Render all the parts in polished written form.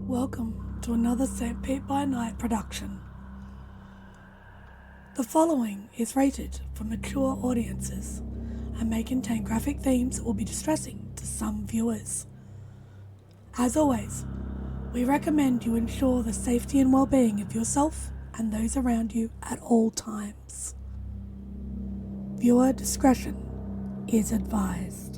Welcome to another SPbN production. The following is rated for mature audiences and may contain graphic themes that will be distressing to some viewers. As always, we recommend you ensure the safety and well-being of yourself and those around you at all times. Viewer discretion is advised.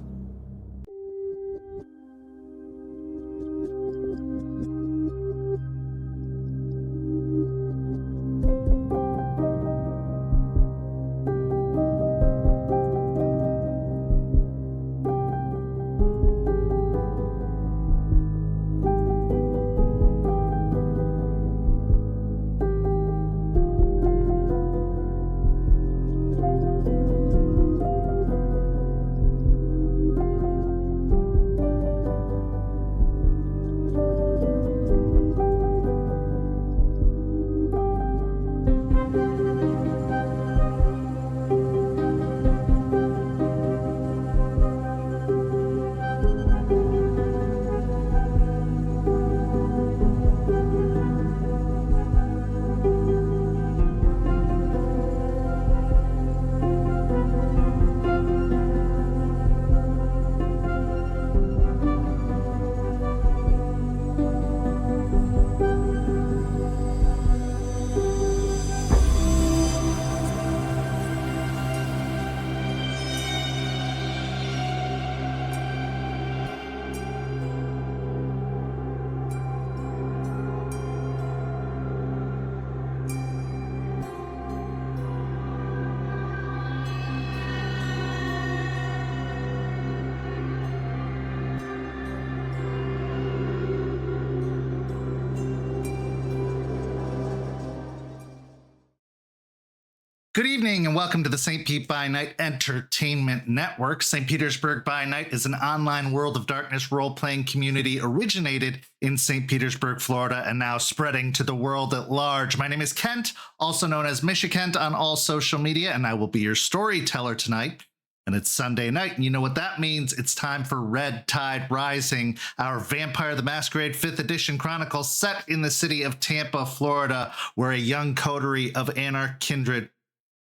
Good evening and welcome to the St. Pete by Night Entertainment Network. St. Petersburg by Night is an online World of Darkness role-playing community originated in St. Petersburg, Florida, and now spreading to the world at large. My name is Kent, also known as Misha Kent on all social media, and I will be your storyteller tonight. And it's Sunday night, and you know what that means. It's time for Red Tide Rising, our Vampire the Masquerade 5th edition chronicle set in the city of Tampa, Florida, where a young coterie of Anarch kindred,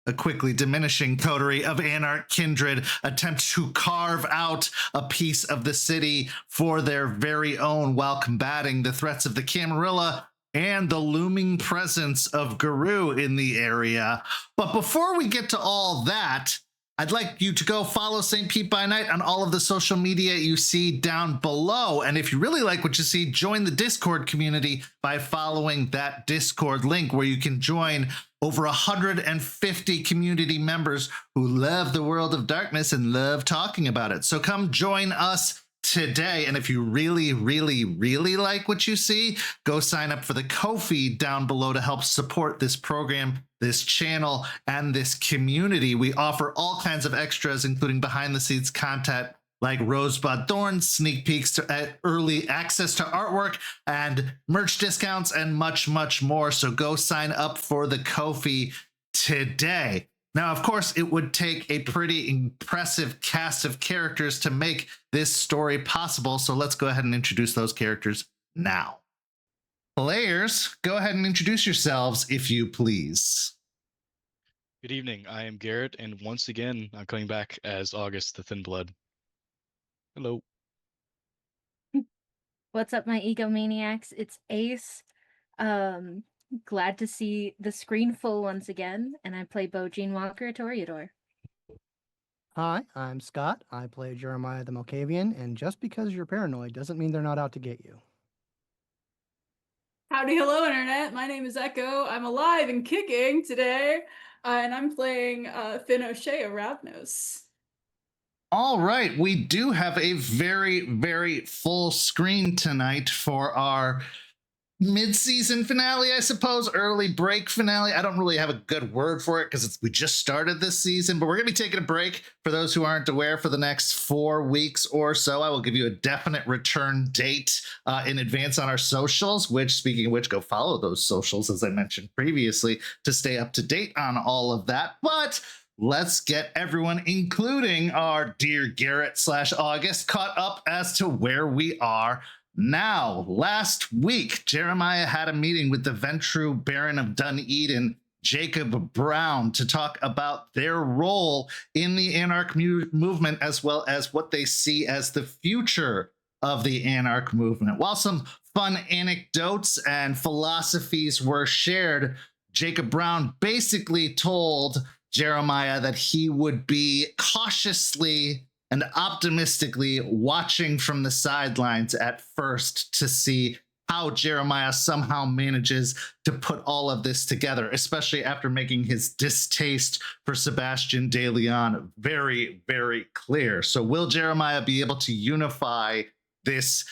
a quickly diminishing coterie of Anarch kindred, attempt to carve out a piece of the city for their very own while combating the threats of the Camarilla and the looming presence of Guru in the area. But before we get to all that, I'd like you to go follow St. Pete by Night on all of the social media you see down below. And if you really like what you see, join the Discord community by following that Discord link where you can join over 150 community members who love the world of darkness and love talking about it. So come join us today. And if you really, really, really like what you see, go sign up for the Ko-fi down below to help support this program, this channel, and this community. We offer all kinds of extras, including behind the scenes content like Rosebud Thorns, sneak peeks to early access to artwork, and merch discounts, and much, much more. So go sign up for the Ko-fi today. Now, of course, it would take a pretty impressive cast of characters to make this story possible. So let's go ahead and introduce those characters now. Players, go ahead and introduce yourselves, if you please. Good evening. I am Garrett, and once again, I'm coming back as August the Thin Blood. Hello. What's up, my egomaniacs? It's Ace. Glad to see the screen full once again, and I play Beau Gene Walker, a Toreador. Hi, I'm Scott. I play Jeremiah the Malkavian, and just because you're paranoid doesn't mean they're not out to get you. Howdy, hello, Internet. My name is Echo. I'm alive and kicking today, and I'm playing Finn O'Shea of Ravnos. All right, we do have a very, very full screen tonight for our mid-season finale, I suppose, early break finale. I don't really have a good word for it because we just started this season, but we're going to be taking a break. For those who aren't aware, for the next 4 weeks or so, I will give you a definite return date in advance on our socials, which, speaking of which, go follow those socials, as I mentioned previously, to stay up to date on all of that. But let's get everyone, including our dear Garrett / August, caught up as to where we are Now, last week, Jeremiah had a meeting with the Ventru Baron of Dunedin, Jacob Brown, to talk about their role in the Anarch movement, as well as what they see as the future of the Anarch movement. While some fun anecdotes and philosophies were shared, Jacob Brown basically told Jeremiah that he would be cautiously and optimistically watching from the sidelines at first to see how Jeremiah somehow manages to put all of this together, especially after making his distaste for Sebastian de Leon very, very clear. So will Jeremiah be able to unify this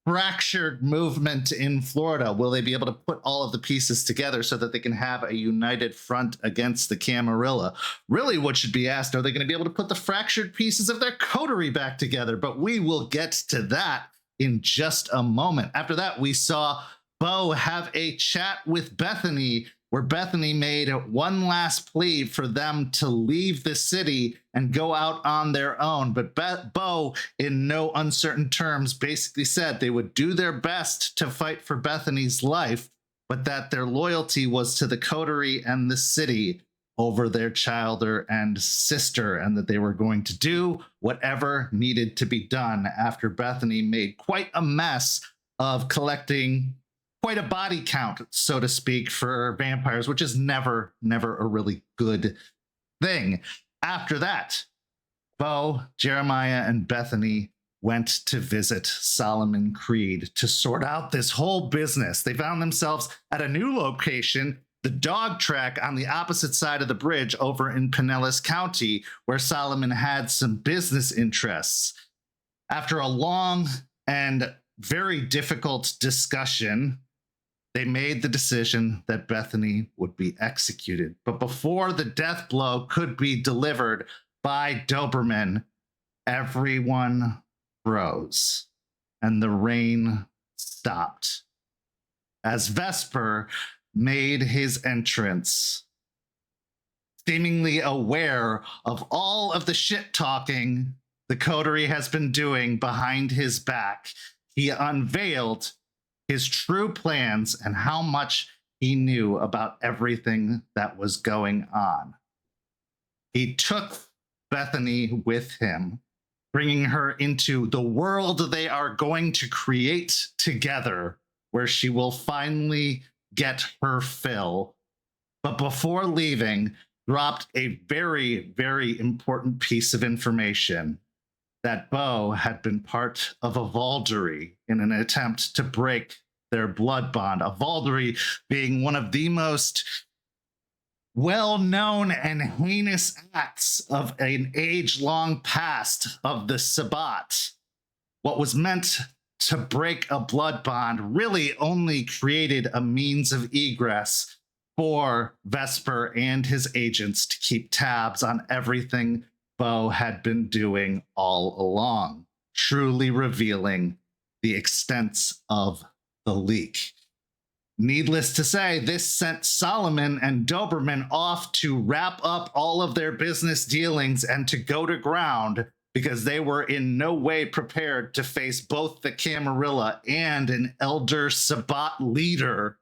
fractured movement in Florida? Will they be able to put all of the pieces together so that they can have a united front against the Camarilla? Really, what should be asked, are they going to be able to put the fractured pieces of their coterie back together? But we will get to that in just a moment. After that, we saw Beau have a chat with Bethany, where Bethany made one last plea for them to leave the city and go out on their own. But Beau, in no uncertain terms, basically said they would do their best to fight for Bethany's life, but that their loyalty was to the coterie and the city over their child and sister, and that they were going to do whatever needed to be done after Bethany made quite a mess of collecting quite a body count, so to speak, for vampires, which is never a really good thing. After that, Beau, Jeremiah, and Bethany went to visit Solomon Creed to sort out this whole business. They found themselves at a new location, the dog track on the opposite side of the bridge over in Pinellas County, where Solomon had some business interests. After a long and very difficult discussion, they made the decision that Bethany would be executed. But before the death blow could be delivered by Doberman, everyone froze and the rain stopped as Vesper made his entrance. Seemingly aware of all of the shit talking the coterie has been doing behind his back, he unveiled his true plans and how much he knew about everything that was going on. He took Bethany with him, bringing her into the world they are going to create together, where she will finally get her fill. But before leaving, dropped a very, very important piece of information: that Beau had been part of a Valdery in an attempt to break their blood bond. A Valdery being one of the most well-known and heinous acts of an age-long past of the Sabbat. What was meant to break a blood bond really only created a means of egress for Vesper and his agents to keep tabs on everything Beau had been doing all along, truly revealing the extents of the leak. Needless to say, this sent Solomon and Doberman off to wrap up all of their business dealings and to go to ground, because they were in no way prepared to face both the Camarilla and an elder Sabbat leader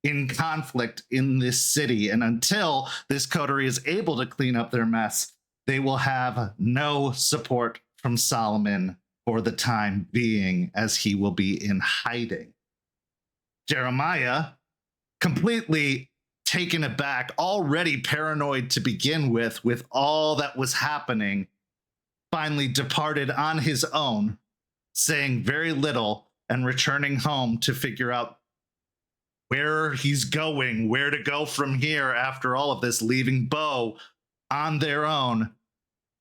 in conflict in this city. And until this coterie is able to clean up their mess, they will have no support from Solomon for the time being, as he will be in hiding. Jeremiah, completely taken aback, already paranoid to begin with all that was happening, finally departed on his own, saying very little and returning home to figure out where he's going, where to go from here after all of this, leaving Beau on their own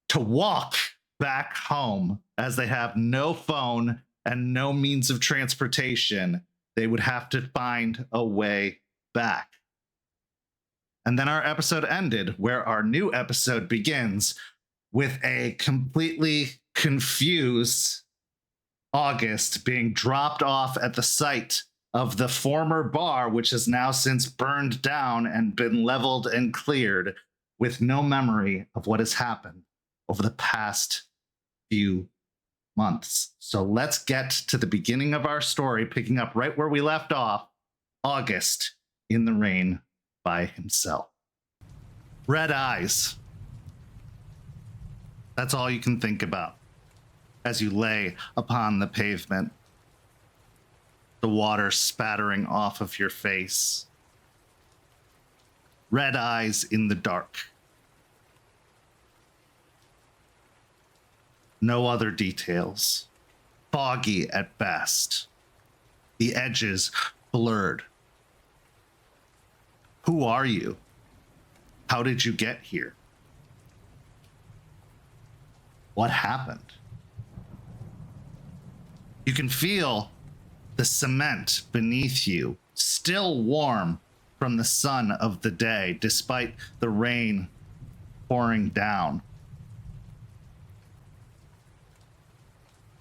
to walk back home, as they have no phone and no means of transportation. They would have to find a way back. And then our episode ended, where our new episode begins with a completely confused August being dropped off at the site of the former bar, which has now since burned down and been leveled and cleared, with no memory of what has happened over the past few months. So let's get to the beginning of our story, picking up right where we left off. August in the rain by himself. Red eyes. That's all you can think about as you lay upon the pavement, the water spattering off of your face. Red eyes in the dark. No other details. Foggy at best. The edges blurred. Who are you? How did you get here? What happened? You can feel the cement beneath you, still warm from the sun of the day, despite the rain pouring down.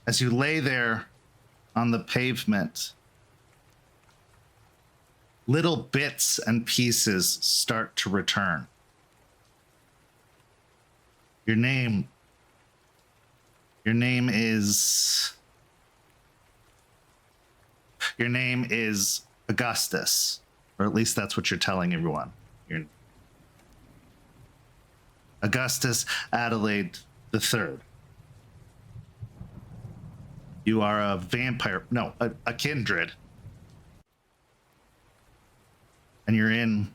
As you lay there on the pavement, little bits and pieces start to return. Your name is Augustus, or at least that's what you're telling everyone. You're Augustus Adelaide III. You are a vampire, no, a kindred. And you're in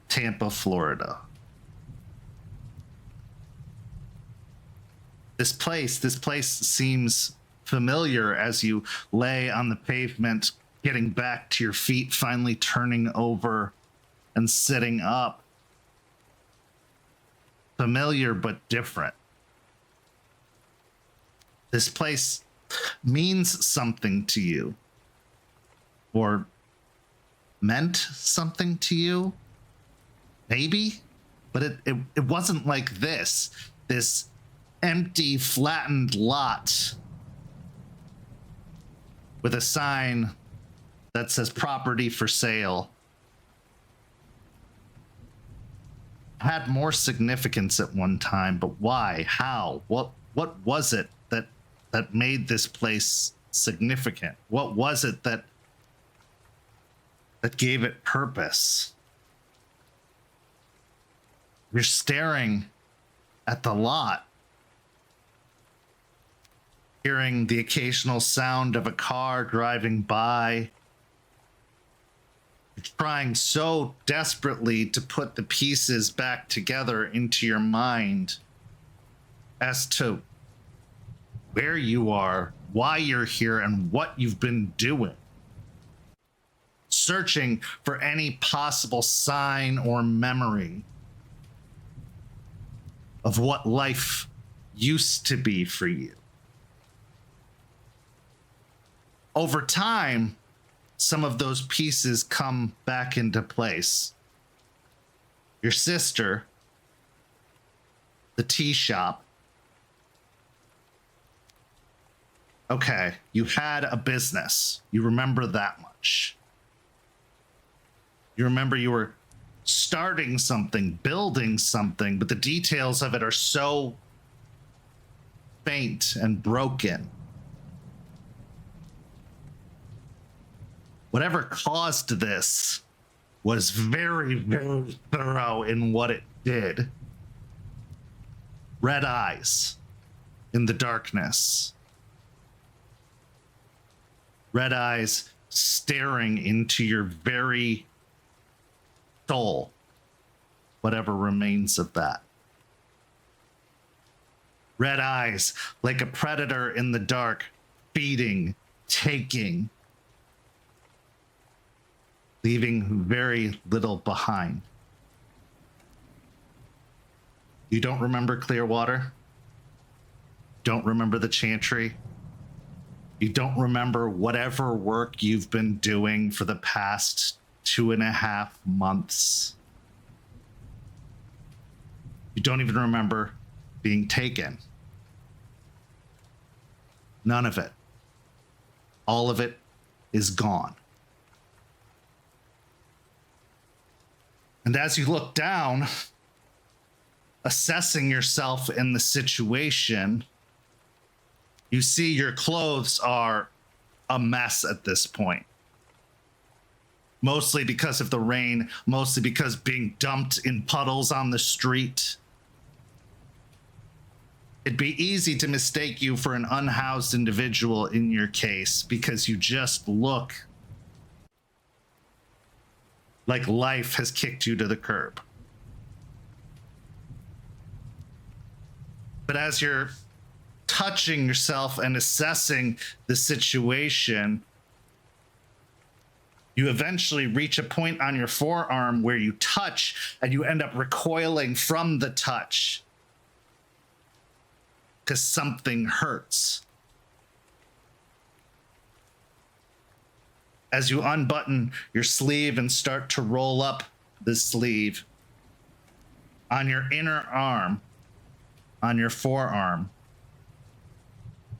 Tampa, Florida. This place seems familiar as you lay on the pavement, getting back to your feet, finally turning over and sitting up. Familiar but different. This place means something to you, or meant something to you, maybe, but it wasn't like this empty, flattened lot with a sign that says property for sale. Had more significance at one time, but why? How? What was it that made this place significant? What was it that gave it purpose? You're staring at the lot, hearing the occasional sound of a car driving by. You're trying so desperately to put the pieces back together into your mind as to where you are, why you're here, and what you've been doing. Searching for any possible sign or memory of what life used to be for you. Over time, some of those pieces come back into place. Your sister, the tea shop. Okay, you had a business. You remember that much. You remember you were starting something, building something, but the details of it are so faint and broken. Whatever caused this was very, very thorough in what it did. Red eyes in the darkness. Red eyes staring into your very soul, whatever remains of that. Red eyes like a predator in the dark, feeding, taking, leaving very little behind. You don't remember Clearwater? Don't remember the Chantry? You don't remember whatever work you've been doing for the past 2.5 months? You don't even remember being taken. None of it. All of it is gone. And as you look down, assessing yourself in the situation, You see your clothes are a mess at this point. Mostly because of the rain, mostly because being dumped in puddles on the street. It'd be easy to mistake you for an unhoused individual in your case because you just look like life has kicked you to the curb. But as you're touching yourself and assessing the situation, you eventually reach a point on your forearm where you touch and you end up recoiling from the touch because something hurts. As you unbutton your sleeve and start to roll up the sleeve, on your inner arm, on your forearm,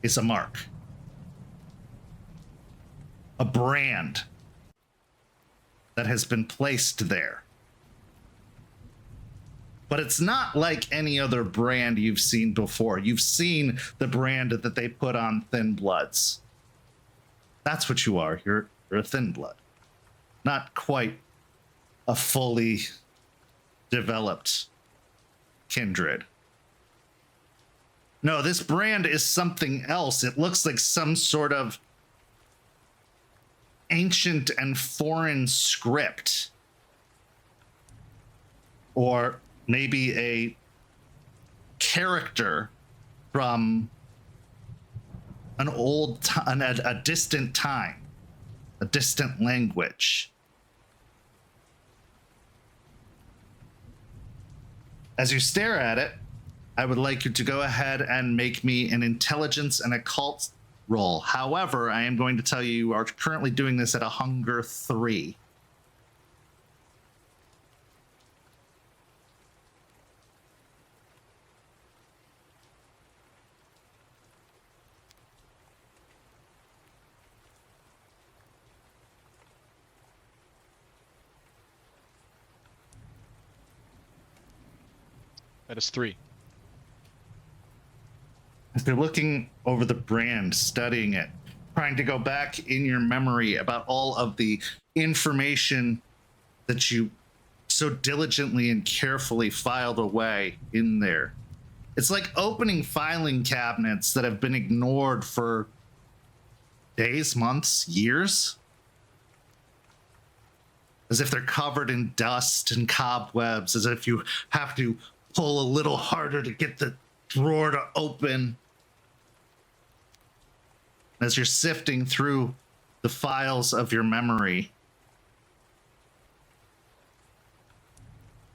is a mark. A brand that has been placed there. But it's not like any other brand you've seen before. You've seen the brand that they put on Thin Bloods. That's what you are. You're a Thin Blood. Not quite a fully developed kindred. No, this brand is something else. It looks like some sort of ancient and foreign script, or maybe a character from an a distant time, a distant language. As you stare at it, I would like you to go ahead and make me an intelligence and occult roll. However, I am going to tell you you are currently doing this at a hunger 3. That is 3. If you're looking over the brand, studying it, trying to go back in your memory about all of the information that you so diligently and carefully filed away in there. It's like opening filing cabinets that have been ignored for days, months, years. As if they're covered in dust and cobwebs, as if you have to pull a little harder to get the drawer to open. As you're sifting through the files of your memory,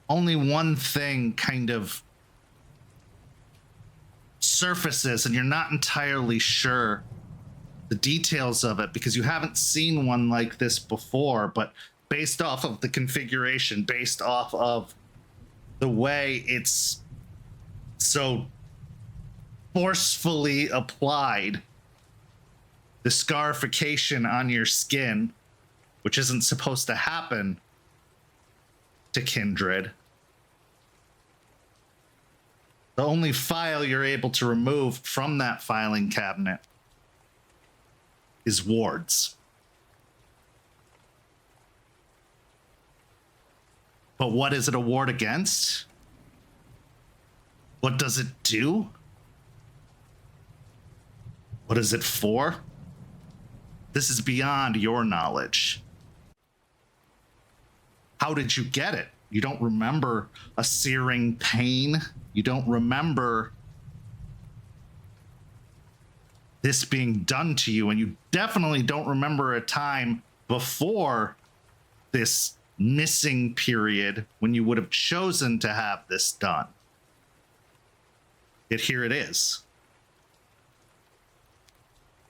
only one thing kind of surfaces, and you're not entirely sure the details of it because you haven't seen one like this before, but based off of the configuration, based off of the way it's so forcefully applied, the scarification on your skin, which isn't supposed to happen to kindred. The only file you're able to remove from that filing cabinet is wards. But what is it a ward against? What does it do? What is it for? This is beyond your knowledge. How did you get it? You don't remember a searing pain. You don't remember this being done to you. And you definitely don't remember a time before this missing period when you would have chosen to have this done. Yet here it is.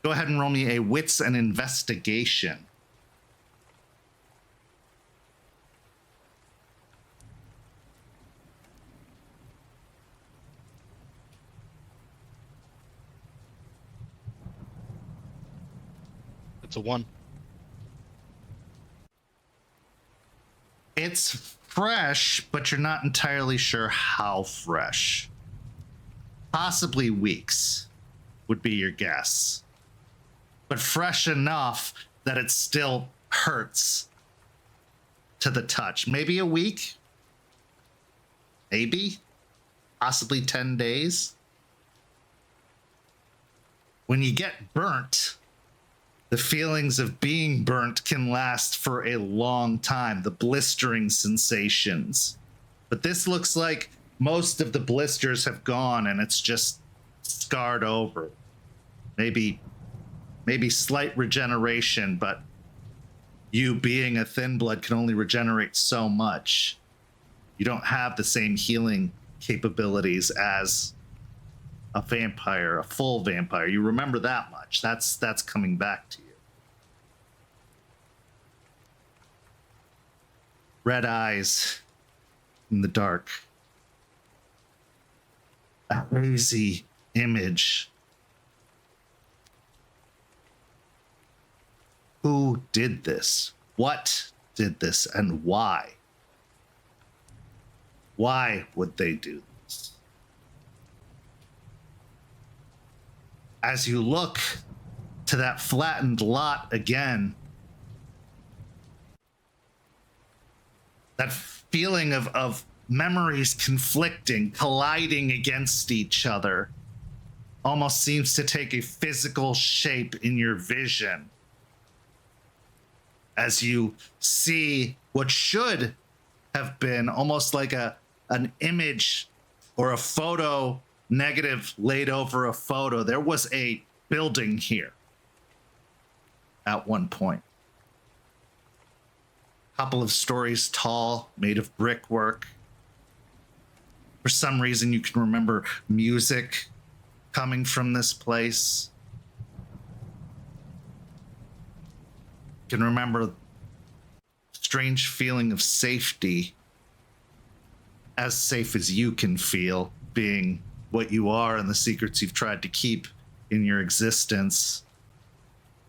Go ahead and roll me a wits and investigation. It's a 1. It's fresh, but you're not entirely sure how fresh. Possibly weeks. would be your guess. But fresh enough that it still hurts to the touch. Maybe a week? Maybe? Possibly 10 days? When you get burnt, the feelings of being burnt can last for a long time, the blistering sensations. But this looks like most of the blisters have gone and it's just scarred over. Maybe slight regeneration, but you being a thin blood can only regenerate so much. You don't have the same healing capabilities as a vampire, a full vampire. You remember that much. That's coming back to you. Red eyes in the dark. A hazy image. Who did this? What did this? And why? Why would they do this? As you look to that flattened lot again, that feeling of memories conflicting, colliding against each other, almost seems to take a physical shape in your vision. As you see what should have been almost like an image or a photo negative laid over a photo. There was a building here at one point. A couple of stories tall, made of brickwork. For some reason, you can remember music coming from this place. You can remember strange feeling of safety, as safe as you can feel, being what you are and the secrets you've tried to keep in your existence.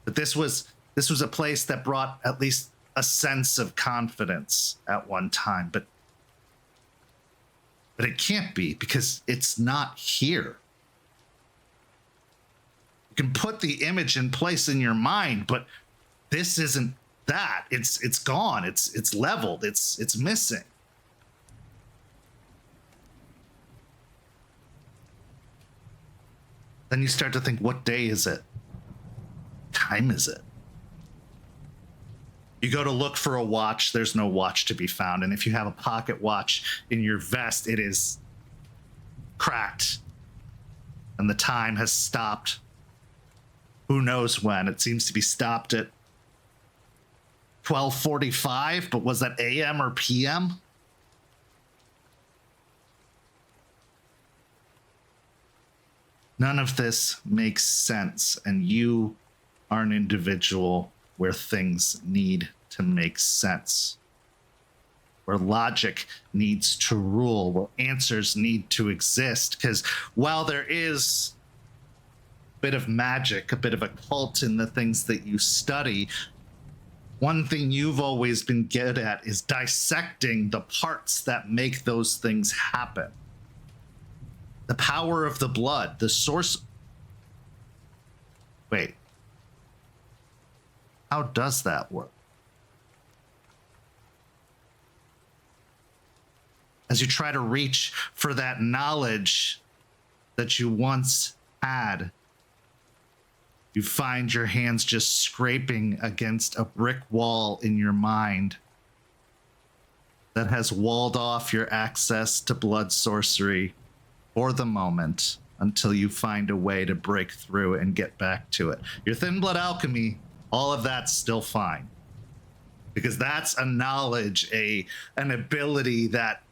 But this was a place that brought at least a sense of confidence at one time, but it can't be, because it's not here. You can put the image in place in your mind, but this isn't that. It's gone. It's leveled. It's missing. Then you start to think, what day is it? What time is it? You go to look for a watch. There's no watch to be found. And if you have a pocket watch in your vest, it is cracked. And the time has stopped. Who knows when? It seems to be stopped at 12:45, but was that AM or PM? None of this makes sense, and you are an individual where things need to make sense, where logic needs to rule, where answers need to exist. Because while there is a bit of magic, a bit of occult in the things that you study, one thing you've always been good at is dissecting the parts that make those things happen. The power of the blood, the source. Wait. How does that work? As you try to reach for that knowledge that you once had, you find your hands just scraping against a brick wall in your mind that has walled off your access to blood sorcery for the moment until you find a way to break through and get back to it. Your thin blood alchemy, all of that's still fine, because that's a knowledge, an ability that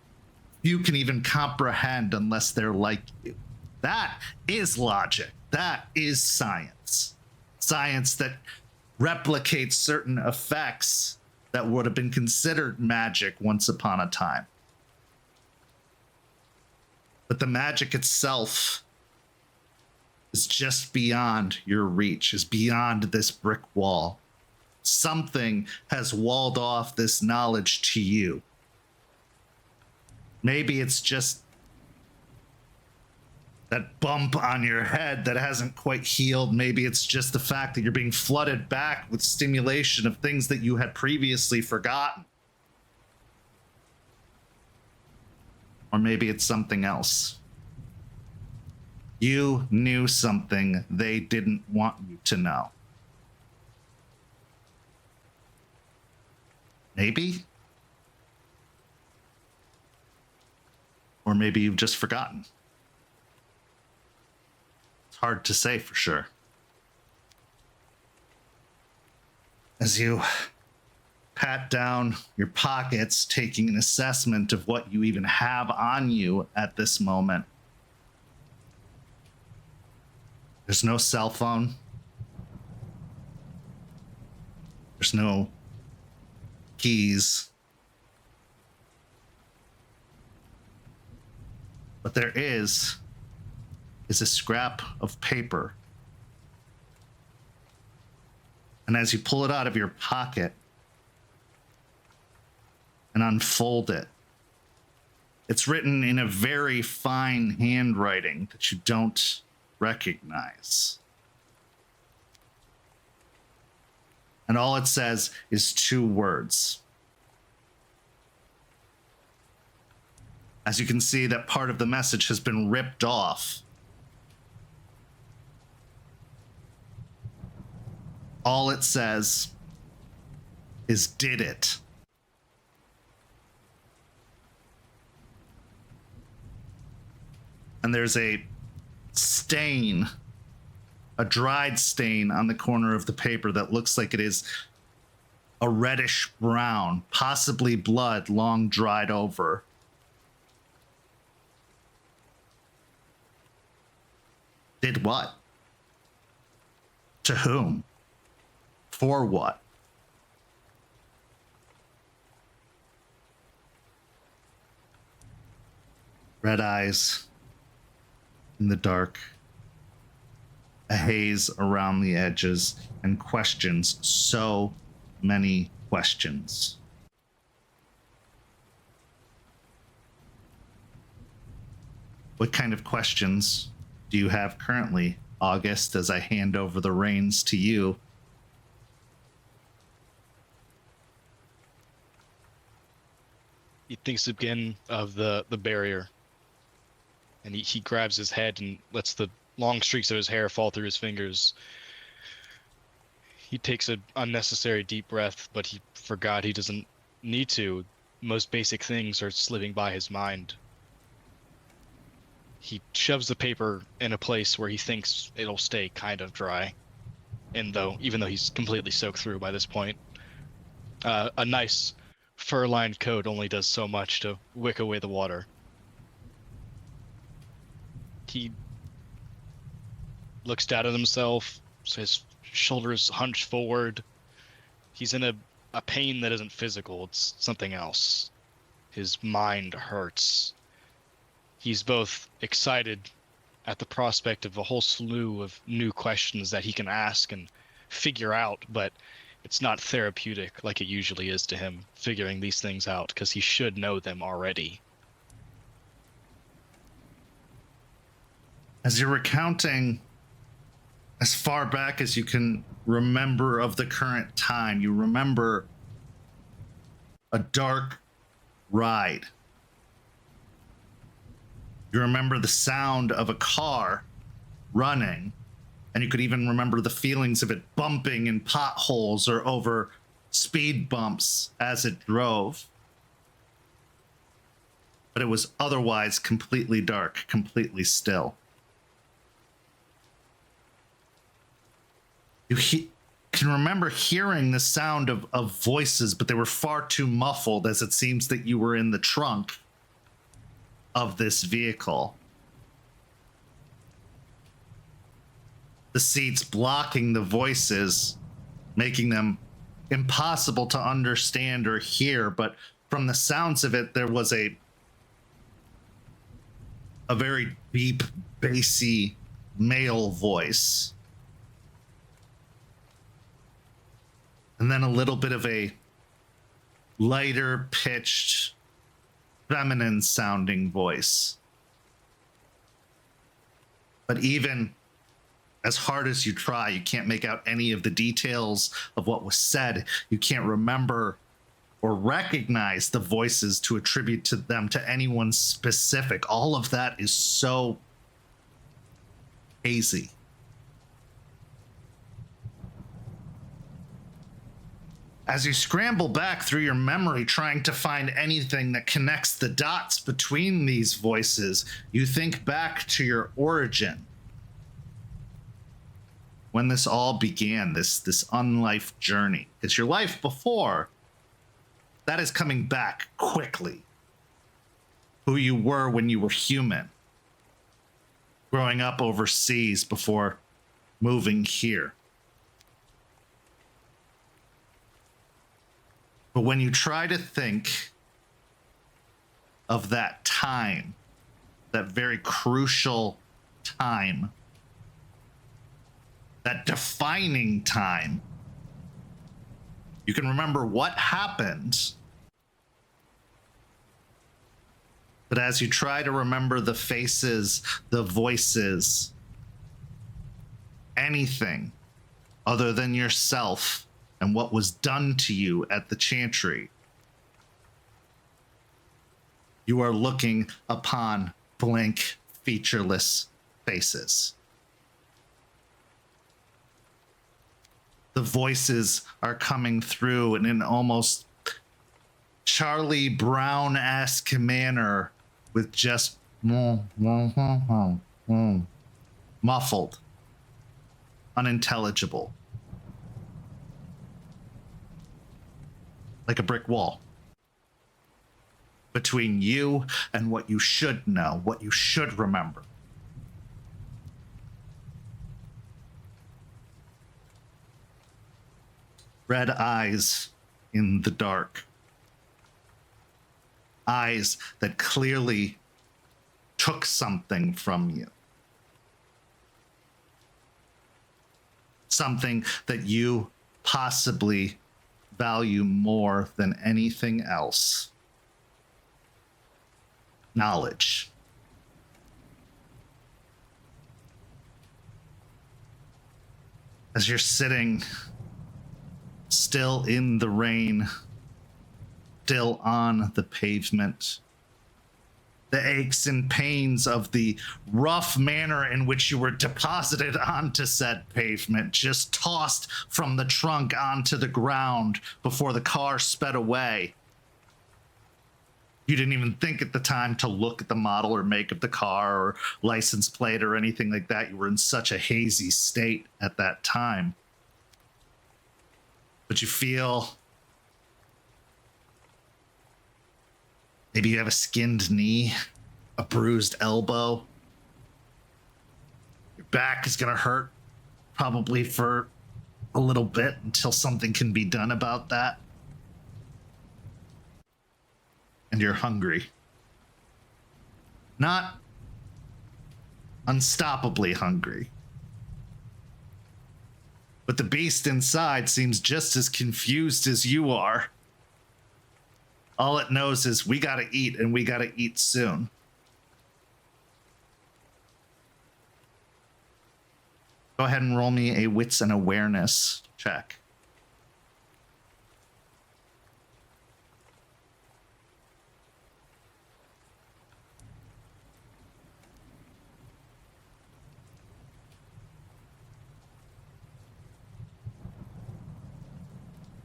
you can even comprehend unless they're like you. That is logic. That is science. Science that replicates certain effects that would have been considered magic once upon a time. But the magic itself is just beyond your reach, is beyond this brick wall. Something has walled off this knowledge to you. Maybe it's just that bump on your head that hasn't quite healed. Maybe it's just the fact that you're being flooded back with stimulation of things that you had previously forgotten. Or maybe it's something else. You knew something they didn't want you to know. Maybe. Or maybe you've just forgotten. It's hard to say for sure. As you pat down your pockets, taking an assessment of what you even have on you at this moment, there's no cell phone. There's no keys. But there is a scrap of paper. And as you pull it out of your pocket and unfold it, it's written in a very fine handwriting that you don't recognize. And all it says is 2 words. As you can see, that part of the message has been ripped off. All it says is "did it." And there's a stain, a dried stain on the corner of the paper that looks like it is a reddish brown, possibly blood long dried over. Did what? To whom? For what? Red eyes in the dark, a haze around the edges, and questions. So many questions. What kind of questions do you have currently, August, as I hand over the reins to you? He thinks again of the barrier, and he grabs his head and lets the long streaks of his hair fall through his fingers. He takes an unnecessary deep breath, but he forgot he doesn't need to. Most basic things are slipping by his mind. He shoves the paper in a place where he thinks it'll stay kind of dry, even though he's completely soaked through by this point. A nice fur-lined coat only does so much to wick away the water. He looks down at himself, his shoulders hunched forward. He's in a pain that isn't physical, it's something else. His mind hurts. He's both excited at the prospect of a whole slew of new questions that he can ask and figure out, but it's not therapeutic like it usually is to him, figuring these things out, because he should know them already. As you're recounting as far back as you can remember of the current time, you remember a dark ride. You remember the sound of a car running, and you could even remember the feelings of it bumping in potholes or over speed bumps as it drove. But it was otherwise completely dark, completely still. You can remember hearing the sound of voices, but they were far too muffled, as it seems that you were in the trunk of this vehicle. The seats blocking the voices, making them impossible to understand or hear, but from the sounds of it, there was a very deep, bassy male voice. And then a little bit of a lighter pitched, feminine sounding voice. But even as hard as you try, you can't make out any of the details of what was said. You can't remember or recognize the voices to attribute to them to anyone specific. All of that is so hazy. As you scramble back through your memory trying to find anything that connects the dots between these voices, you think back to your origin. When this all began, this unlife journey. Because your life before, that is coming back quickly. Who you were when you were human. Growing up overseas before moving here. But when you try to think of that time, that very crucial time, that defining time, you can remember what happened. But as you try to remember the faces, the voices, anything other than yourself, and what was done to you at the chantry, you are looking upon blank, featureless faces. The voices are coming through in an almost Charlie Brown-esque manner with just muffled, unintelligible. Like a brick wall between you and what you should know, what you should remember. Red eyes in the dark. Eyes that clearly took something from you. Something that you possibly value more than anything else. Knowledge. As you're sitting still in the rain, still on the pavement, the aches and pains of the rough manner in which you were deposited onto said pavement, just tossed from the trunk onto the ground before the car sped away. You didn't even think at the time to look at the model or make of the car or license plate or anything like that. You were in such a hazy state at that time. But you feel maybe you have a skinned knee, a bruised elbow. Your back is going to hurt probably for a little bit until something can be done about that. And you're hungry. Not unstoppably hungry. But the beast inside seems just as confused as you are. All it knows is we gotta eat, and we gotta eat soon. Go ahead and roll me a wits and awareness check.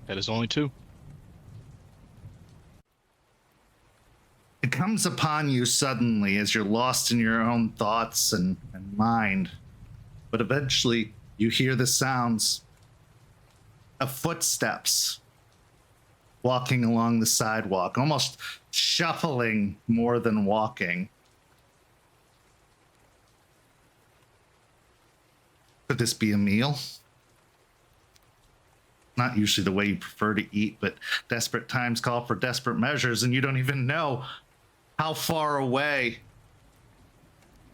That is only 2. It comes upon you suddenly as you're lost in your own thoughts and mind. But eventually you hear the sounds of footsteps walking along the sidewalk, almost shuffling more than walking. Could this be a meal? Not usually the way you prefer to eat, but desperate times call for desperate measures, and you don't even know how far away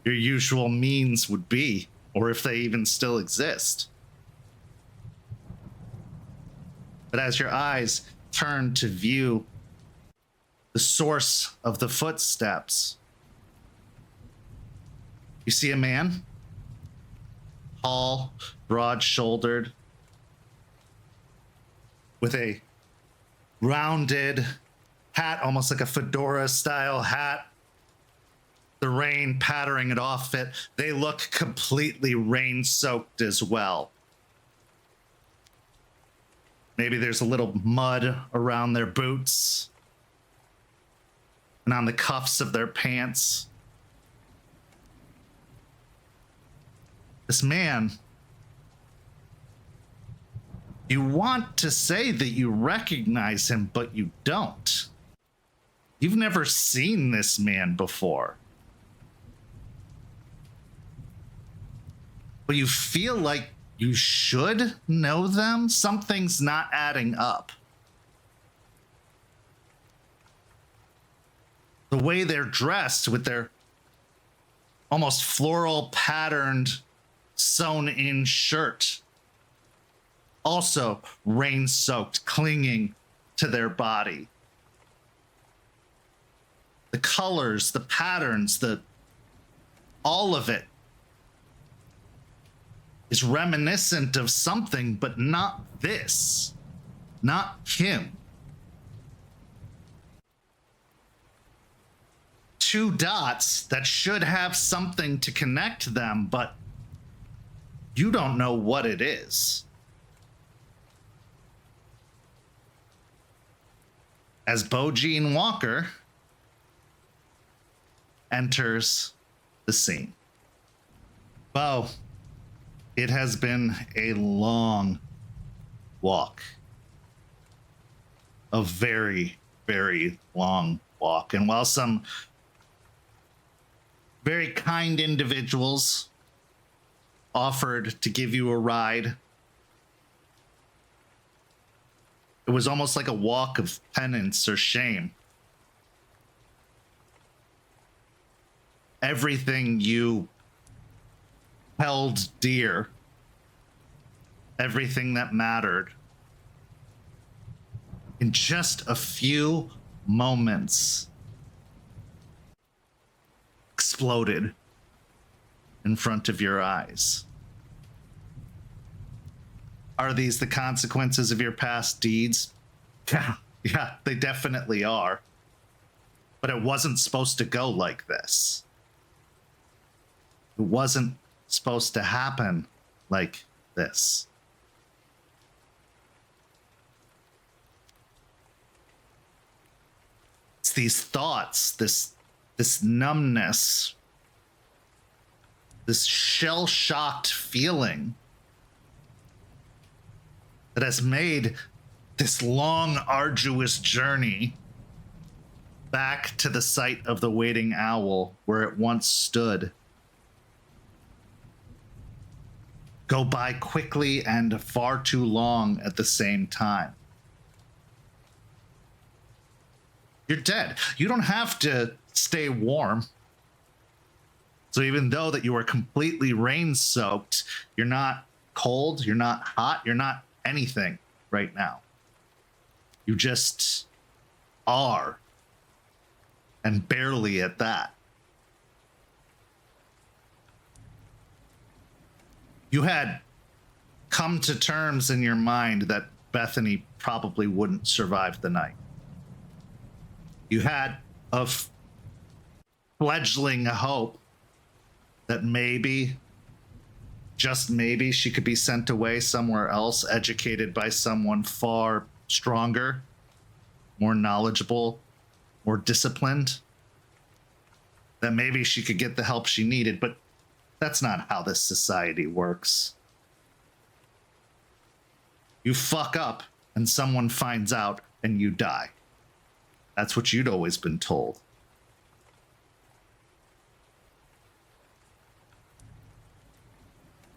your usual means would be, or if they even still exist. But as your eyes turn to view the source of the footsteps, you see a man tall, broad-shouldered, with a rounded hat, almost like a fedora-style hat. The rain pattering it off it. They look completely rain-soaked as well. Maybe there's a little mud around their boots and on the cuffs of their pants. This man, you want to say that you recognize him, but you don't. You've never seen this man before. But you feel like you should know them. Something's not adding up. The way they're dressed with their almost floral patterned sewn in shirt, also rain soaked, clinging to their body. The colors, the patterns, all of it is reminiscent of something, but not this, not him. Two dots that should have something to connect them, but you don't know what it is. As Beau Walker enters the scene. Beau, it has been a long walk. A very, very long walk. And while some very kind individuals offered to give you a ride, it was almost like a walk of penance or shame. Everything you held dear, everything that mattered, in just a few moments exploded in front of your eyes. Are these the consequences of your past deeds? Yeah, they definitely are. But it wasn't supposed to go like this. It wasn't supposed to happen like this. It's these thoughts, this numbness, this shell-shocked feeling that has made this long, arduous journey back to the site of the waiting owl where it once stood go by quickly and far too long at the same time. You're dead. You don't have to stay warm. So even though that you are completely rain-soaked, you're not cold, you're not hot, you're not anything right now. You just are. And barely at that. You had come to terms in your mind that Bethany probably wouldn't survive the night. You had a fledgling hope that maybe, just maybe, she could be sent away somewhere else, educated by someone far stronger, more knowledgeable, more disciplined. That maybe she could get the help she needed, but that's not how this society works. You fuck up and someone finds out and you die. That's what you'd always been told.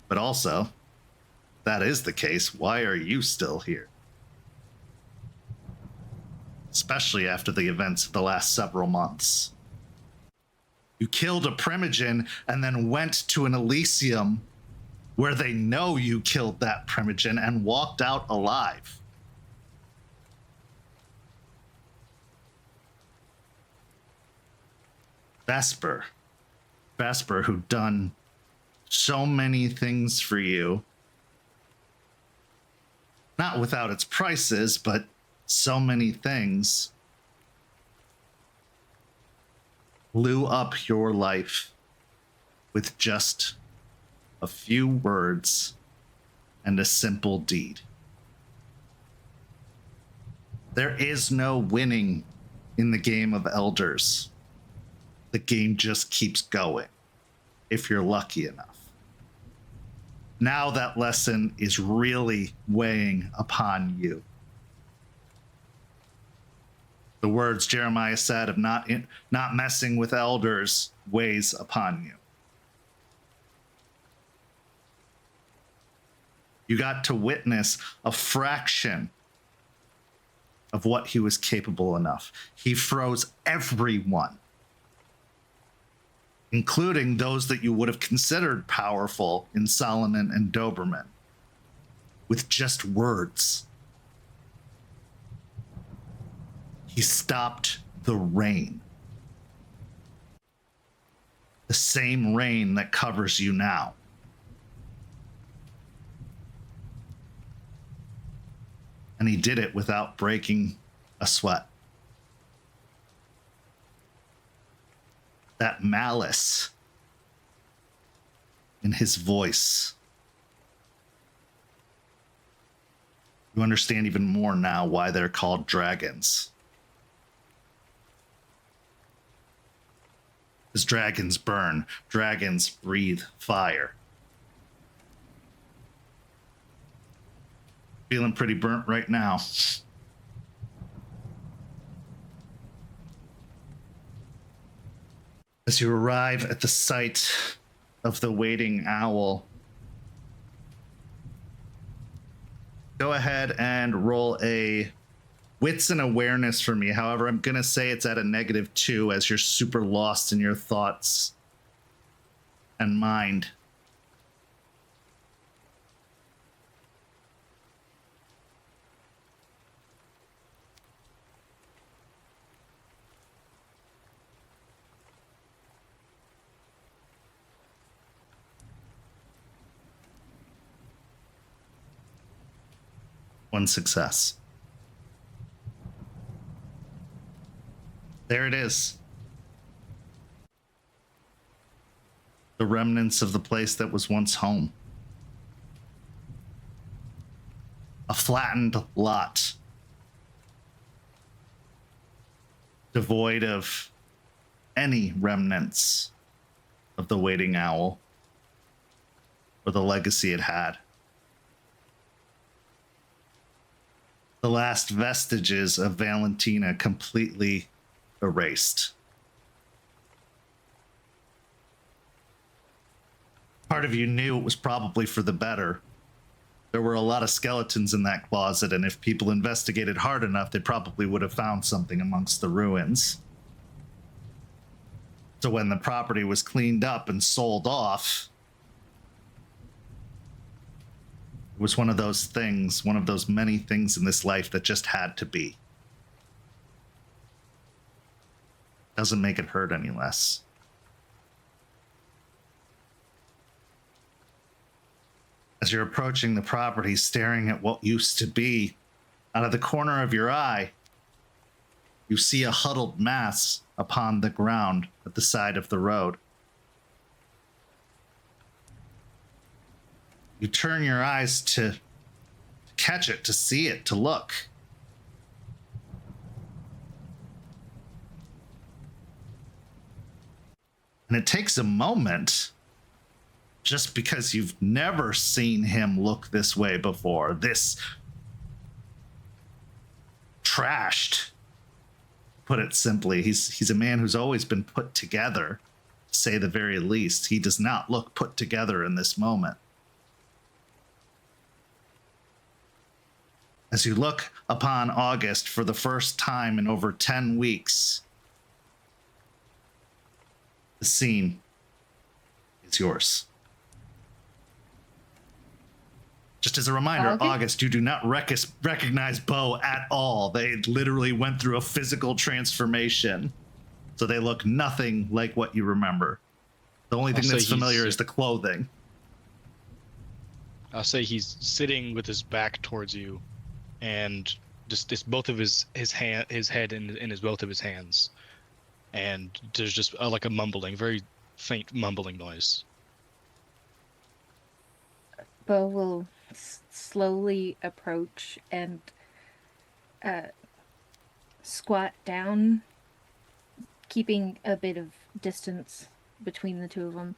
But also, if that is the case, why are you still here? Especially after the events of the last several months. You killed a Primogen and then went to an Elysium where they know you killed that Primogen and walked out alive. Vesper, who done so many things for you. Not without its prices, but so many things blew up your life with just a few words and a simple deed. There is no winning in the game of elders. The game just keeps going, if you're lucky enough. Now that lesson is really weighing upon you. The words Jeremiah said of not messing with elders weighs upon you. You got to witness a fraction of what he was capable enough. He froze everyone, including those that you would have considered powerful in Solomon and Doberman, with just words. He stopped the rain. The same rain that covers you now. And he did it without breaking a sweat. That malice in his voice. You understand even more now why they're called dragons. Because dragons burn, dragons breathe fire. Feeling pretty burnt right now. As you arrive at the site of the waiting owl, go ahead and roll a wits and awareness for me. However, I'm going to say it's at a -2 as you're super lost in your thoughts and mind. One success. There it is. The remnants of the place that was once home. A flattened lot. Devoid of any remnants of the waiting owl or the legacy it had. The last vestiges of Valentina completely erased. Part of you knew it was probably for the better. There were a lot of skeletons in that closet, and if people investigated hard enough, they probably would have found something amongst the ruins. So when the property was cleaned up and sold off, it was one of those things, one of those many things in this life that just had to be. Doesn't make it hurt any less. As you're approaching the property, staring at what used to be, out of the corner of your eye, you see a huddled mass upon the ground at the side of the road. You turn your eyes to catch it, to see it, to look. And it takes a moment, just because you've never seen him look this way before, this trashed, put it simply. He's a man who's always been put together, to say the very least. He does not look put together in this moment. As you look upon August for the first time in over 10 weeks, the scene is yours. Just as a reminder, Okay. August, you do not recognize Beau at all. They literally went through a physical transformation. So they look nothing like what you remember. The only thing Also, that's familiar is the clothing. I'll say he's sitting with his back towards you, and just both of his head in his both of his hands, and there's just like a mumbling, very faint mumbling noise. Beau will slowly approach and squat down, keeping a bit of distance between the two of them.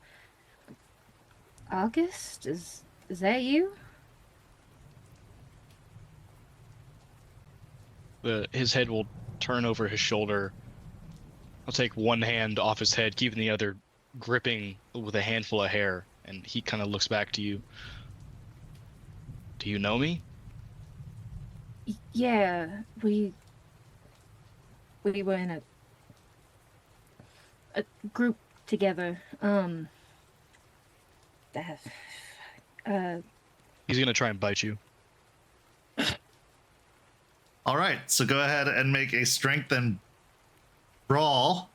August, is that you? His head will turn over his shoulder. I'll take one hand off his head, keeping the other gripping with a handful of hair, and he kind of looks back to you. Do you know me? Yeah, we were in a group together. He's gonna try and bite you. All right, so go ahead and make a strength and brawl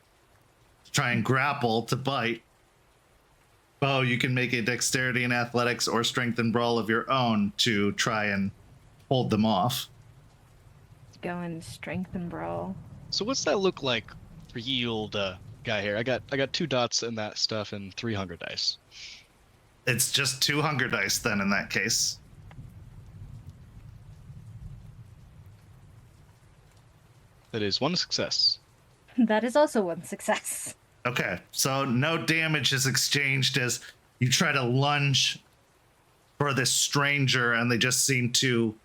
to try and grapple to bite. Beau, you can make a dexterity and athletics or strength and brawl of your own to try and hold them off. Going strength and brawl. So what's that look like for you, old guy here? I got 2 dots in that stuff and 3 hunger dice. It's just 2 hunger dice then in that case. That is 1 success. That is also 1 success. Okay, so no damage is exchanged as you try to lunge for this stranger and they just seem to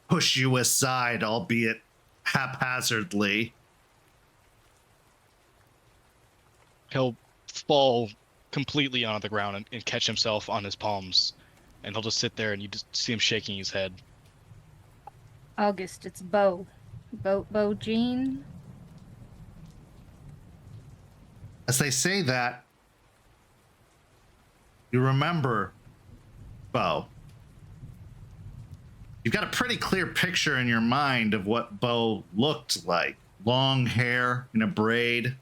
push you aside, albeit haphazardly. He'll fall completely onto the ground and catch himself on his palms, and he'll just sit there and you just see him shaking his head. August, it's Beau. Beau Jean. As they say that, you remember Beau. You've got a pretty clear picture in your mind of what Beau looked like. Long hair in a braid.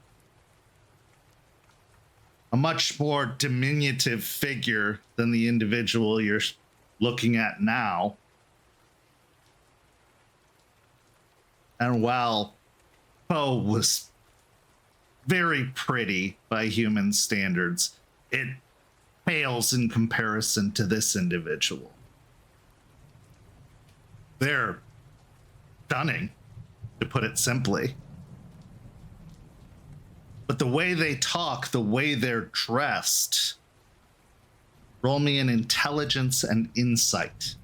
A much more diminutive figure than the individual you're looking at now. And while Beau was very pretty by human standards, it pales in comparison to this individual. They're stunning, to put it simply. But the way they talk, the way they're dressed, roll me an intelligence and insight.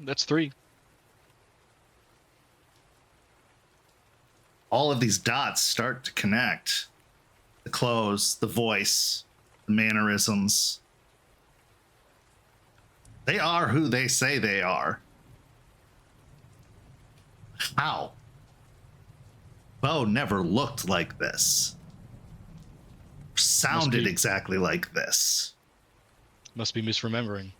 That's 3. All of these dots start to connect. The clothes, the voice, the mannerisms. They are who they say they are. How? Beau never looked like this. Sounded exactly like this. Must be misremembering.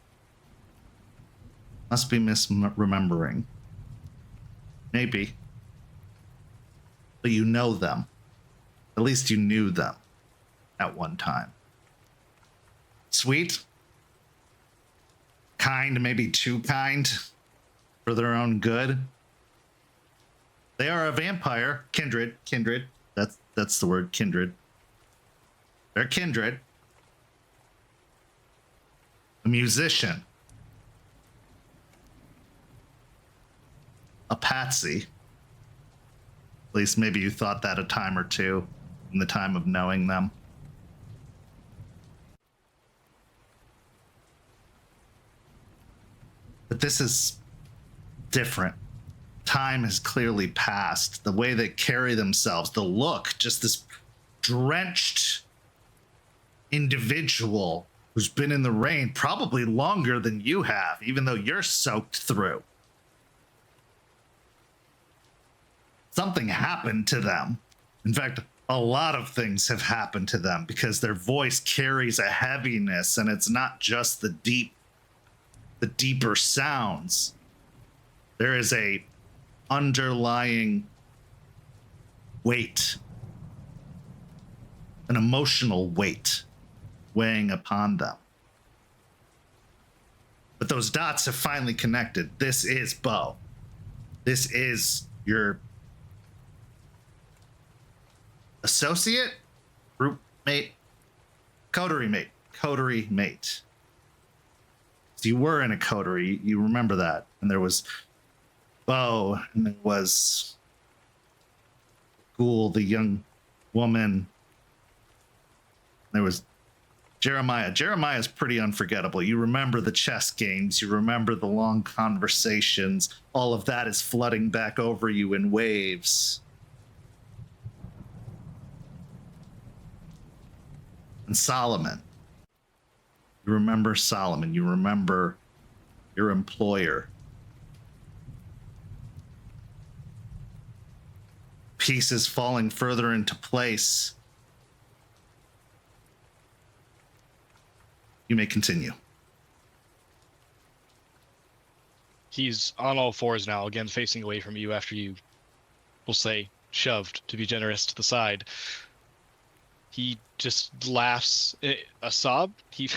Must be misremembering. Maybe. But you know them. At least you knew them at one time. Sweet. Kind, maybe too kind for their own good. They are a vampire. Kindred. That's the word, kindred. They're kindred. A musician. A patsy. At least maybe you thought that a time or two in the time of knowing them. But this is different. Time has clearly passed. The way they carry themselves, the look, just this drenched individual who's been in the rain probably longer than you have, even though you're soaked through. Something happened to them. In fact, a lot of things have happened to them because their voice carries a heaviness, and it's not just the deep the deeper sounds, there is a underlying weight, an emotional weight weighing upon them. But those dots have finally connected. This is Beau. This is your associate, group mate, coterie mate. So you were in a coterie, you remember that. And there was Beau, and there was Ghoul, the young woman. There was Jeremiah. Jeremiah's pretty unforgettable. You remember the chess games, you remember the long conversations. All of that is flooding back over you in waves. And Solomon. You remember Solomon. You remember your employer. Pieces falling further into place. You may continue. He's on all fours now, again facing away from you after you, we'll say, shoved, to be generous, to the side. He just laughs. A sob? He...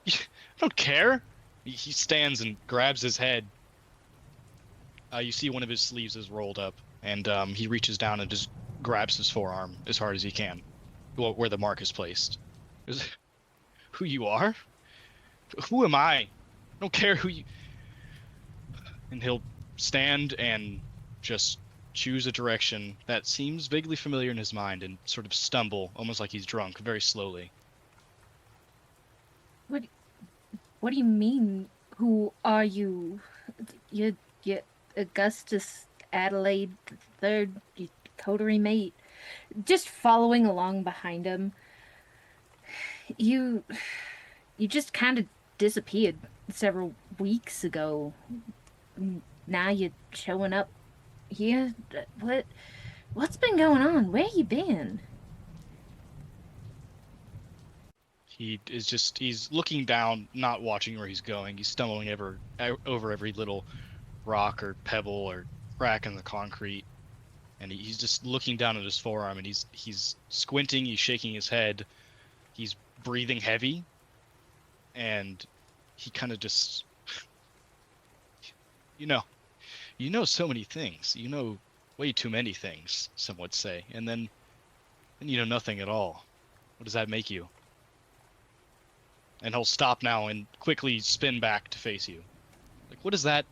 I don't care. He stands and grabs his head. You see one of his sleeves is rolled up, and he reaches down and just grabs his forearm as hard as he can, where the mark is placed. Who you are? Who am I? I don't care who you... And he'll stand and just choose a direction that seems vaguely familiar in his mind and sort of stumble, almost like he's drunk, very slowly. What do you mean? Who are you? You're Augustus Adelaide III, coterie mate. Just following along behind him. You just kind of disappeared several weeks ago. Now you're showing up here. What's been going on? Where you been? He's looking down, not watching where he's going. He's stumbling over every little rock or pebble or crack in the concrete. And he's just looking down at his forearm, and he's squinting, he's shaking his head, he's breathing heavy, and he kind of just... You know so many things. You know way too many things, some would say. And then you know nothing at all. What does that make you? And he'll stop now and quickly spin back to face you. Like, what does that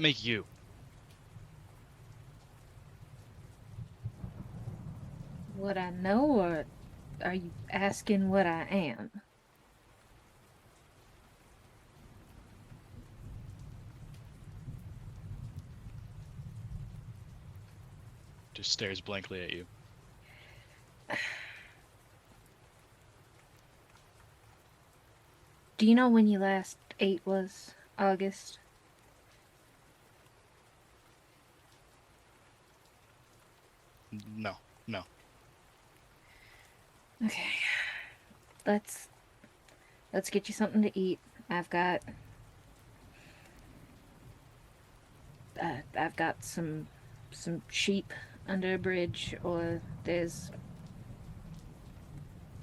make you? What I know, or are you asking what I am? Just stares blankly at you. Do you know when you last ate was, August? No. Okay. Let's get you something to eat. I've got some sheep under a bridge, or there's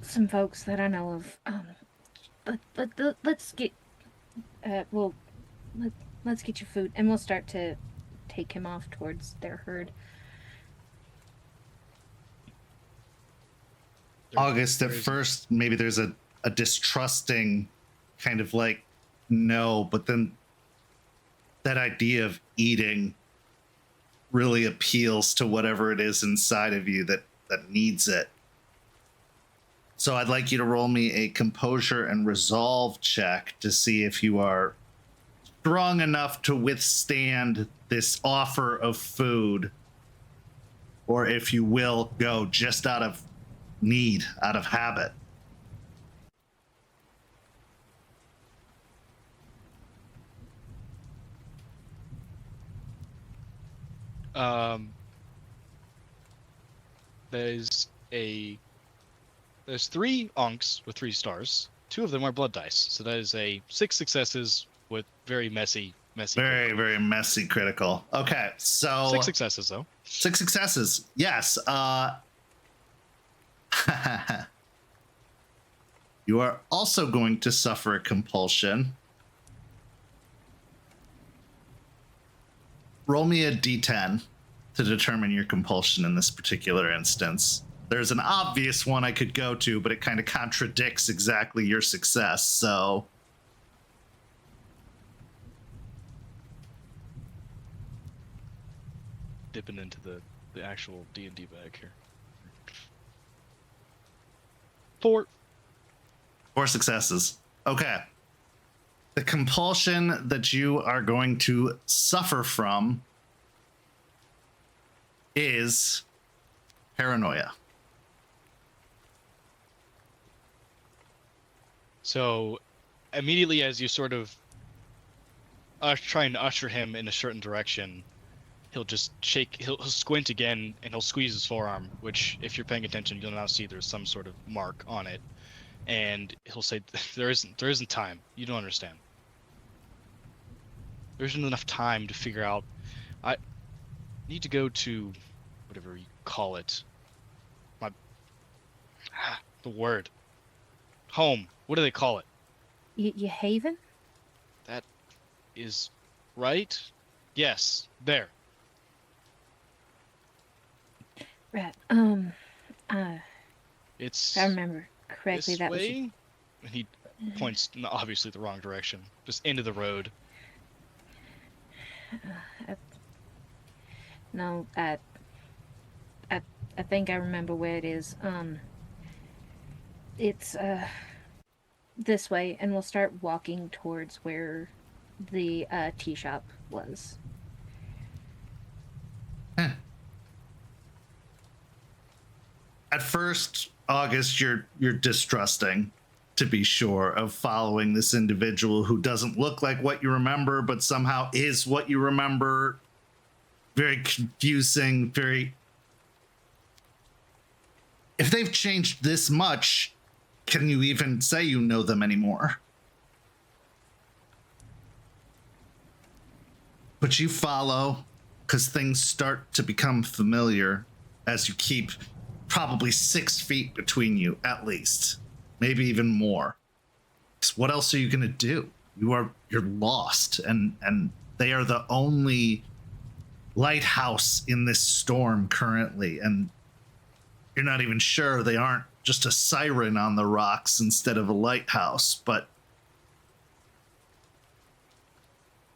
some folks that I know of. Let's get let's get you food, and we'll start to take him off towards their herd. August, at first, maybe there's a distrusting kind of like, no, but then that idea of eating really appeals to whatever it is inside of you that needs it. So I'd like you to roll me a composure and resolve check to see if you are strong enough to withstand this offer of food, or if you will go just out of need, out of habit. There's 3 onks with 3 stars. 2 of them are blood dice. So that is a 6 successes with very messy Very, critical. very messy critical. Okay, so 6 successes though. 6 successes. Yes. You are also going to suffer a compulsion. Roll me a d10 to determine your compulsion in this particular instance. There's an obvious one I could go to, but it kind of contradicts exactly your success, so... Dipping into the actual D&D bag here. 4. 4 successes. Okay. The compulsion that you are going to suffer from is paranoia. So immediately as you sort of trying to usher him in a certain direction, he'll just he'll squint again and he'll squeeze his forearm, which if you're paying attention, you'll now see there's some sort of mark on it. And he'll say, there isn't time. You don't understand. There isn't enough time to figure out. I need to go to whatever you call it. The word. Home. What do they call it? You haven? That is right? Yes. There. Right. It's If I remember correctly, this that was. way. And he points obviously the wrong direction. Just into the road. No, I think I remember where it is. It's this way, and we'll start walking towards where the tea shop was. At first, August, you're distrusting, to be sure, of following this individual who doesn't look like what you remember, but somehow is what you remember. Very confusing, very... If they've changed this much, can you even say you know them anymore? But you follow, because things start to become familiar as you keep probably 6 feet between you, at least. Maybe even more. Because what else are you going to do? You're lost, and they are the only lighthouse in this storm currently, and you're not even sure they aren't just a siren on the rocks instead of a lighthouse. But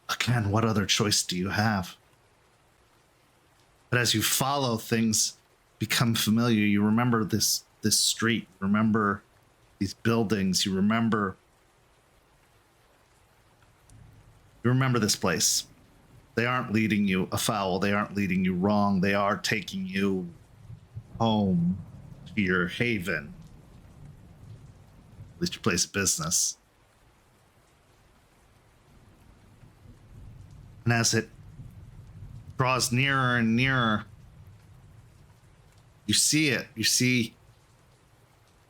again, what other choice do you have? But as you follow, things become familiar. You remember this street, you remember these buildings, you remember this place. They aren't leading you afoul, they aren't leading you wrong, they are taking you home to your haven, at least your place of business. And as it draws nearer and nearer, you see it. You see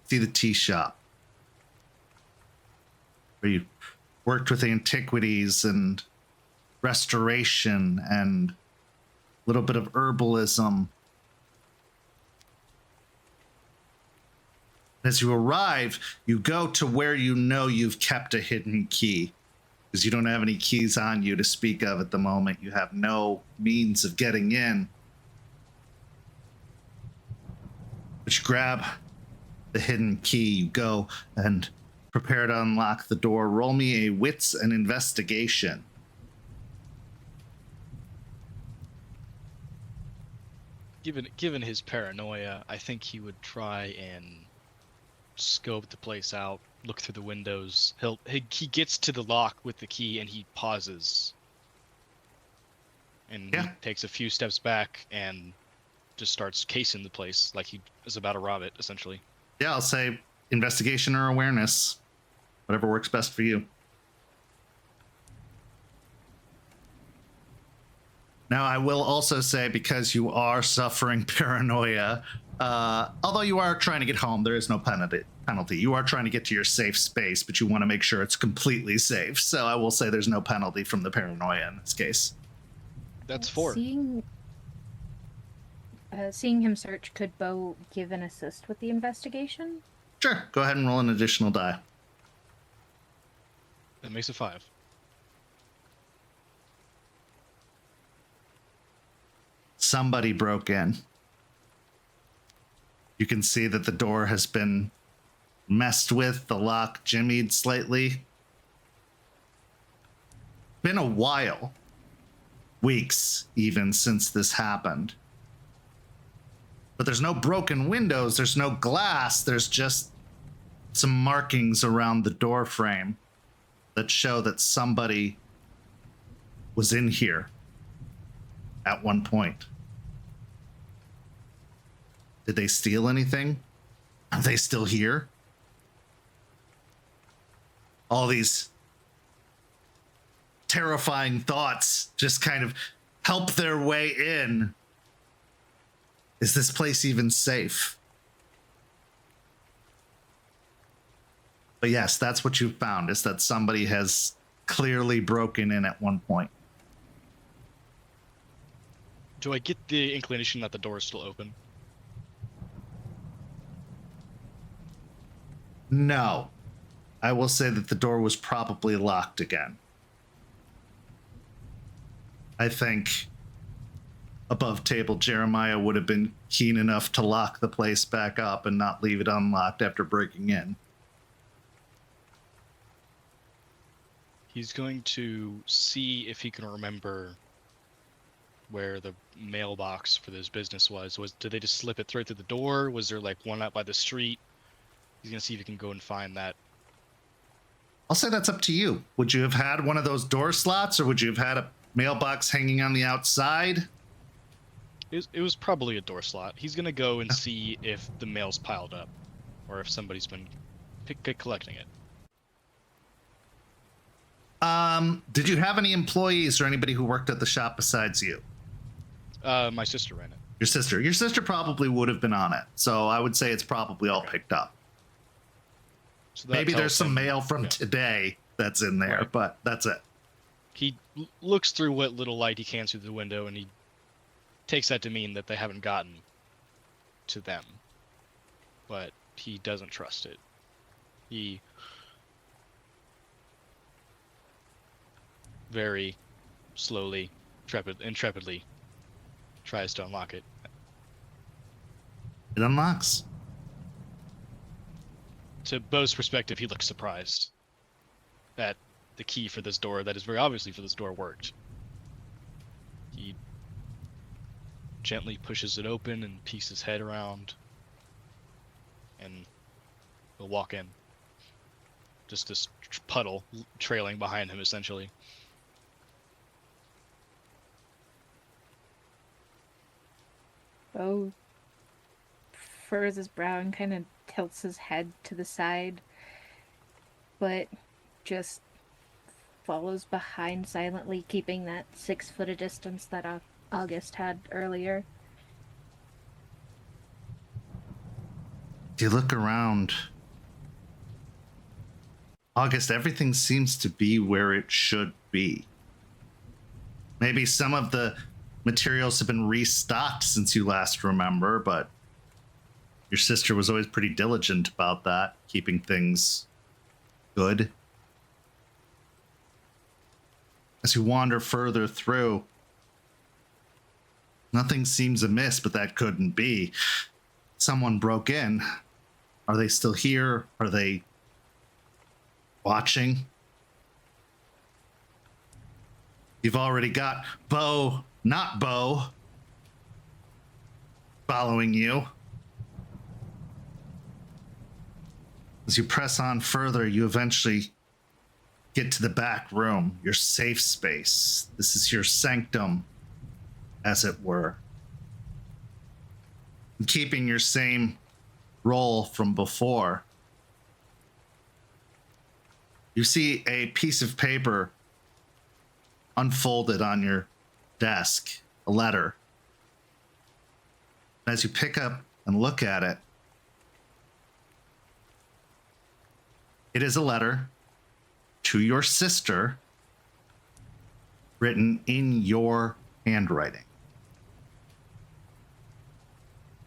the tea shop where you worked with antiquities and restoration and a little bit of herbalism. As you arrive, you go to where you know you've kept a hidden key, because you don't have any keys on you to speak of at the moment. You have no means of getting in. But you grab the hidden key, you go and prepare to unlock the door. Roll me a wits and investigation. Given his paranoia, I think he would try and scope the place out, look through the windows. He gets to the lock with the key and he pauses. And he takes a few steps back and just starts casing the place like he is about to rob it, essentially. Yeah, I'll say investigation or awareness. Whatever works best for you. Now, I will also say, because you are suffering paranoia, Although you are trying to get home, there is no penalty. You are trying to get to your safe space, but you want to make sure it's completely safe. So I will say there's no penalty from the paranoia in this case. That's 4. Seeing him search, could Beau give an assist with the investigation? Sure. Go ahead and roll an additional die. That makes it 5. Somebody broke in. You can see that the door has been messed with, the lock jimmied slightly. Been a while, weeks even, since this happened. But there's no broken windows, there's no glass, there's just some markings around the door frame that show that somebody was in here at one point. Did they steal anything? Are they still here? All these terrifying thoughts just kind of help their way in. Is this place even safe? But yes, that's what you found, is that somebody has clearly broken in at one point. Do I get the inclination that the door is still open? No. I will say that the door was probably locked again. I think above table Jeremiah would have been keen enough to lock the place back up and not leave it unlocked after breaking in. He's going to see if he can remember where the mailbox for this business was. Did they just slip it right through the door? Was there like one out by the street? He's gonna see if he can go and find that. I'll say that's up to you. Would you have had one of those door slots, or would you have had a mailbox hanging on the outside? It was probably a door slot. He's gonna go and see if the mail's piled up, or if somebody's been collecting it. Did you have any employees or anybody who worked at the shop besides you? My sister ran it. Your sister probably would have been on it, so I would say it's probably all picked up. So that Maybe there's tells some him- mail from today that's in there, Right. but that's it. He looks through what little light he can through the window, and he takes that to mean that they haven't gotten to them. But he doesn't trust it. He very slowly, intrepidly tries to unlock it. It unlocks. To Beau's perspective, he looks surprised that the key for this door, that is very obviously for this door, worked. He gently pushes it open and peeks his head around, and will walk in. Just this puddle trailing behind him, essentially. Beau furrows his brow and kind of tilts his head to the side, but just follows behind silently, keeping that 6 foot of distance that August had earlier. You look around. August, everything seems to be where it should be. Maybe some of the materials have been restocked since you last remember, but your sister was always pretty diligent about that, keeping things good. As you wander further through, nothing seems amiss, but that couldn't be. Someone broke in. Are they still here? Are they watching? You've already got Beau, not Beau, following you. As you press on further, you eventually get to the back room, your safe space. This is your sanctum, as it were. And keeping your same role from before, you see a piece of paper unfolded on your desk, a letter. As you pick up and look at it. It is a letter to your sister written in your handwriting.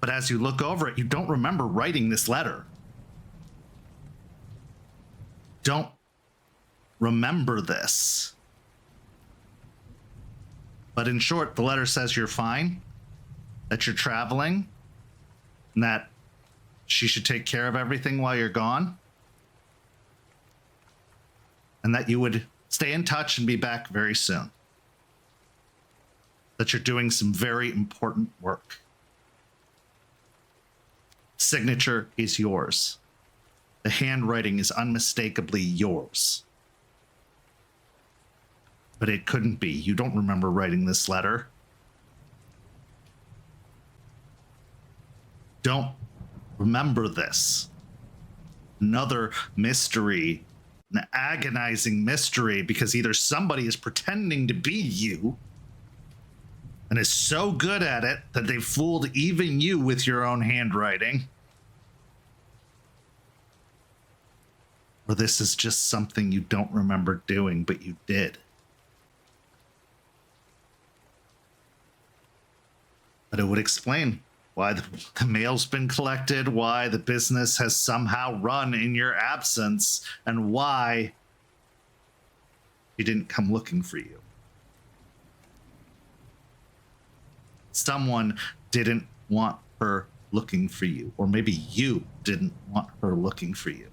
But as you look over it, you don't remember writing this letter. Don't remember this. But in short, the letter says you're fine, that you're traveling, and that she should take care of everything while you're gone, and that you would stay in touch and be back very soon. That you're doing some very important work. Signature is yours. The handwriting is unmistakably yours. But it couldn't be. You don't remember writing this letter. Don't remember this. Another mystery, an agonizing mystery, because either somebody is pretending to be you and is so good at it that they've fooled even you with your own handwriting, or this is just something you don't remember doing, but you did. But it would explain why the mail's been collected, why the business has somehow run in your absence, and why he didn't come looking for you. Someone didn't want her looking for you, or maybe you didn't want her looking for you.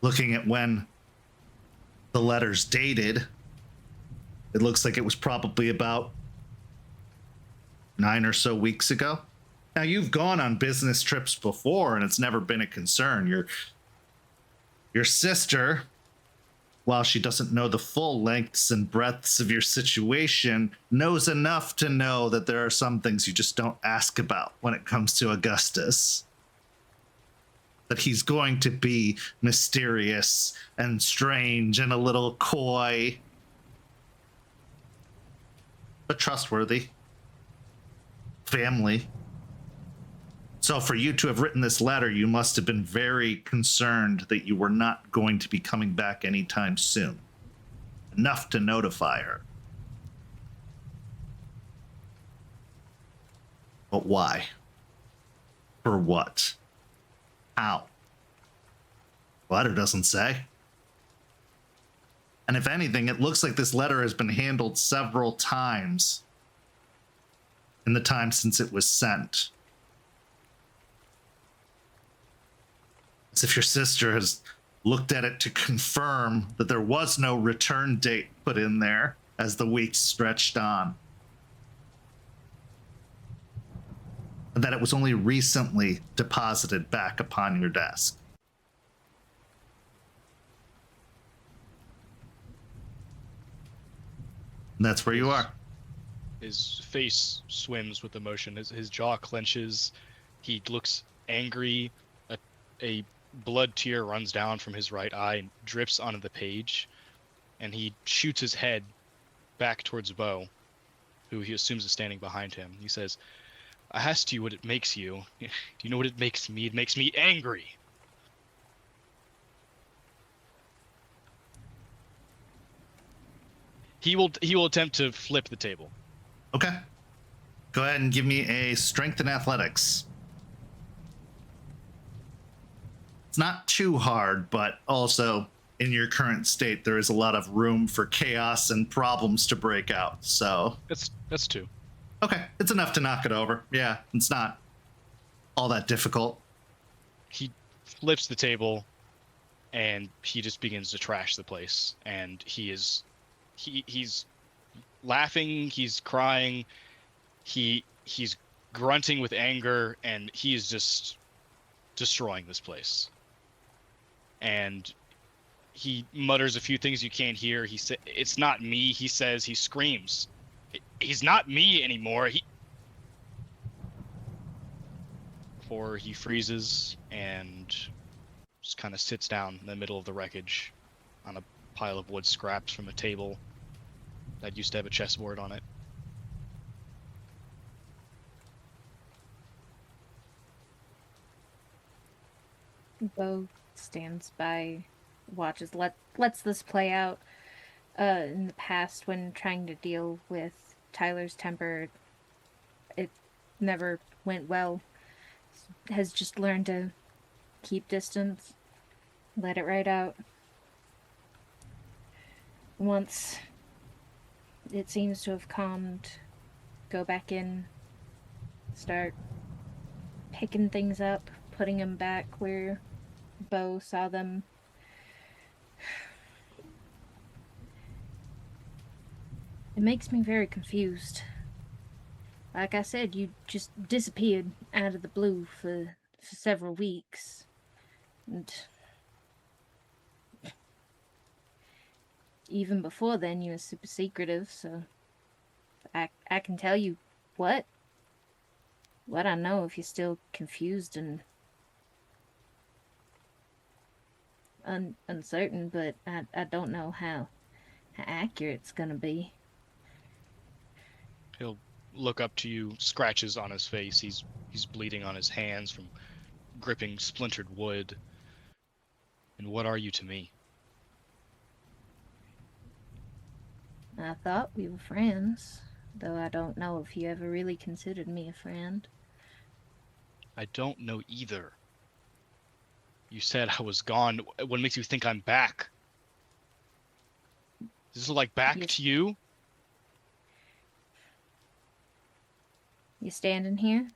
Looking at when the letter's dated, it looks like it was probably about 9 or so weeks ago. Now, you've gone on business trips before, and it's never been a concern. Your sister, while she doesn't know the full lengths and breadths of your situation, knows enough to know that there are some things you just don't ask about when it comes to Augustus. That he's going to be mysterious and strange and a little coy, but trustworthy. Family. So for you to have written this letter, you must have been very concerned that you were not going to be coming back anytime soon. Enough to notify her. But why? For what? How? The letter doesn't say. And if anything, it looks like this letter has been handled several times in the time since it was sent. As if your sister has looked at it to confirm that there was no return date put in there as the weeks stretched on. And that it was only recently deposited back upon your desk. And that's where you are. His face swims with emotion. His jaw clenches. He looks angry. A blood tear runs down from his right eye and drips onto the page. And he shoots his head back towards Beau, who he assumes is standing behind him. He says, I asked you what it makes you. Do you know what it makes me? It makes me angry. He will attempt to flip the table. Okay. Go ahead and give me a strength and athletics. It's not too hard, but also in your current state, there is a lot of room for chaos and problems to break out. So that's 2. Okay, it's enough to knock it over. Yeah, it's not all that difficult. He flips the table, and he just begins to trash the place. And he's laughing, he's crying, he's grunting with anger, and he is just destroying this place. And he mutters a few things you can't hear. He said, "It's not me." He says, he screams, "He's not me anymore." Before he freezes and just kind of sits down in the middle of the wreckage on a pile of wood scraps from a table that used to have a chessboard on it. Beau stands by, watches, lets this play out. In the past, when trying to deal with Tyler's temper, it never went well. Has just learned to keep distance, let it right out. Once it seems to have calmed, go back in, start picking things up, putting them back where Beau saw them. It makes me very confused. Like I said, you just disappeared out of the blue for several weeks. And even before then, you were super secretive, so I can tell you what I know if you're still confused and uncertain, but I don't know how accurate it's gonna be. He'll look up to you, scratches on his face. He's bleeding on his hands from gripping splintered wood. And what are you to me? I thought we were friends, though I don't know if you ever really considered me a friend. I don't know either. You said I was gone. What makes you think I'm back? Is this like back Yes. to you? You're standing here,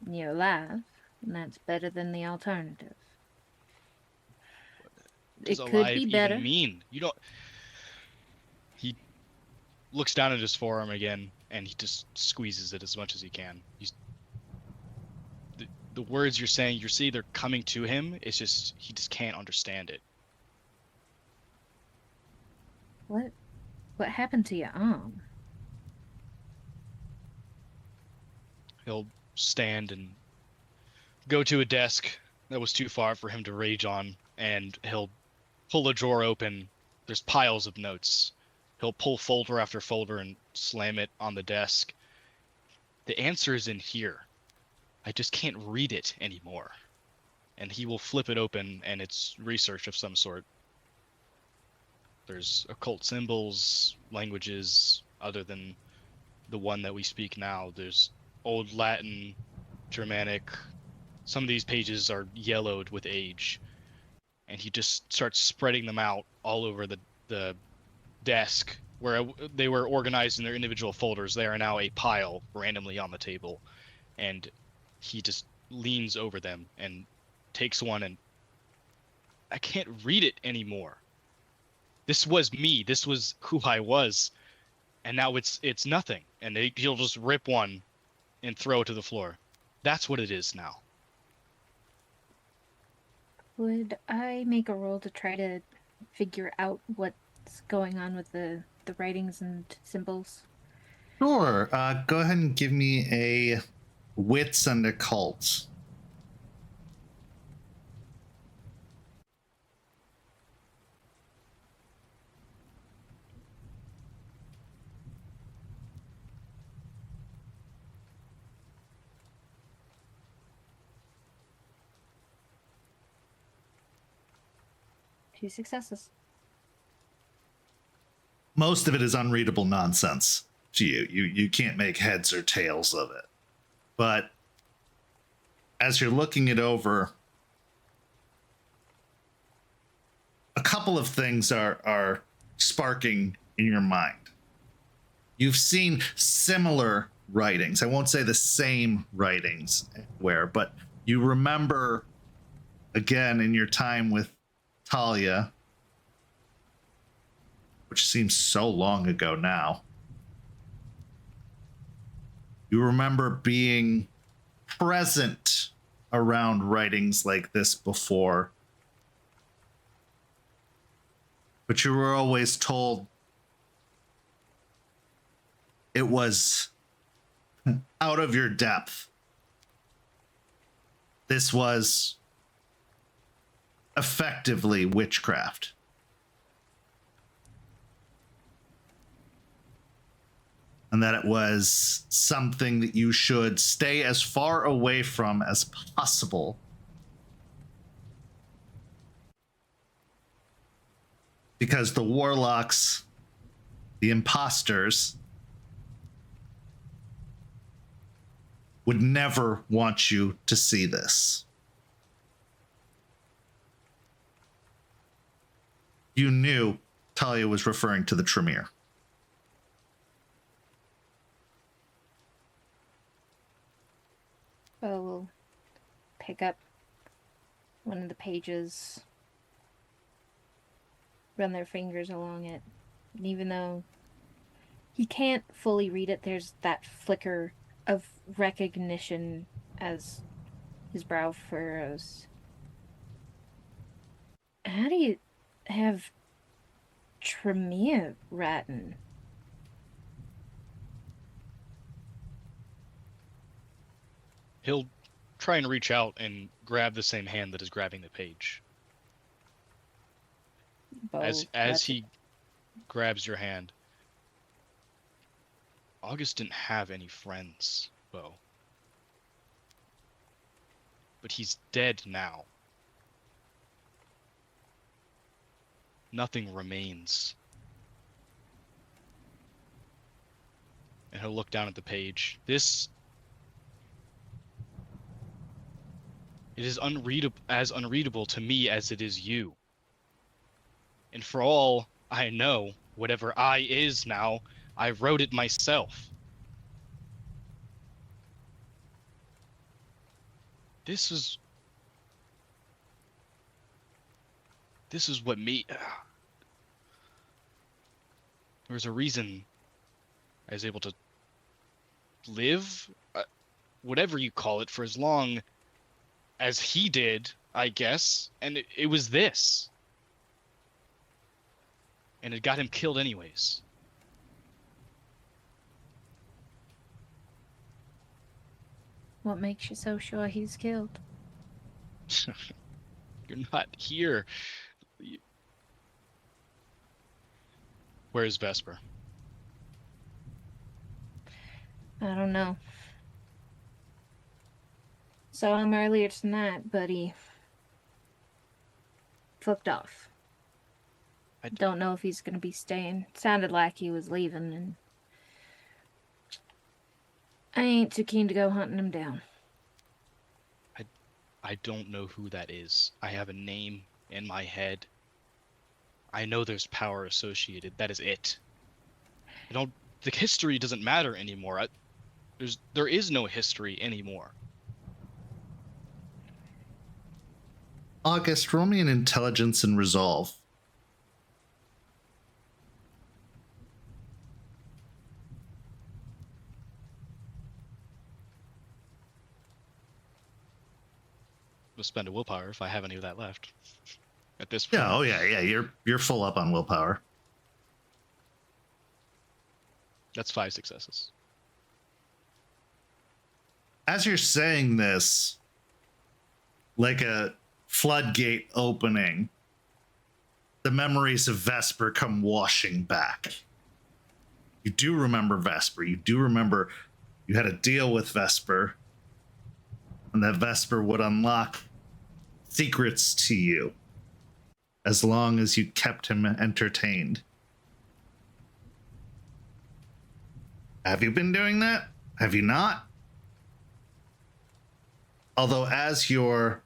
and you're alive, and that's better than the alternative. What does It could alive be even better. mean? You don't. He looks down at his forearm again, and he just squeezes it as much as he can. The words you're saying, you're seeing they're coming to him. It's just he just can't understand it. What happened to your arm? He'll stand and go to a desk that was too far for him to rage on, and he'll pull a drawer open. There's piles of notes. He'll pull folder after folder and slam it on the desk. The answer is in here. I just can't read it anymore. And he will flip it open, and it's research of some sort. There's occult symbols, languages other than the one that we speak now. There's Old Latin, Germanic. Some of these pages are yellowed with age. And he just starts spreading them out all over the desk where they were organized in their individual folders. They are now a pile randomly on the table. And he just leans over them and takes one, and I can't read it anymore. This was me. This was who I was. And now it's nothing. And he'll just rip one and throw it to the floor. That's what it is now. Would I make a roll to try to figure out what's going on with the writings and symbols? Sure. Go ahead and give me a wits and occult. Two successes. Most of it is unreadable nonsense to you. You can't make heads or tails of it. But as you're looking it over, a couple of things are sparking in your mind. You've seen similar writings. I won't say the same writings where, but you remember again in your time with Talia, which seems so long ago now. You remember being present around writings like this before, but you were always told it was out of your depth. This was effectively witchcraft. And that it was something that you should stay as far away from as possible. because the warlocks, the imposters, would never want you to see this. You knew Talia was referring to the Tremere. Beau will pick up one of the pages, run their fingers along it, and even though he can't fully read it, there's that flicker of recognition as his brow furrows. How do you have Tremere written? He'll try and reach out and grab the same hand that is grabbing the page. Beau As he grabs your hand, August didn't have any friends, Beau. But he's dead now. Nothing remains. And he'll look down at the page. It is unreadable to me as it is you. And for all I know, whatever I is now, I wrote it myself. This is what me... There's a reason I was able to live, whatever you call it, for as long as he did, I guess, and it was this. And it got him killed anyways. What makes you so sure he's killed? You're not here. Where's Vesper? I don't know. Saw him earlier tonight, but he flipped off. Don't know if he's gonna be staying. Sounded like he was leaving, and I ain't too keen to go hunting him down. I don't know who that is. I have a name in my head. I know there's power associated. That is it. The history doesn't matter anymore. There is no history anymore. August, roll me an intelligence and resolve. We'll spend a willpower if I have any of that left. At this point. Yeah, oh yeah. You're full up on willpower. That's 5 successes. As you're saying this, like a floodgate opening, the memories of Vesper come washing back. You do remember Vesper. You do remember you had a deal with Vesper, and that Vesper would unlock secrets to you as long as you kept him entertained. Have you been doing that? Have you not? Although as you're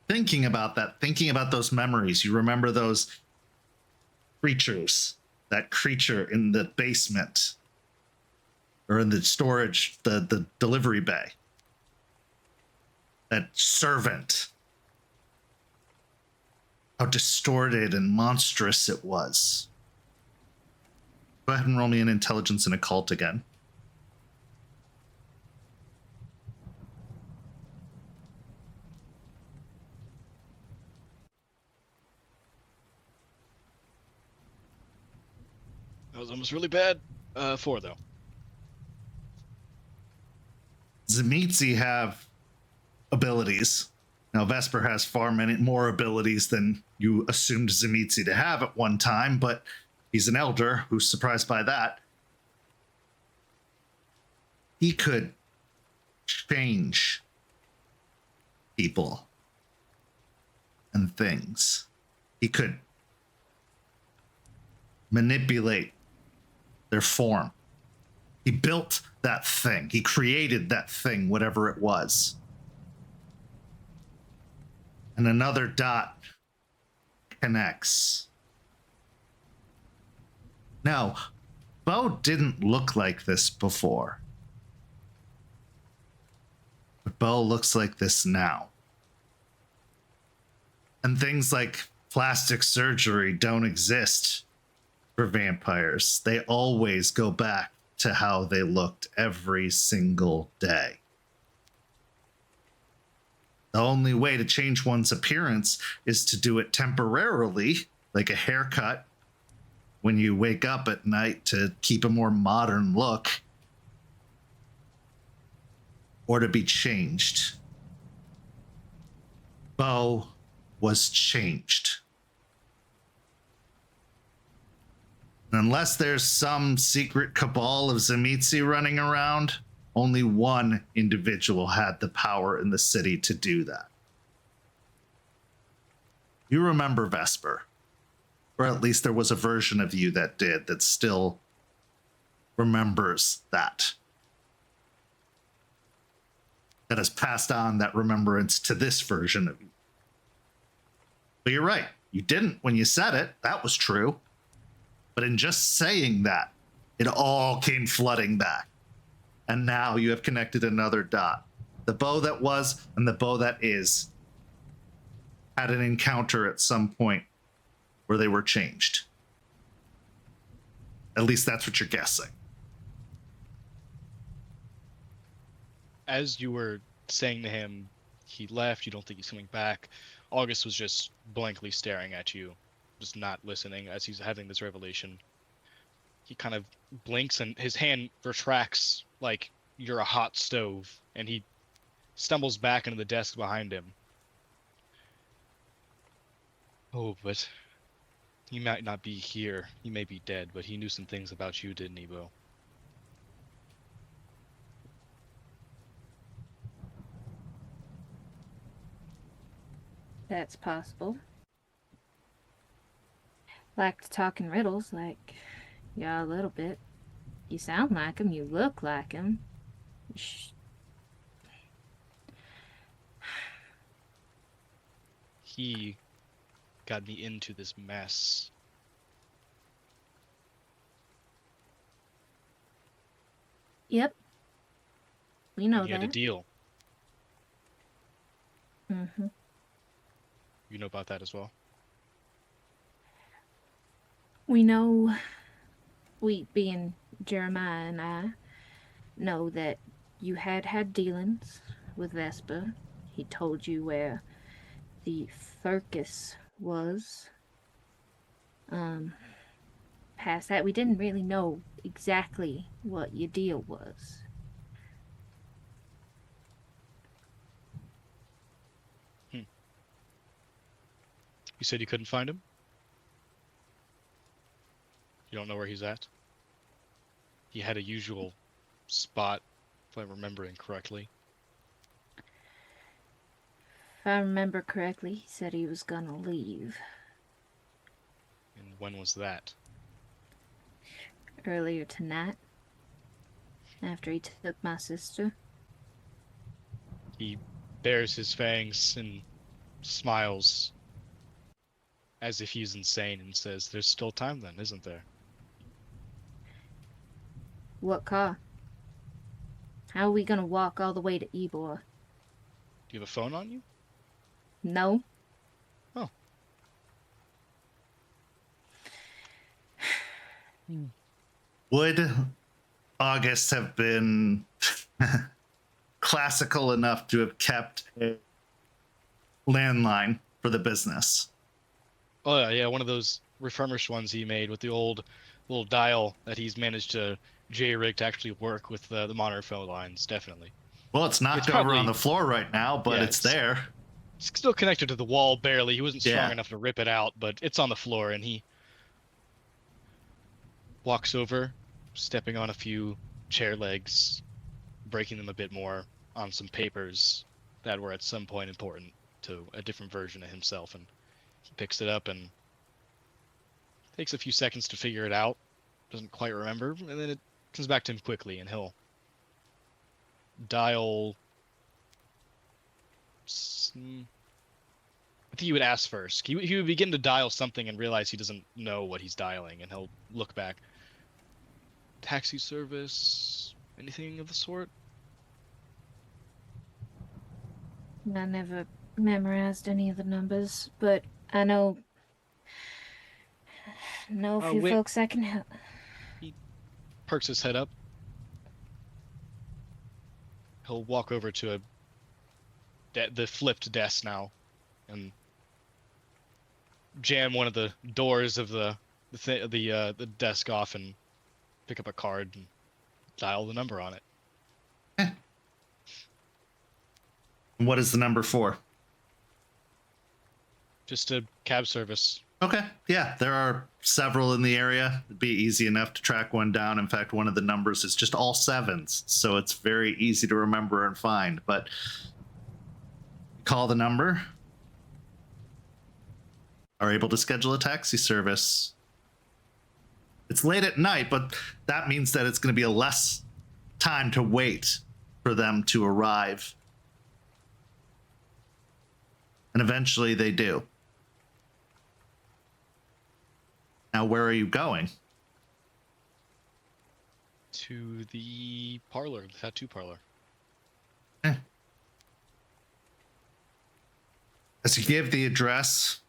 thinking about those memories, you remember those creatures, that creature in the basement or in the storage, the delivery bay, that servant, how distorted and monstrous it was. Go ahead and roll me an intelligence and occult again. That was almost really bad. 4 though. Tzimisce have abilities. Now Vesper has far many more abilities than you assumed Tzimisce to have at one time, but he's an elder who's surprised by that. He could change people and things. He could manipulate their form. He built that thing. He created that thing, whatever it was. And another dot connects. Now, Beau didn't look like this before. But Beau looks like this now. And things like plastic surgery don't exist for vampires. They always go back to how they looked every single day. The only way to change one's appearance is to do it temporarily, like a haircut, when you wake up at night to keep a more modern look, or to be changed. Beau was changed. Unless there's some secret cabal of Tzimisce running around, only one individual had the power in the city to do that. You remember Vesper, or at least there was a version of you that did, that still remembers that. That has passed on that remembrance to this version of you. But you're right, you didn't when you said it, that was true. But in just saying that, it all came flooding back. And now you have connected another dot. The Beau that was and the Beau that is had an encounter at some point where they were changed. At least that's what you're guessing. As you were saying to him, he left, you don't think he's coming back, August was just blankly staring at you, just not listening as he's having this revelation. He kind of blinks and his hand retracts like you're a hot stove, and he stumbles back into the desk behind him. Oh, but he might not be here. He may be dead, but he knew some things about you, didn't he, Beau? That's possible. Like to talk in riddles, like, yeah, a little bit. You sound like him, you look like him. He got me into this mess. Yep. We know And he had a that. deal. Mm-hmm. You know about that as well? We know, we being Jeremiah and I, know that you had dealings with Vesper. He told you where the Furcus was. Past that, we didn't really know exactly what your deal was. You said you couldn't find him? You don't know where he's at? He had a usual spot, if I'm remembering correctly. If I remember correctly, he said he was gonna leave And when was that? earlier tonight, after he took my sister. He bares his fangs and smiles as if he's insane and says, "There's still time then, isn't there?" What car? How are we gonna walk all the way to Ybor? Do you have a phone on you? No. Oh. Would August have been classical enough to have kept a landline for the business? Oh yeah, one of those refurbished ones he made with the old little dial that he's managed to J-rig to actually work with the modern phone lines, definitely. Well, it's knocked over probably on the floor right now, but yeah, it's there. It's still connected to the wall barely. He wasn't strong Yeah. enough to rip it out, but it's on the floor, and he walks over, stepping on a few chair legs, breaking them a bit more on some papers that were at some point important to a different version of himself, and he picks it up and Takes a few seconds to figure it out. Doesn't quite remember, and then it comes back to him quickly, and he'll dial. I think he would ask first. He would begin to dial something and realize he doesn't know what he's dialing, and he'll look back. Taxi service? Anything of the sort? I never memorized any of the numbers, but I know a few wait. folks I can help. He perks his head up. He'll walk over to the flipped desk now, and jam one of the doors of the desk off and pick up a card and dial the number on it. What is the number for? Just a cab service. Okay. Yeah, there are several in the area. It'd be easy enough to track one down. In fact, one of the numbers is just all 7s, so it's very easy to remember and find. But call the number, are able to schedule a taxi service. It's late at night, but that means that it's going to be a less time to wait for them to arrive. And eventually they do. Now, where are you going? To the parlor, the tattoo parlor. As you give the address,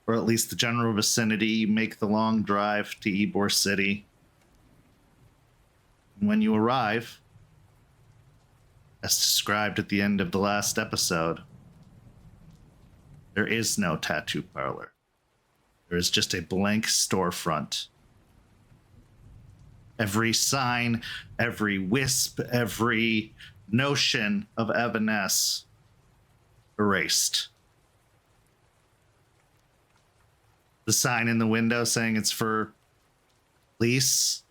or at least the general vicinity, you make the long drive to Ybor City. And when you arrive, as described at the end of the last episode, there is no tattoo parlor. There is just a blank storefront. Every sign, every wisp, every notion of Evanescence erased. The sign in the window saying it's for lease.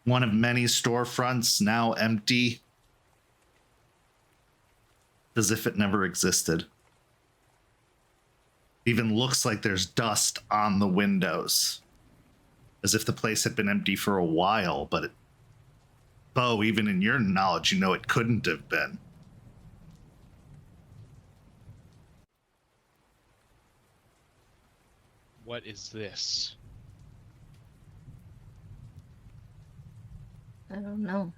One of many storefronts now empty, as if it never existed. Even looks like there's dust on the windows, as if the place had been empty for a while, but Beau, even in your knowledge, you know it couldn't have been. What is this? I don't know.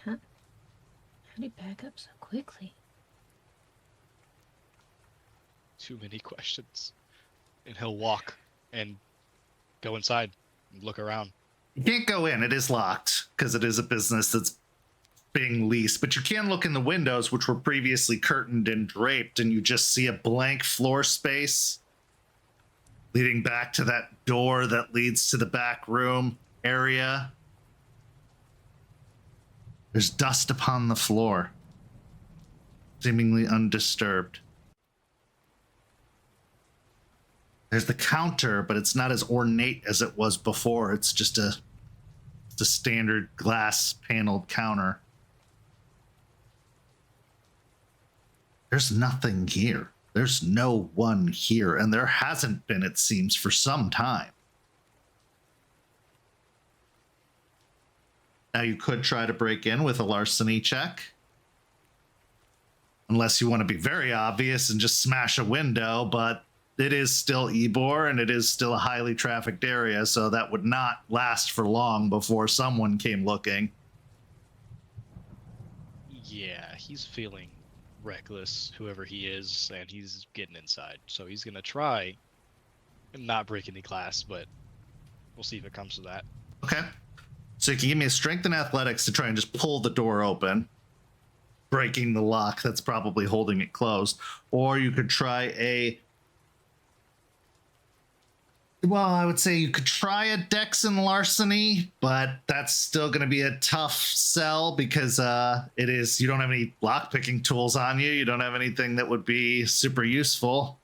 How did he back up so quickly? Too many questions. And he'll walk and go inside and look around. You can't go in. It is locked because it is a business that's being leased, but you can look in the windows, which were previously curtained and draped, and you just see a blank floor space leading back to that door that leads to the back room area. There's dust upon the floor, seemingly undisturbed. There's the counter, but it's not as ornate as it was before. It's just a standard glass paneled counter. There's nothing here. There's no one here, and there hasn't been, it seems, for some time. Now you could try to break in with a larceny check. Unless you want to be very obvious and just smash a window, but it is still Ybor, and it is still a highly trafficked area, so that would not last for long before someone came looking. Yeah, he's feeling reckless, whoever he is, and he's getting inside. So he's going to try and not break any glass, but we'll see if it comes to that. Okay. So you can give me a strength and athletics to try and just pull the door open, breaking the lock that's probably holding it closed. Or you could try I would say you could try a dex and larceny, but that's still going to be a tough sell because you don't have any lockpicking tools on you. You don't have anything that would be super useful.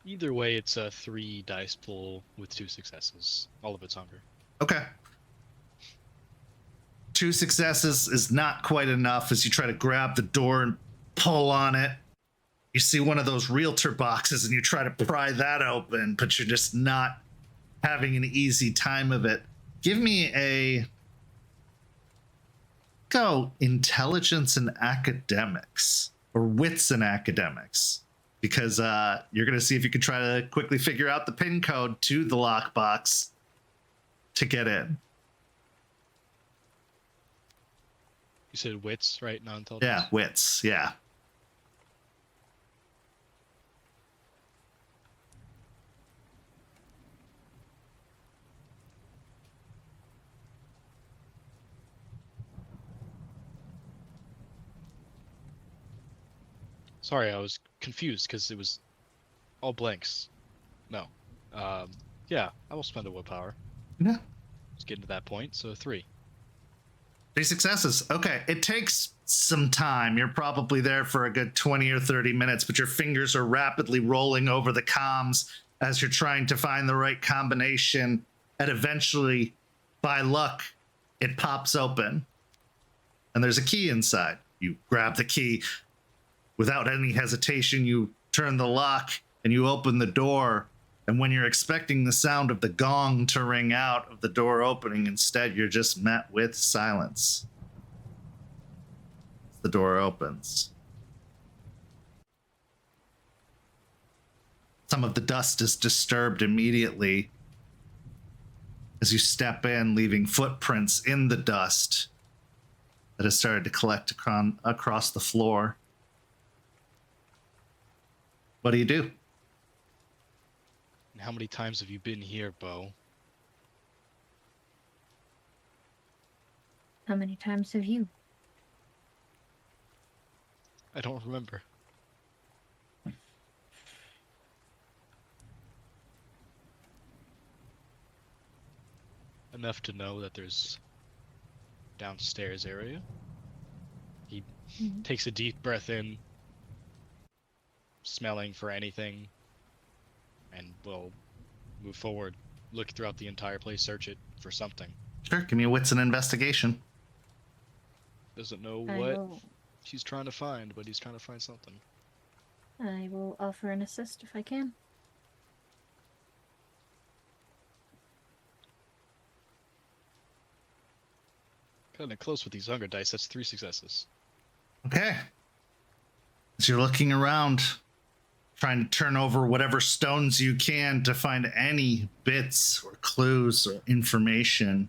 Either way, it's a 3 dice pull with 2 successes. All of it's hunger. Okay. 2 successes is not quite enough as you try to grab the door and pull on it. you see one of those realtor boxes and you try to pry that open, but you're just not having an easy time of it. Give me a intelligence and academics, or wits and academics, because you're going to see if you can try to quickly figure out the pin code to the lockbox to get in. You said wits, right? Not intelligence? Yeah, wits, yeah. Sorry, I was confused because it was all blanks. No. Yeah, I will spend a willpower. Yeah. Let's get to that point. So 3. 3 successes. Okay, it takes some time. You're probably there for a good 20 or 30 minutes, but your fingers are rapidly rolling over the comms as you're trying to find the right combination. And eventually, by luck, it pops open. And there's a key inside. You grab the key. Without any hesitation, you turn the lock and you open the door. And when you're expecting the sound of the gong to ring out of the door opening, instead you're just met with silence. The door opens. Some of the dust is disturbed immediately as you step in, leaving footprints in the dust that has started to collect across the floor. What do you do? And how many times have you been here, Beau? How many times have you? I don't remember. Enough to know that there's downstairs area. He takes a deep breath in, smelling for anything, and will move forward, look throughout the entire place, search it for something. Sure, give me a wits and investigation. Doesn't know what he's trying to find, but he's trying to find something. I will offer an assist if I can. Kind of close with these hunger dice. That's 3 successes. Okay. As you're looking around, trying to turn over whatever stones you can to find any bits or clues or information,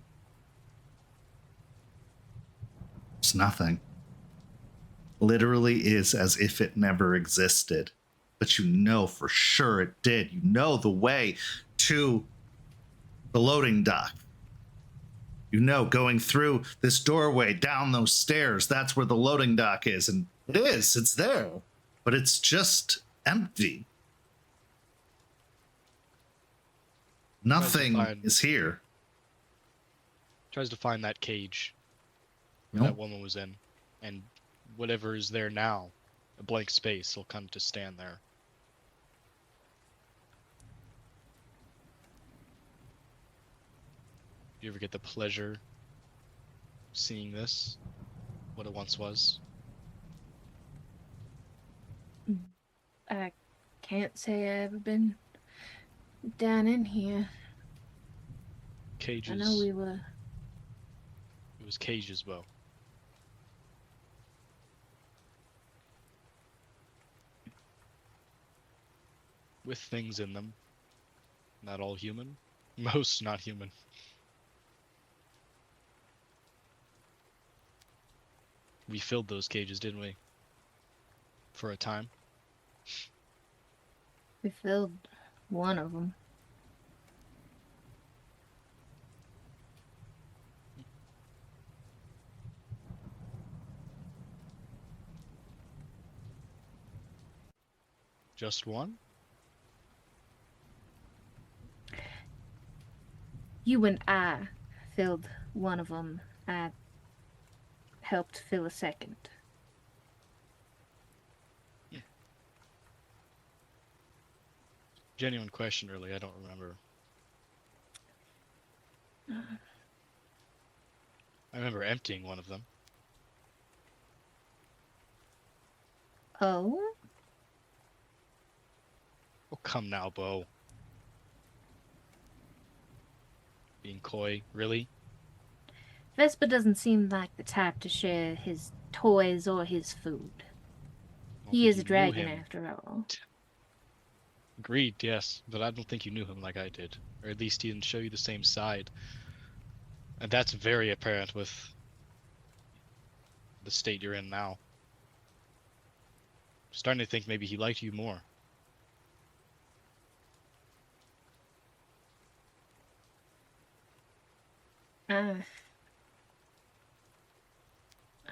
it's nothing. Literally is as if it never existed. But you know for sure it did. You know the way to the loading dock. You know, going through this doorway, down those stairs, that's where the loading dock is. And it is, it's there. But it's just empty. Nothing is here. Tries to find that cage Nope. that woman was in. And whatever is there now, a blank space, will come to stand there. You ever get the pleasure seeing this? What it once was? I can't say I've ever been down in here. Cages. I know we were. It was cages, Beau. With things in them. Not all human. Most not human. We filled those cages, didn't we? For a time. We filled one of them. Just one? You and I filled one of them. I helped fill a second. Genuine question, really. I don't remember. I remember emptying one of them. Oh? Oh, come now, Beau. Being coy, really? Vesper doesn't seem like the type to share his toys or his food. I don't He think is a you knew dragon him. after all. Agreed, yes, but I don't think you knew him like I did. Or at least he didn't show you the same side. And that's very apparent with the state you're in now. Starting to think maybe he liked you more.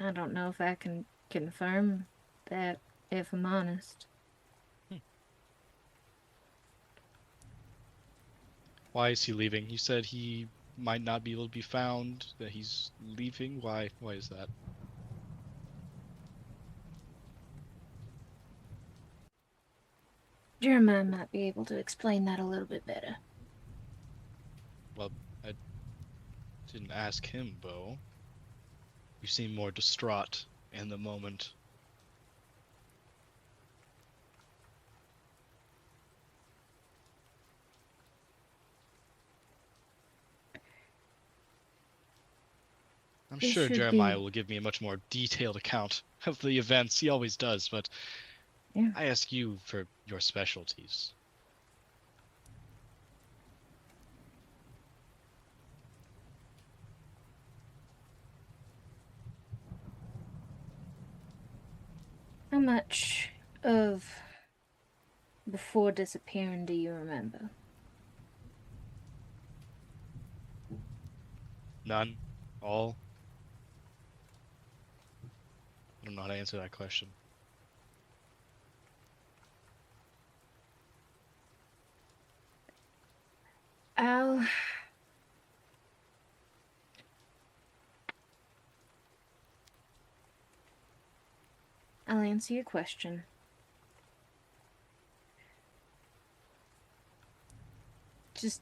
I don't know if I can confirm that, if I'm honest. Why is he leaving? You said he might not be able to be found, that he's leaving. Why is that? Jeremiah might be able to explain that a little bit better. Well, I didn't ask him, Beau. You seem more distraught in the moment. I'm This sure should Jeremiah be- will give me a much more detailed account of the events. He always does, but Yeah. I ask you for your specialties. How much of before disappearing do you remember? None? All? I don't know how to answer that question. I'll answer your question. Just...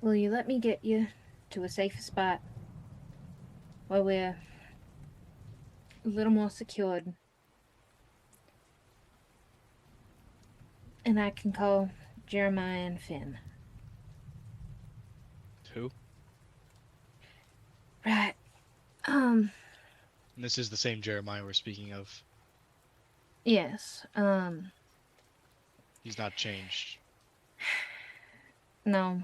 will you let me get you to a safer spot where we're a little more secured? And I can call Jeremiah and Finn. Who? Right. And this is the same Jeremiah we're speaking of. Yes. He's not changed. No,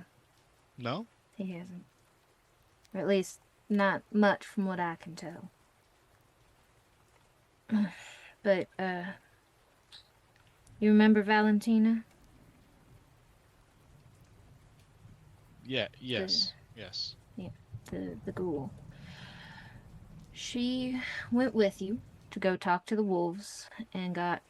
No? he hasn't. Or at least, not much from what I can tell. But, you remember Valentina? Yeah, yes. Yes. The ghoul. She went with you to go talk to the wolves and got...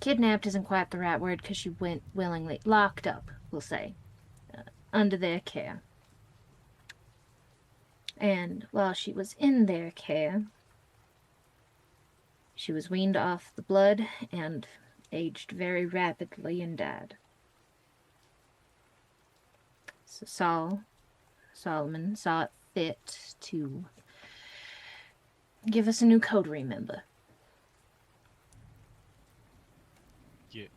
kidnapped isn't quite the right word because she went willingly. Locked up, we'll say. Under their care. And while she was in their care, she was weaned off the blood and aged very rapidly and died. So Solomon saw it fit to give us a new coterie member. Yeah.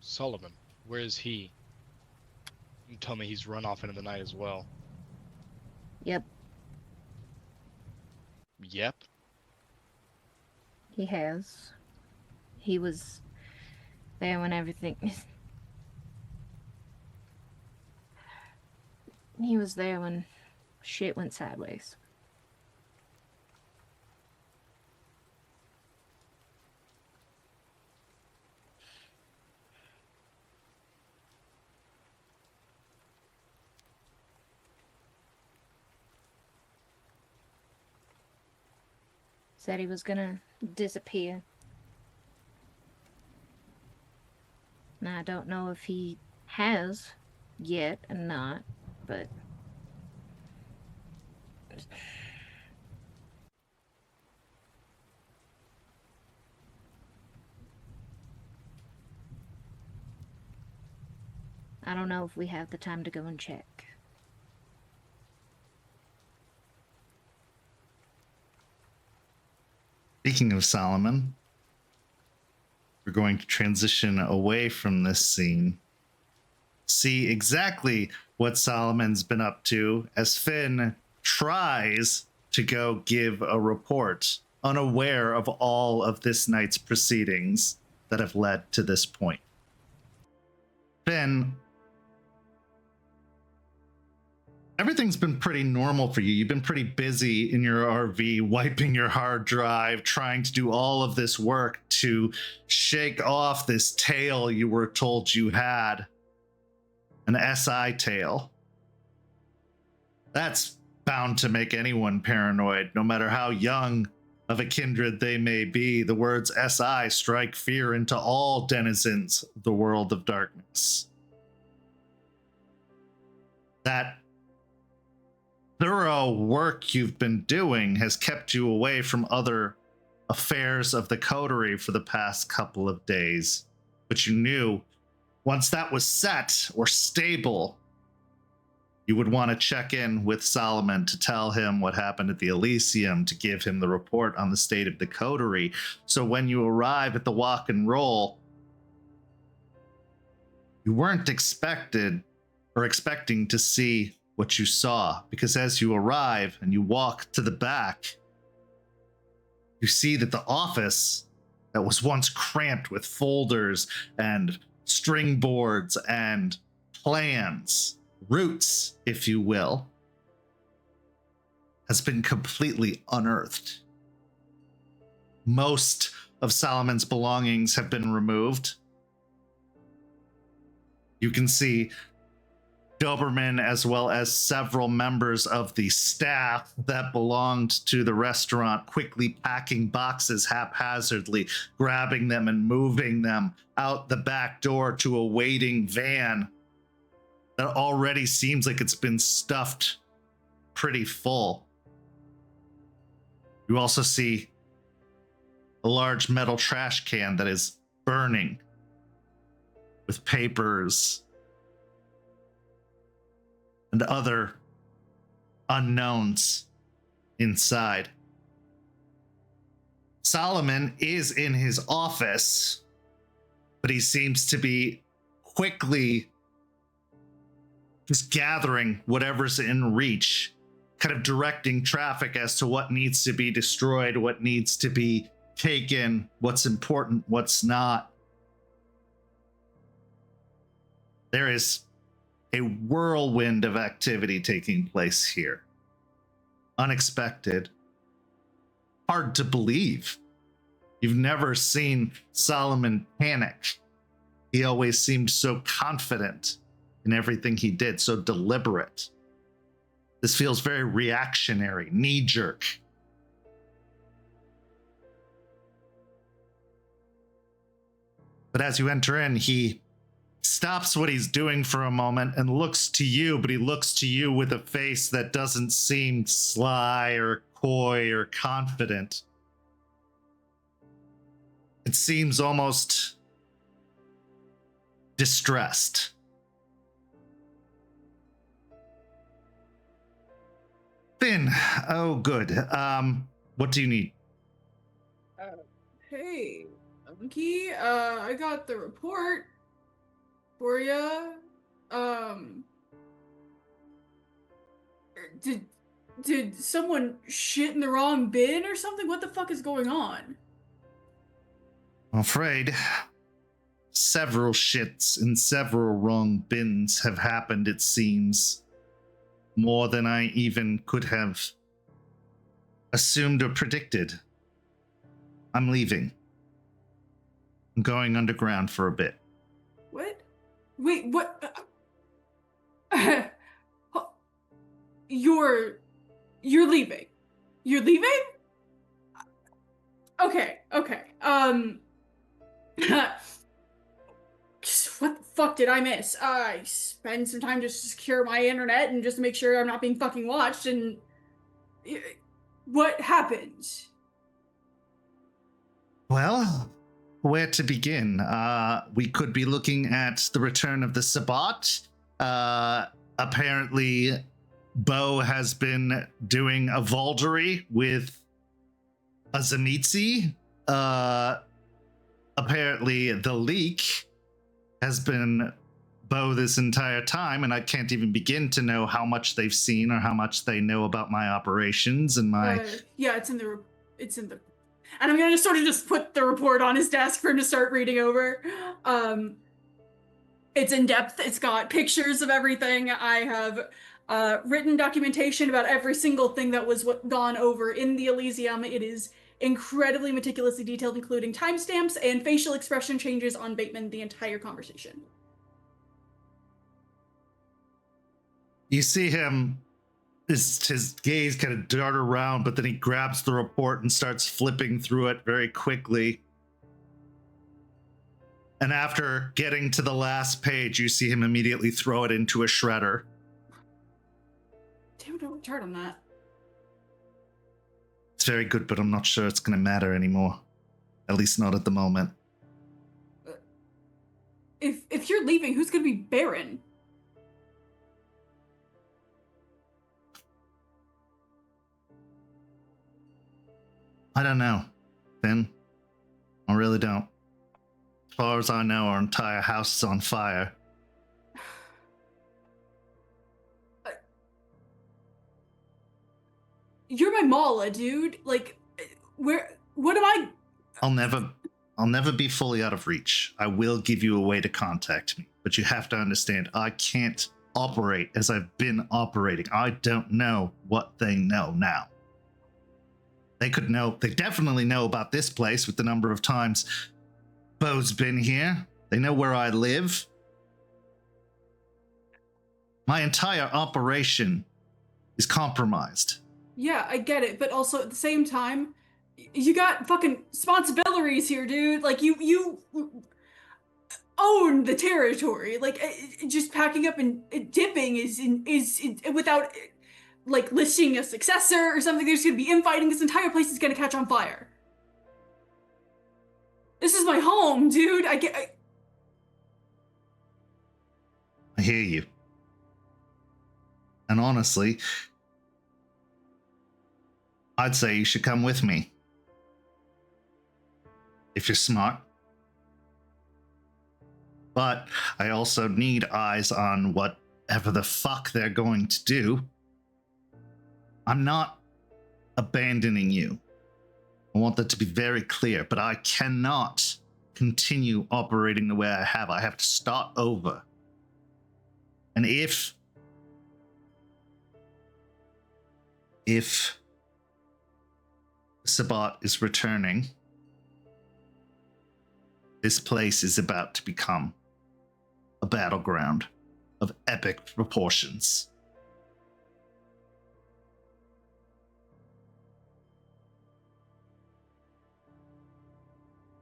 Solomon. Where is he? You told me he's run off into the night as well. Yep, Yep. he has. He was there when everything... he was there when shit went sideways. Said he was gonna disappear. Now, I don't know if he has yet or not, but... I don't know if we have the time to go and check. Speaking of Solomon, we're going to transition away from this scene. See exactly what Solomon's been up to as Finn tries to go give a report, unaware of all of this night's proceedings that have led to this point. Finn, everything's been pretty normal for you. You've been pretty busy in your RV, wiping your hard drive, trying to do all of this work to shake off this tail you were told you had. An SI tail. That's bound to make anyone paranoid, no matter how young of a kindred they may be. The words SI strike fear into all denizens of the world of darkness. That thorough work you've been doing has kept you away from other affairs of the Coterie for the past couple of days. But you knew once that was set or stable, you would want to check in with Solomon to tell him what happened at the Elysium, to give him the report on the state of the Coterie. So when you arrive at the walk and roll, you weren't expecting to see what you saw, because as you arrive and you walk to the back, you see that the office that was once cramped with folders and string boards and plans, roots, if you will, has been completely unearthed. Most of Solomon's belongings have been removed. You can see Doberman, as well as several members of the staff that belonged to the restaurant, quickly packing boxes haphazardly, grabbing them and moving them out the back door to a waiting van that already seems like it's been stuffed pretty full. You also see a large metal trash can that is burning with papers and other unknowns inside. Solomon is in his office, but he seems to be quickly just gathering whatever's in reach, kind of directing traffic as to what needs to be destroyed, what needs to be taken, what's important, what's not. There is a whirlwind of activity taking place here. Unexpected. Hard to believe. You've never seen Solomon panic. He always seemed so confident in everything he did, so deliberate. This feels very reactionary, knee-jerk. But as you enter in, he stops what he's doing for a moment and looks to you, but he looks to you with a face that doesn't seem sly or coy or confident. It seems almost distressed. Finn, oh good. What do you need? Hey, Unky, I got the report for ya. Did someone shit in the wrong bin or something? What the fuck is going on? I'm afraid several shits in several wrong bins have happened, it seems. More than I even could have assumed or predicted. I'm leaving. I'm going underground for a bit. What? Wait, what? You're leaving. You're leaving? Okay. What the fuck did I miss? I spend some time to secure my internet and just to make sure I'm not being fucking watched, and what happened? Well, where to begin? We could be looking at the return of the Sabbat. Apparently, Beau has been doing a Valdery with a Zemitzi. Apparently the leak has been Beau this entire time, and I can't even begin to know how much they've seen or how much they know about my operations and my... Yeah, it's in the... And I'm gonna sort of just put the report on his desk for him to start reading over. It's in depth. It's got pictures of everything. I have written documentation about every single thing that was gone over in the Elysium. It is incredibly meticulously detailed, including timestamps and facial expression changes on Bateman the entire conversation. You see him, his gaze kind of dart around, but then he grabs the report and starts flipping through it very quickly. And after getting to the last page, you see him immediately throw it into a shredder. Damn, don't retard on that. It's very good, but I'm not sure it's going to matter anymore. At least not at the moment. If you're leaving, who's going to be Baron? I don't know, Finn. I really don't. As far as I know, our entire house is on fire. You're my Mala, dude. Like, what am I? I'll never be fully out of reach. I will give you a way to contact me, but you have to understand, I can't operate as I've been operating. I don't know what they know now. They definitely know about this place with the number of times Beau's been here. They know where I live. My entire operation is compromised. Yeah, I get it, but also at the same time, you got fucking responsibilities here, dude. Like, you own the territory. Like, just packing up and dipping is without, like, listing a successor or something. There's gonna be infighting. This entire place is gonna catch on fire. This is my home, dude. I hear you. And honestly, I'd say you should come with me. If you're smart. But I also need eyes on whatever the fuck they're going to do. I'm not abandoning you. I want that to be very clear, but I cannot continue operating the way I have. I have to start over. And if Sabat is returning, this place is about to become a battleground of epic proportions.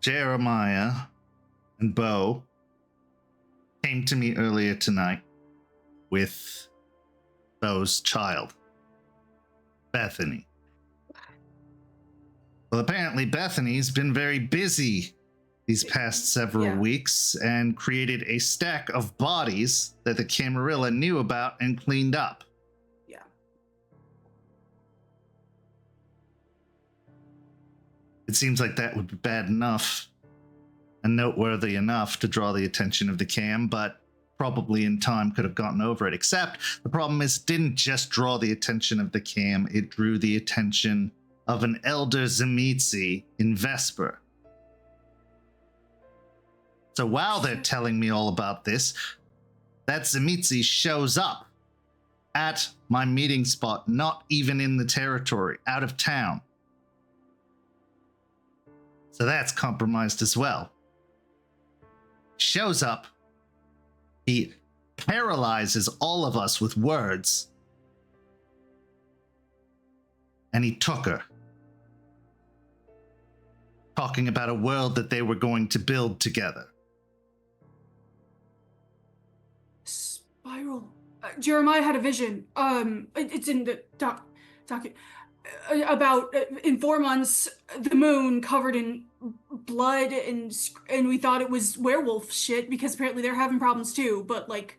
Jeremiah and Beau came to me earlier tonight with Beau's child, Bethany. Well, apparently Bethany's been very busy these past several weeks and created a stack of bodies that the Camarilla knew about and cleaned up. Yeah. It seems like that would be bad enough and noteworthy enough to draw the attention of the Cam, but probably in time could have gotten over it. Except the problem is it didn't just draw the attention of the Cam, it drew the attention of an elder Zemitzi in Vesper. So while they're telling me all about this, that Zemitzi shows up at my meeting spot, not even in the territory, out of town. So that's compromised as well. Shows up, he paralyzes all of us with words, and he took her. Talking about a world that they were going to build together. Spiral. Jeremiah had a vision. It's in the document about in 4 months the moon covered in blood and we thought it was werewolf shit because apparently they're having problems too. But like,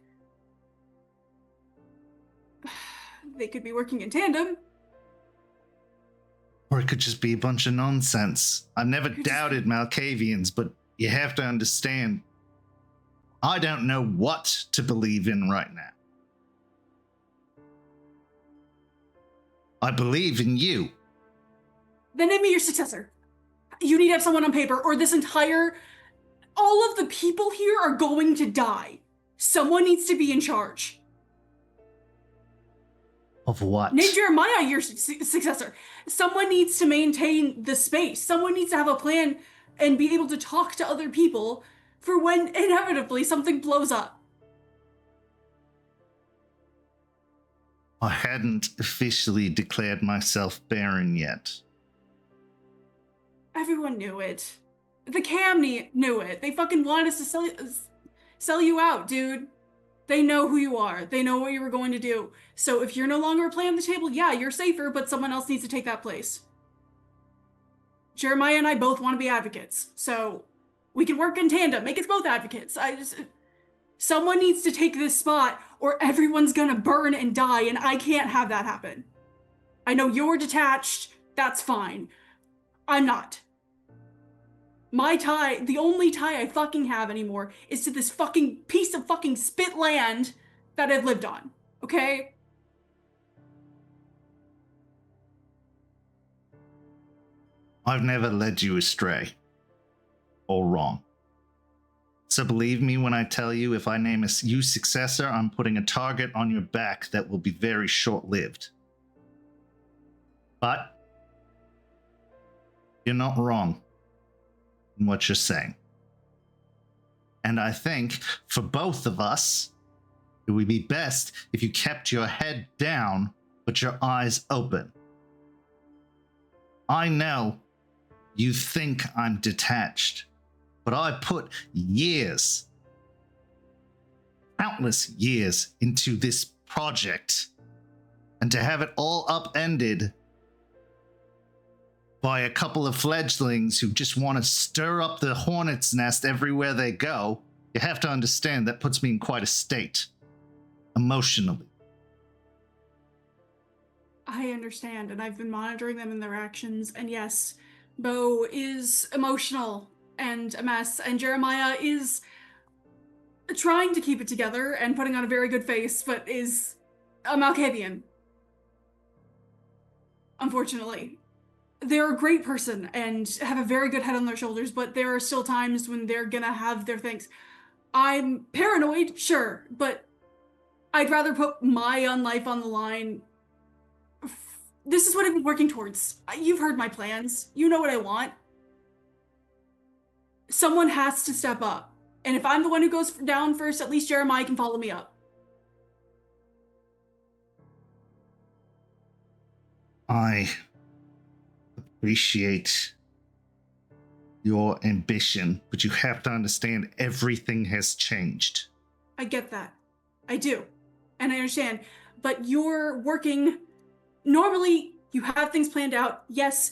they could be working in tandem. Or it could just be a bunch of nonsense. I've never doubted Malkavians, but you have to understand, I don't know what to believe in right now. I believe in you. Then name me your successor. You need to have someone on paper, or all of the people here are going to die. Someone needs to be in charge. Of what? Name Jeremiah your successor. Someone needs to maintain the space. Someone needs to have a plan and be able to talk to other people for when inevitably something blows up. I hadn't officially declared myself Baron yet. Everyone knew it. The Camney knew it. They fucking wanted us to sell you out, dude. They know who you are. They know what you were going to do. So if you're no longer a player on the table, yeah, you're safer, but someone else needs to take that place. Jeremiah and I both want to be advocates, so we can work in tandem. Make us both advocates. Someone needs to take this spot, or everyone's gonna burn and die, and I can't have that happen. I know you're detached. That's fine. I'm not. My tie, the only tie I fucking have anymore, is to this fucking piece of fucking spit land that I've lived on. Okay? I've never led you astray. Or wrong. So believe me when I tell you, if I name you successor, I'm putting a target on your back that will be very short-lived. But you're not wrong in what you're saying. And I think for both of us, it would be best if you kept your head down, but your eyes open. I know you think I'm detached, but I put years, countless years into this project, and to have it all upended by a couple of fledglings who just want to stir up the hornet's nest everywhere they go, you have to understand that puts me in quite a state, emotionally. I understand, and I've been monitoring them in their actions, and yes, Beau is emotional and a mess, and Jeremiah is trying to keep it together and putting on a very good face, but is a Malkavian. Unfortunately. They're a great person and have a very good head on their shoulders, but there are still times when they're gonna have their things. I'm paranoid, sure, but I'd rather put my own life on the line. This is what I've been working towards. You've heard my plans. You know what I want. Someone has to step up. And if I'm the one who goes down first, at least Jeremiah can follow me up. I appreciate your ambition, but you have to understand everything has changed. I get that. I do. And I understand. But you're working. Normally, you have things planned out. Yes,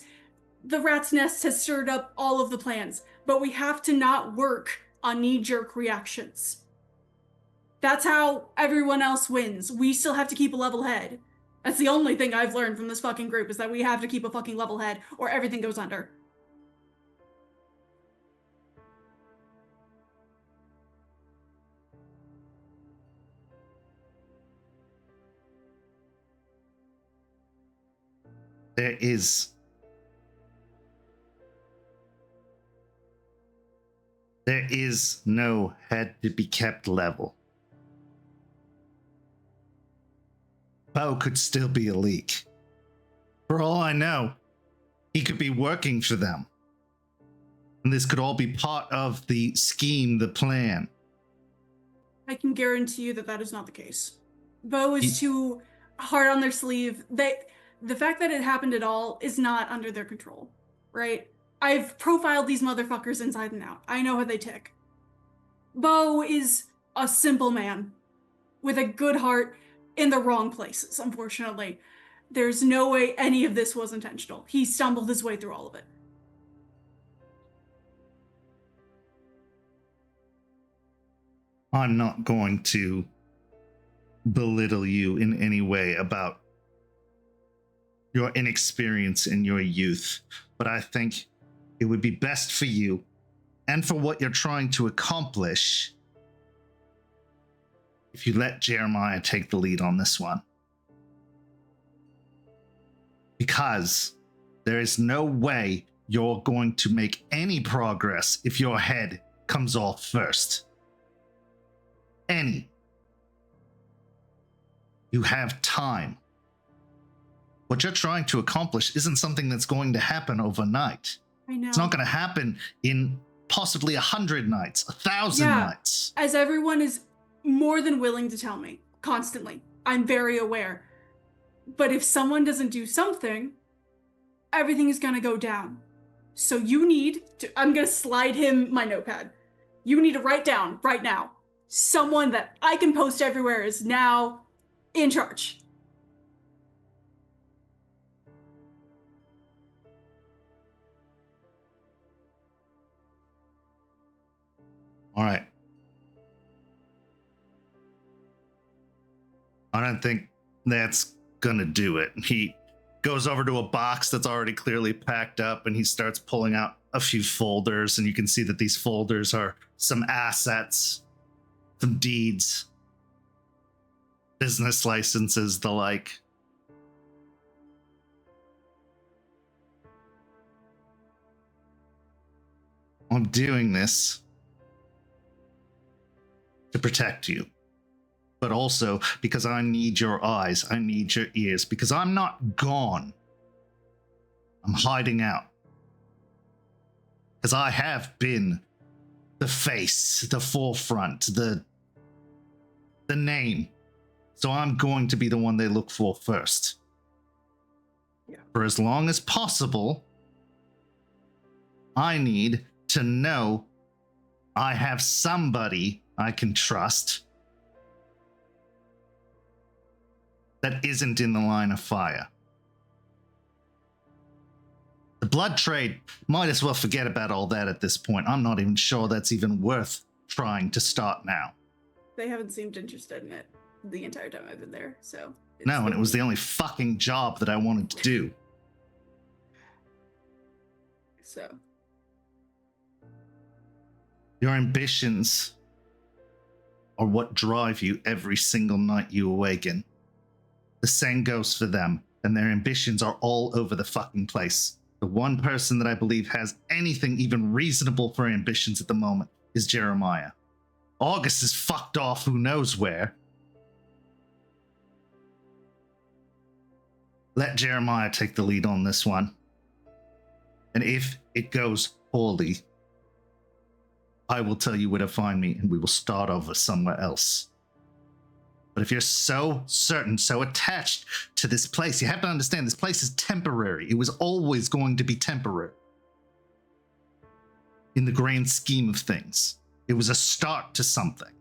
the rat's nest has stirred up all of the plans, but we have to not work on knee-jerk reactions. That's how everyone else wins. We still have to keep a level head. That's the only thing I've learned from this fucking group, is that we have to keep a fucking level head or everything goes under. There is no head to be kept level. Beau could still be a leak. For all I know, he could be working for them. And this could all be part of the scheme, the plan. I can guarantee you that that is not the case. Beau is too hard on their sleeve. The fact that it happened at all is not under their control, right? I've profiled these motherfuckers inside and out. I know how they tick. Beau is a simple man with a good heart in the wrong places, unfortunately. There's no way any of this was intentional. He stumbled his way through all of it. I'm not going to belittle you in any way about your inexperience in your youth, but I think it would be best for you and for what you're trying to accomplish if you let Jeremiah take the lead on this one. Because there is no way you're going to make any progress if your head comes off first. Any. You have time. What you're trying to accomplish isn't something that's going to happen overnight. I know. It's not going to happen in possibly 100 nights, 1,000 nights. As everyone is more than willing to tell me constantly, I'm very aware. But if someone doesn't do something, everything is going to go down. So you need to, I'm going to slide him my notepad. You need to write down right now, someone that I can post everywhere is now in charge. All right. I don't think that's gonna do it. He goes over to a box that's already clearly packed up and he starts pulling out a few folders, and you can see that these folders are some assets, some deeds, business licenses, the like. I'm doing this to protect you, but also because I need your eyes, I need your ears, because I'm not gone. I'm hiding out. Because I have been the face, the forefront, the name. So I'm going to be the one they look for first. Yeah. For as long as possible, I need to know I have somebody I can trust that isn't in the line of fire. The blood trade, might as well forget about all that at this point. I'm not even sure that's even worth trying to start now. They haven't seemed interested in it the entire time I've been there, so. No, and it was the only fucking job that I wanted to do. So. Your ambitions are what drive you every single night you awaken. The same goes for them, and their ambitions are all over the fucking place. The one person that I believe has anything even reasonable for ambitions at the moment is Jeremiah. August is fucked off who knows where. Let Jeremiah take the lead on this one. And if it goes poorly, I will tell you where to find me and we will start over somewhere else. But if you're so certain, so attached to this place, you have to understand this place is temporary. It was always going to be temporary. In the grand scheme of things, it was a start to something.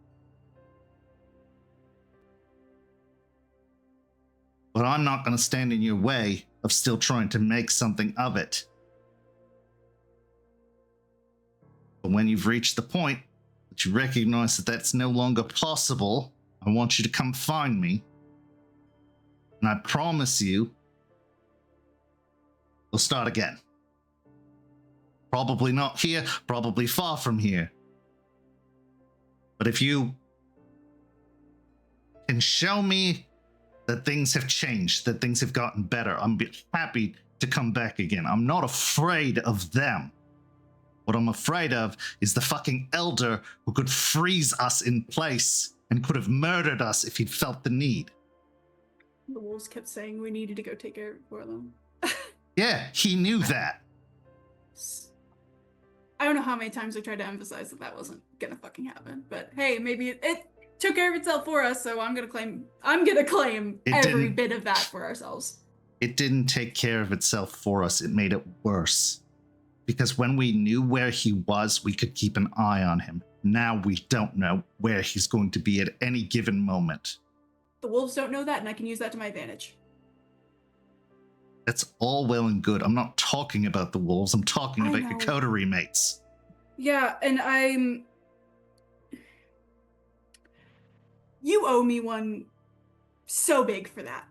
But I'm not going to stand in your way of still trying to make something of it. But when you've reached the point that you recognize that that's no longer possible, I want you to come find me. And I promise you, we'll start again. Probably not here, probably far from here. But if you can show me that things have changed, that things have gotten better, I'm happy to come back again. I'm not afraid of them. What I'm afraid of is the fucking elder who could freeze us in place and could have murdered us if he'd felt the need. The wolves kept saying we needed to go take care of them. Yeah, he knew that. I don't know how many times I tried to emphasize that that wasn't gonna fucking happen, but hey, maybe it took care of itself for us, so I'm gonna claim every bit of that for ourselves. It didn't take care of itself for us, it made it worse. Because when we knew where he was, we could keep an eye on him. Now we don't know where he's going to be at any given moment. The wolves don't know that, and I can use that to my advantage. That's all well and good. I'm not talking about the wolves. I'm talking about your coterie mates. Yeah, and you owe me one so big for that.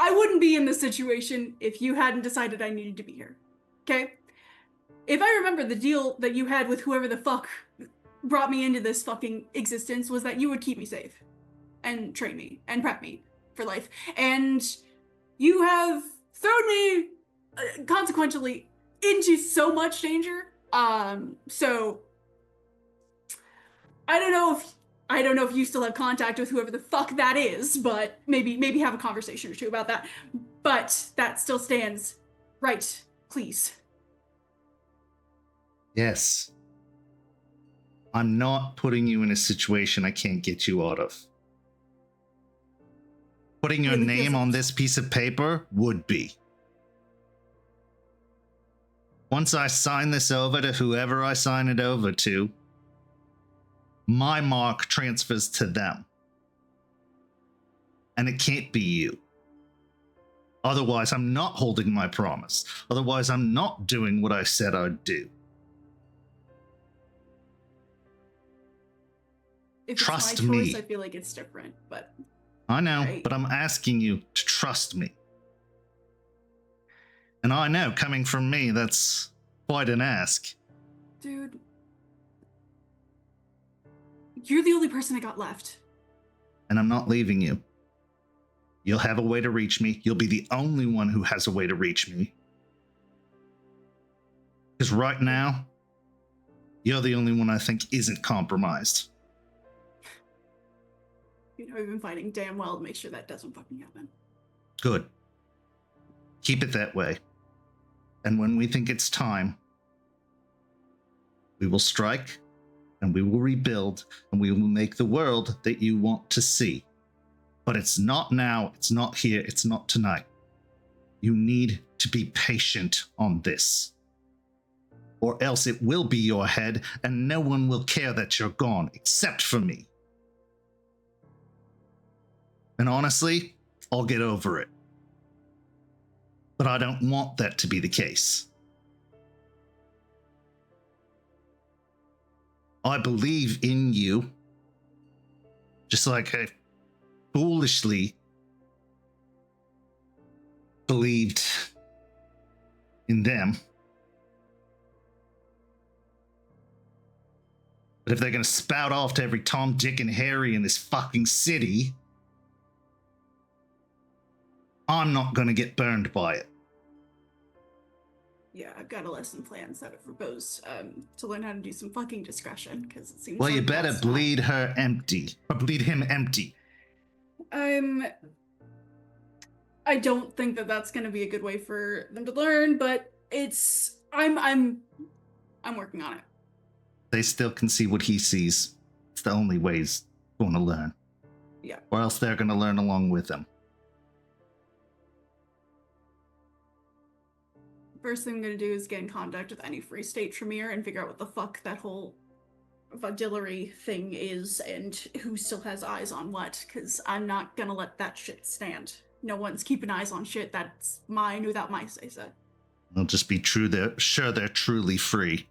I wouldn't be in this situation if you hadn't decided I needed to be here. Okay? If I remember, the deal that you had with whoever the fuck brought me into this fucking existence was that you would keep me safe and train me and prep me for life. And you have thrown me consequentially into so much danger. So I don't know if you still have contact with whoever the fuck that is, but maybe have a conversation or two about that. But that still stands. Right, please. Yes. I'm not putting you in a situation I can't get you out of. Putting your Really name feels on like- this piece of paper would be. Once I sign this over to whoever I sign it over to, my mark transfers to them. And it can't be you. Otherwise, I'm not holding my promise. Otherwise, I'm not doing what I said I'd do. If it's Trust my choice, me. I feel like it's different, but I know, Right. but I'm asking you to trust me. And I know, coming from me, that's quite an ask. dude, you're the only person I got left. And I'm not leaving you. You'll have a way to reach me. You'll be the only one who has a way to reach me. Because right now, you're the only one I think isn't compromised. You know, I've been fighting damn well to make sure that doesn't fucking happen. Good. Keep it that way. And when we think it's time, we will strike, and we will rebuild, and we will make the world that you want to see. But it's not now, it's not here, it's not tonight. You need to be patient on this. Or else it will be your head, and no one will care that you're gone, except for me. And honestly, I'll get over it. But I don't want that to be the case. I believe in you, just like I foolishly believed in them. But if they're going to spout off to every Tom, Dick, and Harry in this fucking city, I'm not going to get burned by it. Yeah, I've got a lesson plan set up for Beau to learn how to do some fucking discretion, because it seems Well, like you better that's not- bleed her empty. Or bleed him empty. I don't think that that's going to be a good way for them to learn, but I'm working on it. They still can see what he sees. It's the only way he's going to learn. Yeah. Or else they're going to learn along with him. First thing I'm going to do is get in contact with any Free State Tremere and figure out what the fuck that whole Vadillery thing is and who still has eyes on what, because I'm not going to let that shit stand. No one's keeping eyes on shit that's mine without my say-so. It'll just be true. They're sure they're truly free.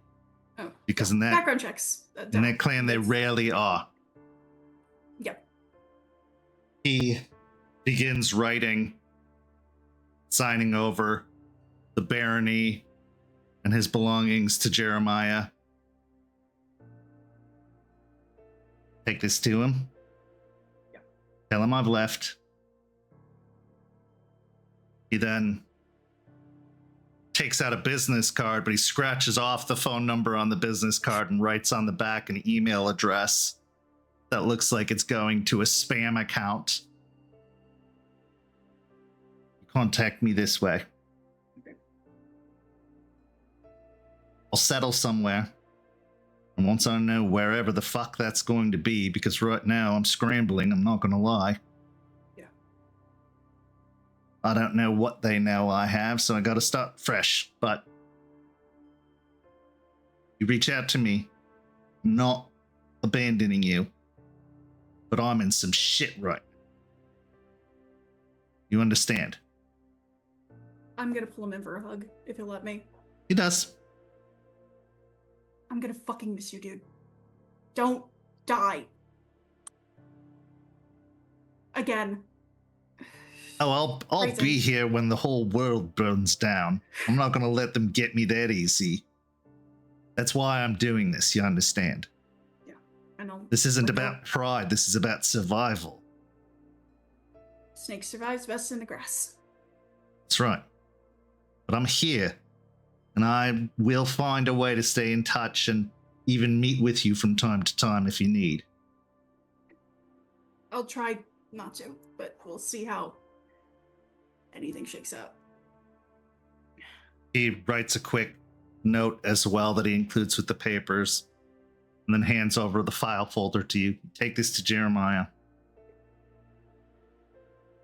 Oh, Because yeah. in that background checks. in that clan, they rarely are. Yep. He begins writing, signing over the barony and his belongings to Jeremiah. Take this to him. Yep. Tell him I've left. He then takes out a business card, but he scratches off the phone number on the business card and writes on the back an email address that looks like it's going to a spam account. Contact me this way. Okay. I'll settle somewhere. And once I know wherever the fuck that's going to be, because right now I'm scrambling, I'm not going to lie. Yeah. I don't know what they know I have, so I got to start fresh. But you reach out to me, I'm not abandoning you, but I'm in some shit right now. You understand? I'm going to pull him in for a hug, if he'll let me. He does. I'm gonna fucking miss you, dude. Don't die. Again. Oh, I'll Crazy. be here when the whole world burns down. I'm not gonna let them get me that easy. That's why I'm doing this, you understand? Yeah, I know. This isn't Like about pride, this is about survival. Snake survives best in the grass. That's right. But I'm here, and I will find a way to stay in touch and even meet with you from time to time if you need. I'll try not to, but we'll see how anything shakes out. He writes a quick note as well that he includes with the papers, and then hands over the file folder to you. Take this to Jeremiah.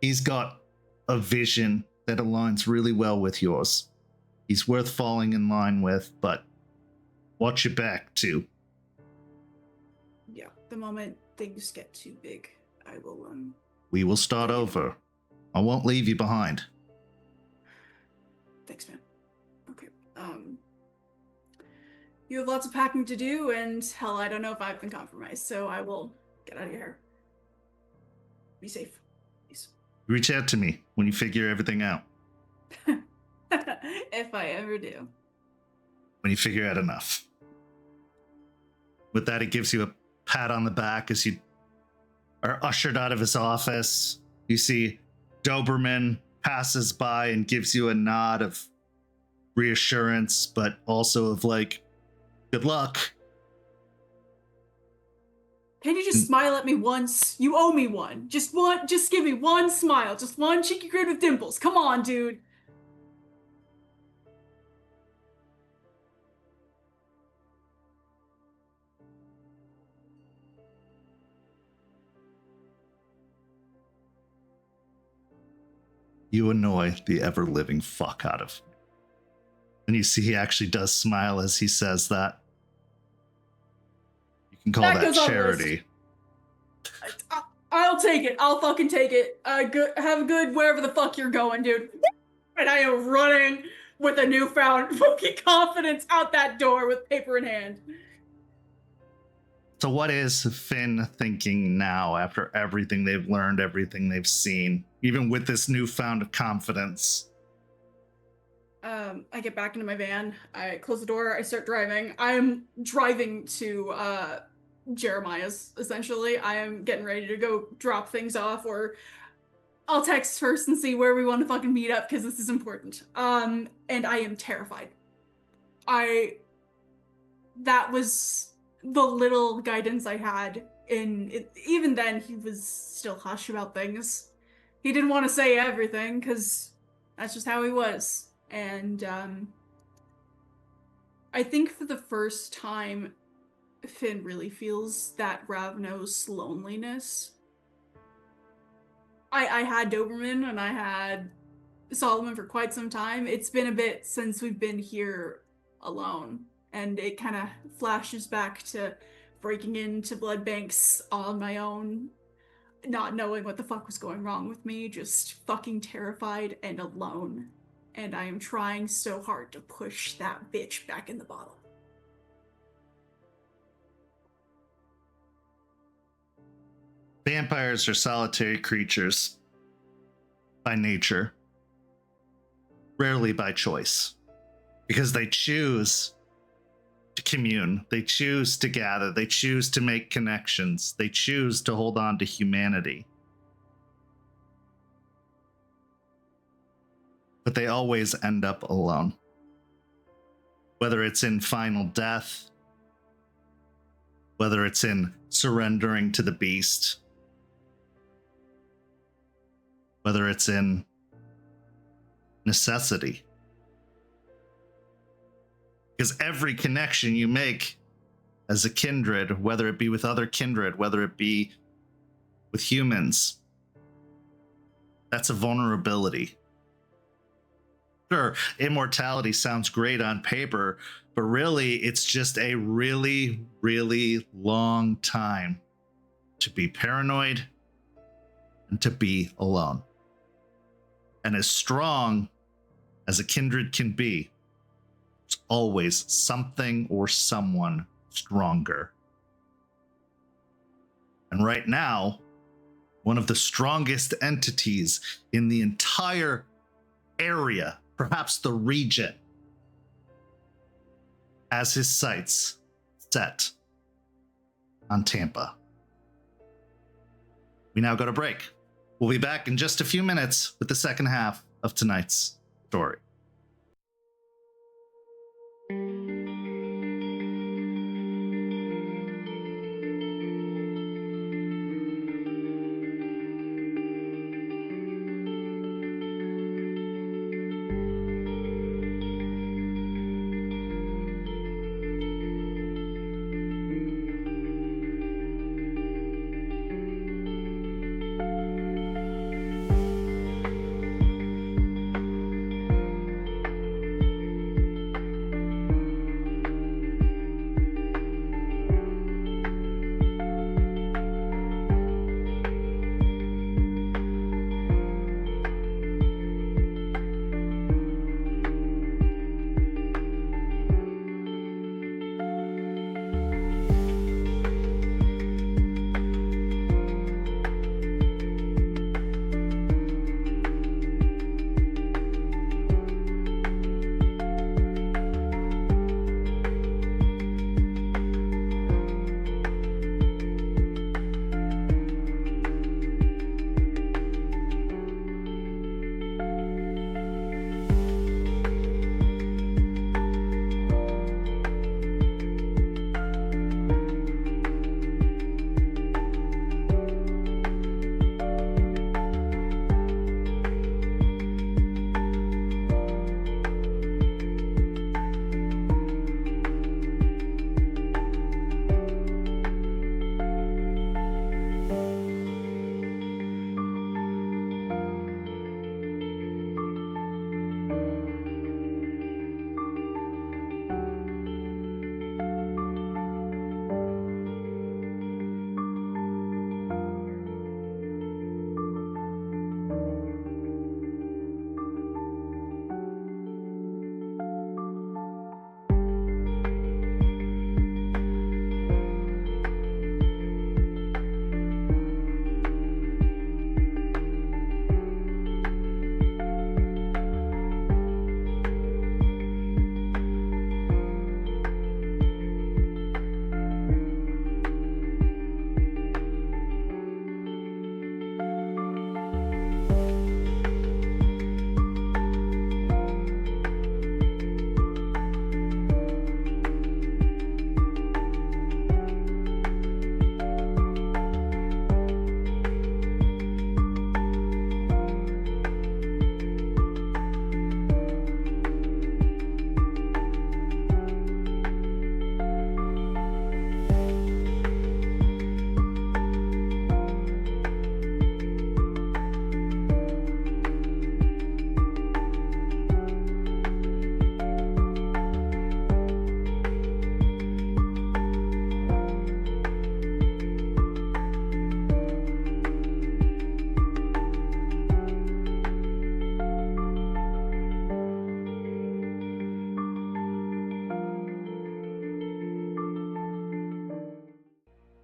He's got a vision that aligns really well with yours. He's worth falling in line with, but watch your back too. Yeah, the moment things get too big, I will We will start over. I won't leave you behind. Thanks, man. Okay. You have lots of packing to do, and hell, I don't know if I've been compromised, so I will get out of here. Be safe. Peace. Reach out to me when you figure everything out. If I ever do. When you figure out enough. With that, he gives you a pat on the back as you are ushered out of his office. You see Doberman passes by and gives you a nod of reassurance, but also of like, good luck. Can you just smile at me once? You owe me one. Just give me one smile. Just one cheeky grin with dimples. Come on, dude. You annoy the ever-living fuck out of me. And you see he actually does smile as he says that. You can call That that goes on the charity. I'll take it. I'll fucking take it. Have a good wherever the fuck you're going, dude. And I am running with a newfound fucking confidence out that door with paper in hand. So what is Finn thinking now after everything they've learned, everything they've seen, even with this newfound confidence? I get back into my van. I close the door. I start driving. I'm driving to Jeremiah's, essentially. I am getting ready to go drop things off, or I'll text first and see where we want to fucking meet up, because this is important. And I am terrified. That was the little guidance I had in it. Even then, he was still hush about things. He didn't want to say everything, because that's just how he was. And I think for the first time, Finn really feels that Ravnos loneliness. I had Doberman and I had Solomon for quite some time. It's been a bit since we've been here alone, and it kind of flashes back to breaking into blood banks on my own, not knowing what the fuck was going wrong with me, just fucking terrified and alone. And I am trying so hard to push that bitch back in the bottle. Vampires are solitary creatures by nature, rarely by choice, because they choose to commune, they choose to gather, they choose to make connections, they choose to hold on to humanity. But they always end up alone. Whether it's in final death, whether it's in surrendering to the beast, whether it's in necessity. Because every connection you make as a kindred, whether it be with other kindred, whether it be with humans, that's a vulnerability. Sure, immortality sounds great on paper, but really it's just a really, really long time to be paranoid and to be alone. And as strong as a kindred can be, there's always something or someone stronger. And right now, one of the strongest entities in the entire area, perhaps the region, has his sights set on Tampa. We now go to break. We'll be back in just a few minutes with the second half of tonight's story.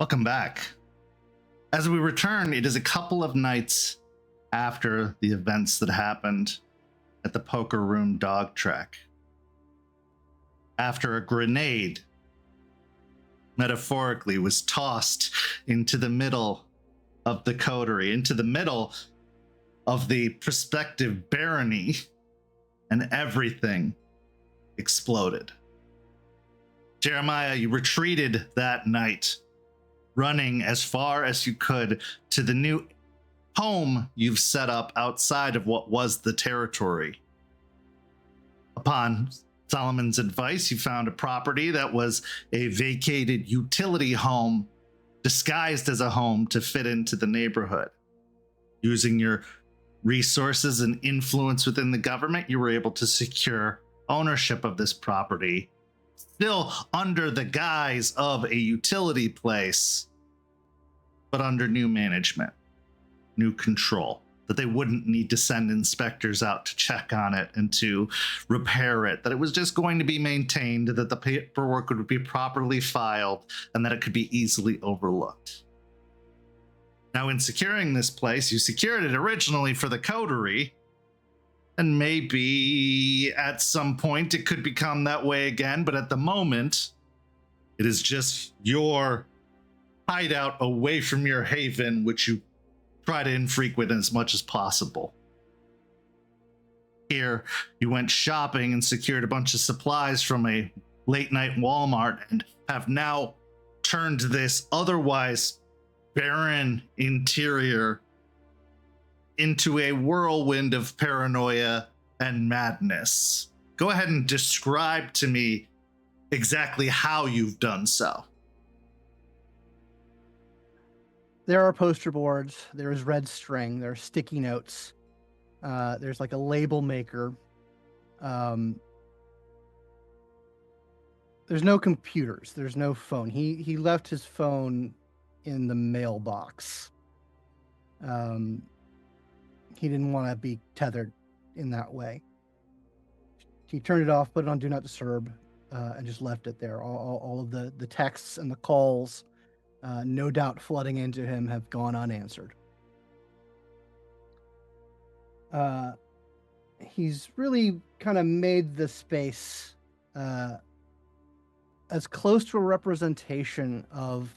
Welcome back. As we return, it is a couple of nights after the events that happened at the poker room dog track. After a grenade, metaphorically, was tossed into the middle of the coterie, into the middle of the prospective barony, and everything exploded. Jeremiah, you retreated that night, running as far as you could to the new home you've set up outside of what was the territory. Upon Solomon's advice, you found a property that was a vacated utility home disguised as a home to fit into the neighborhood. Using your resources and influence within the government, you were able to secure ownership of this property, still under the guise of a utility place, but under new management, new control, that they wouldn't need to send inspectors out to check on it and to repair it, that it was just going to be maintained, that the paperwork would be properly filed, and that it could be easily overlooked. Now, in securing this place, you secured it originally for the Coterie, and maybe at some point it could become that way again, but at the moment, it is just your hideout away from your haven, which you try to infrequent as much as possible. Here, you went shopping and secured a bunch of supplies from a late-night Walmart and have now turned this otherwise barren interior into a whirlwind of paranoia and madness. Go ahead and describe to me exactly how you've done so. There are poster boards, there's red string, there's sticky notes, there's like a label maker. There's no computers, there's no phone. He left his phone in the mailbox. He didn't want to be tethered in that way. He turned it off, put it on Do Not Disturb, and just left it there. All of the texts and the calls, no doubt flooding into him, have gone unanswered. He's really kind of made the space as close to a representation of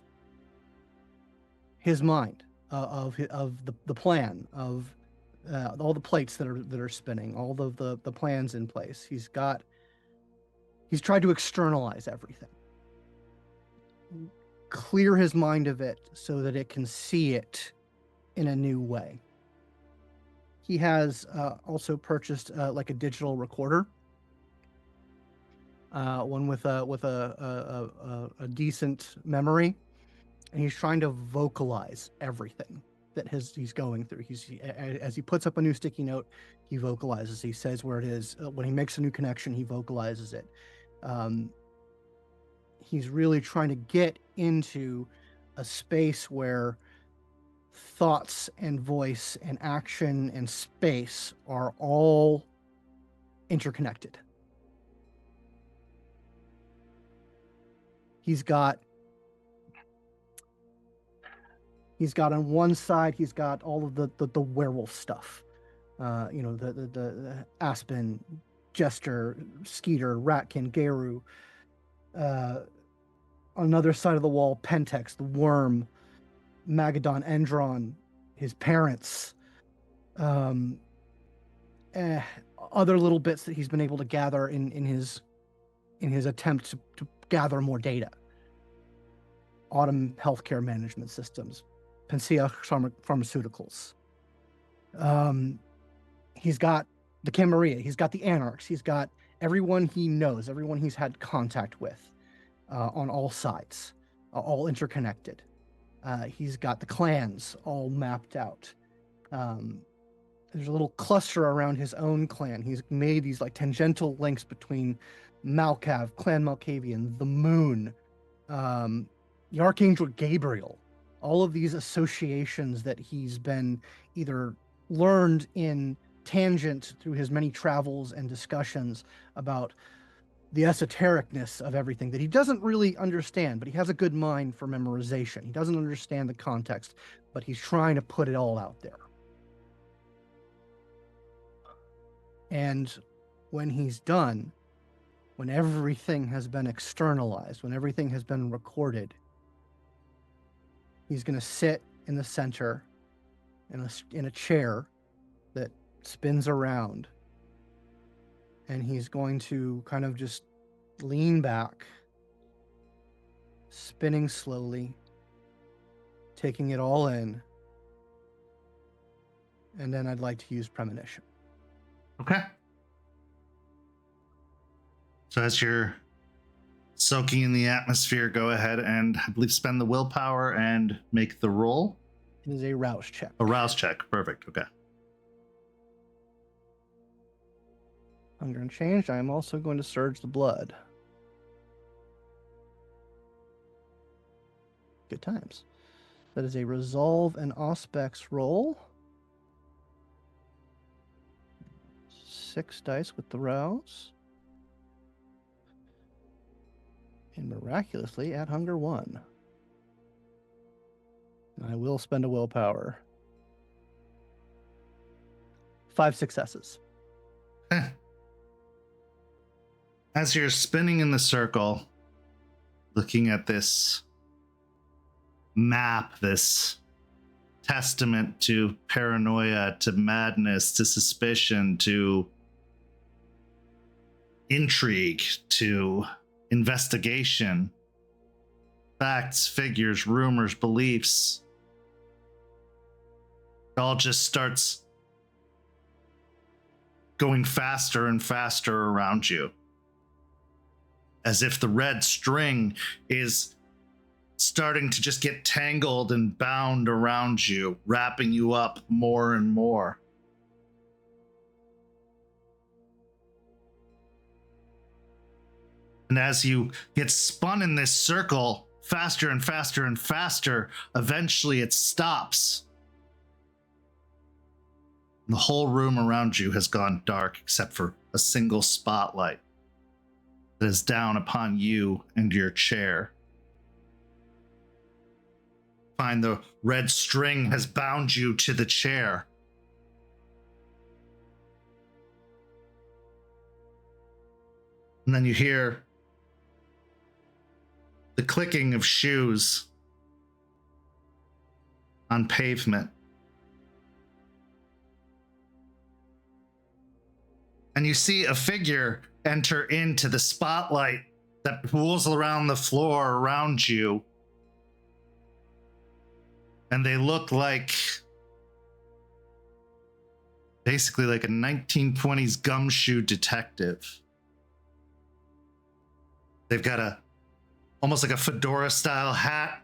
his mind, of the plan, of all the plates that are spinning, all of the plans in place. He's tried to externalize everything, clear his mind of it so that it can see it in a new way. He has also purchased like a digital recorder, one with a decent memory, and he's trying to vocalize everything that he's going through. As he puts up a new sticky note, he vocalizes. He says where it is. When he makes a new connection, he vocalizes it. He's really trying to get into a space where thoughts and voice and action and space are all interconnected. He's got on one side, he's got all of the werewolf stuff. The Aspen, Jester, Skeeter, Ratkin, Geru. On another side of the wall, Pentex, the Worm, Magadon, Endron, his parents, other little bits that he's been able to gather in his attempt to gather more data. Autumn healthcare management systems, Pensea pharmaceuticals. He's got the Camarilla, he's got the Anarchs, he's got everyone he knows, everyone he's had contact with on all sides, all interconnected. He's got the clans all mapped out. There's a little cluster around his own clan. He's made these like tangential links between Malkav, Clan Malkavian, the Moon, the Archangel Gabriel, all of these associations that he's been either learned in tangent through his many travels and discussions about the esotericness of everything that he doesn't really understand, but he has a good mind for memorization. He doesn't understand the context, but he's trying to put it all out there. And when he's done, when everything has been externalized, when everything has been recorded, he's going to sit in the center in a chair that spins around, and he's going to kind of just lean back, spinning slowly, taking it all in, and then I'd like to use premonition. Okay. So as you're soaking in the atmosphere, go ahead and, I believe, spend the willpower and make the roll. It is a rouse check. A rouse check. Perfect. Okay. Hunger and change. I am also going to surge the blood. Good times. That is a resolve and auspex roll. 6 dice with the rouse. And miraculously, at hunger 1. I will spend a willpower. 5 successes. As you're spinning in the circle, looking at this map, this testament to paranoia, to madness, to suspicion, to intrigue, to investigation, facts, figures, rumors, beliefs, it all just starts going faster and faster around you, as if the red string is starting to just get tangled and bound around you, wrapping you up more and more. And as you get spun in this circle faster and faster and faster, eventually it stops. The whole room around you has gone dark except for a single spotlight that is down upon you and your chair. Find the red string has bound you to the chair. And then you hear the clicking of shoes on pavement. And you see a figure enter into the spotlight that pools around the floor around you. And they look like basically like a 1920s gumshoe detective. They've got almost like a fedora style hat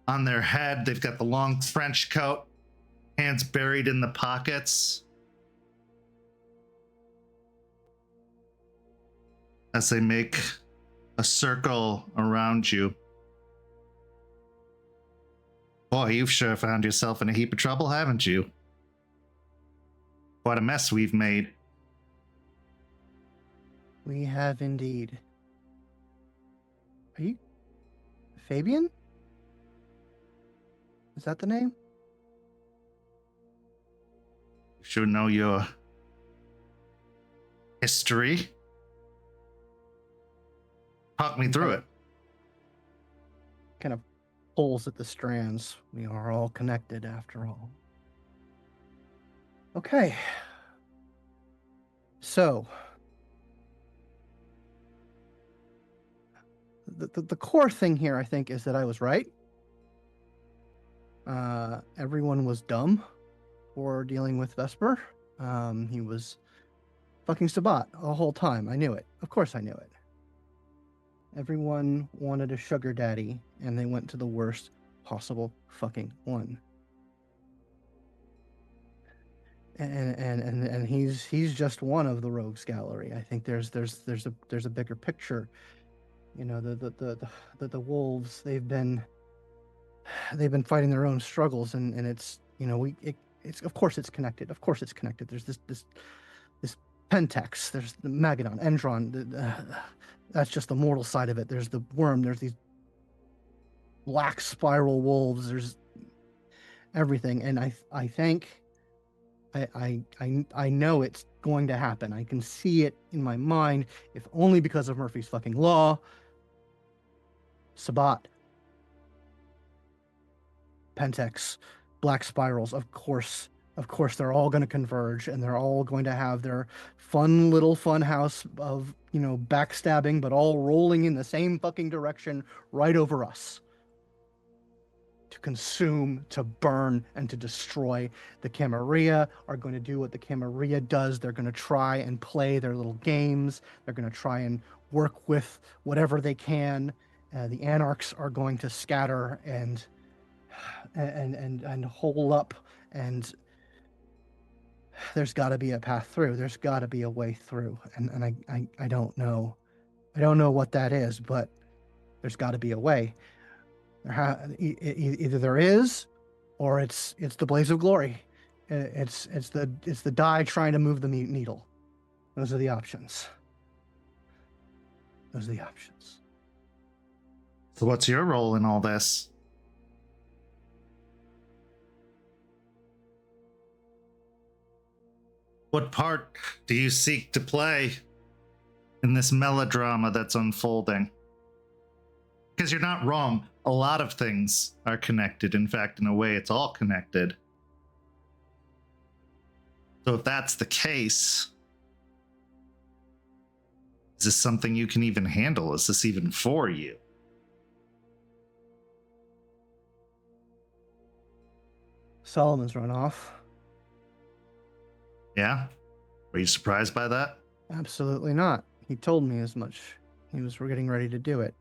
on their head. They've got the long French coat, hands buried in the pockets. As they make a circle around you. Boy, you've sure found yourself in a heap of trouble, haven't you? What a mess we've made. We have indeed. Are you Fabian? Is that the name? You should know your history. Talk me through it. Kind of pulls at the strands. We are all connected after all. Okay. So, the core thing here, I think, is that I was right. Everyone was dumb for dealing with Vesper. He was fucking Sabat the whole time. I knew it. Of course I knew it. Everyone wanted a sugar daddy, and they went to the worst possible fucking one. And he's just one of the rogues gallery. I think there's a bigger picture. You know, the wolves, they've been fighting their own struggles, and it's, you know, it's of course it's connected. Of course it's connected. There's this Pentex, there's the Magadon, Endron, that's just the mortal side of it. There's the worm, there's these black spiral wolves, there's everything. And I think I know it's going to happen. I can see it in my mind, if only because of Murphy's fucking law. Sabat, Pentex, black spirals, of course they're all going to converge, and they're all going to have their fun little fun house of, you know, backstabbing, but all rolling in the same fucking direction right over us. To consume, to burn, and to destroy. The Camarilla are going to do what the Camarilla does. They're going to try and play their little games. They're going to try and work with whatever they can. The Anarchs are going to scatter and hole up, and there's got to be a path through. There's got to be a way through, and I don't know. I don't know what that is, but there's got to be a way. Either there is, or it's the blaze of glory. It's the die trying to move the needle. Those are the options. So what's your role in all this? What part do you seek to play in this melodrama that's unfolding? Because you're not wrong. A lot of things are connected. In fact, in a way, it's all connected. So if that's the case, is this something you can even handle? Is this even for you? Solomon's run off. Yeah? Were you surprised by that? Absolutely not. He told me as much. He was getting ready to do it.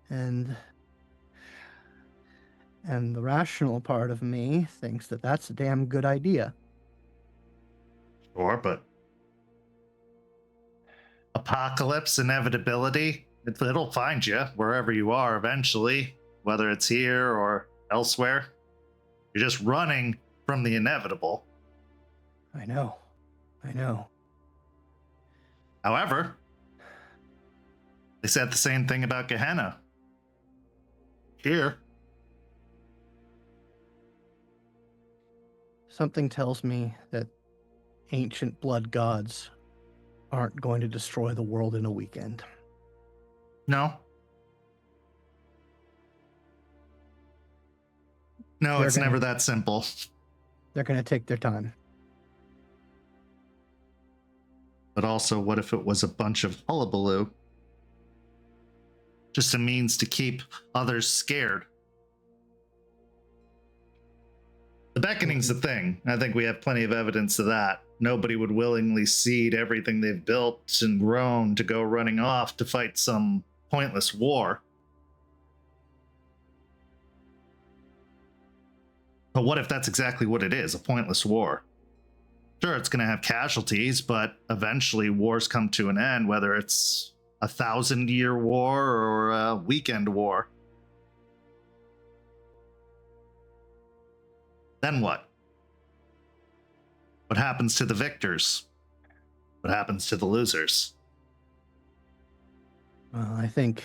And the rational part of me thinks that that's a damn good idea. Sure, but apocalypse, inevitability, it'll find you wherever you are eventually, whether it's here or elsewhere. You're just running from the inevitable. I know. However, they said the same thing about Gehenna. Here. Something tells me that ancient blood gods aren't going to destroy the world in a weekend. No. No, They're it's gonna- never that simple. They're going to take their time. But also, what if it was a bunch of hullabaloo? Just a means to keep others scared. The beckoning's the thing. I think we have plenty of evidence of that. Nobody would willingly cede everything they've built and grown to go running off to fight some pointless war. But what if that's exactly what it is, a pointless war? Sure, it's going to have casualties, but eventually wars come to an end, whether it's 1,000-year war or a weekend war. Then what? What happens to the victors? What happens to the losers? Well, I think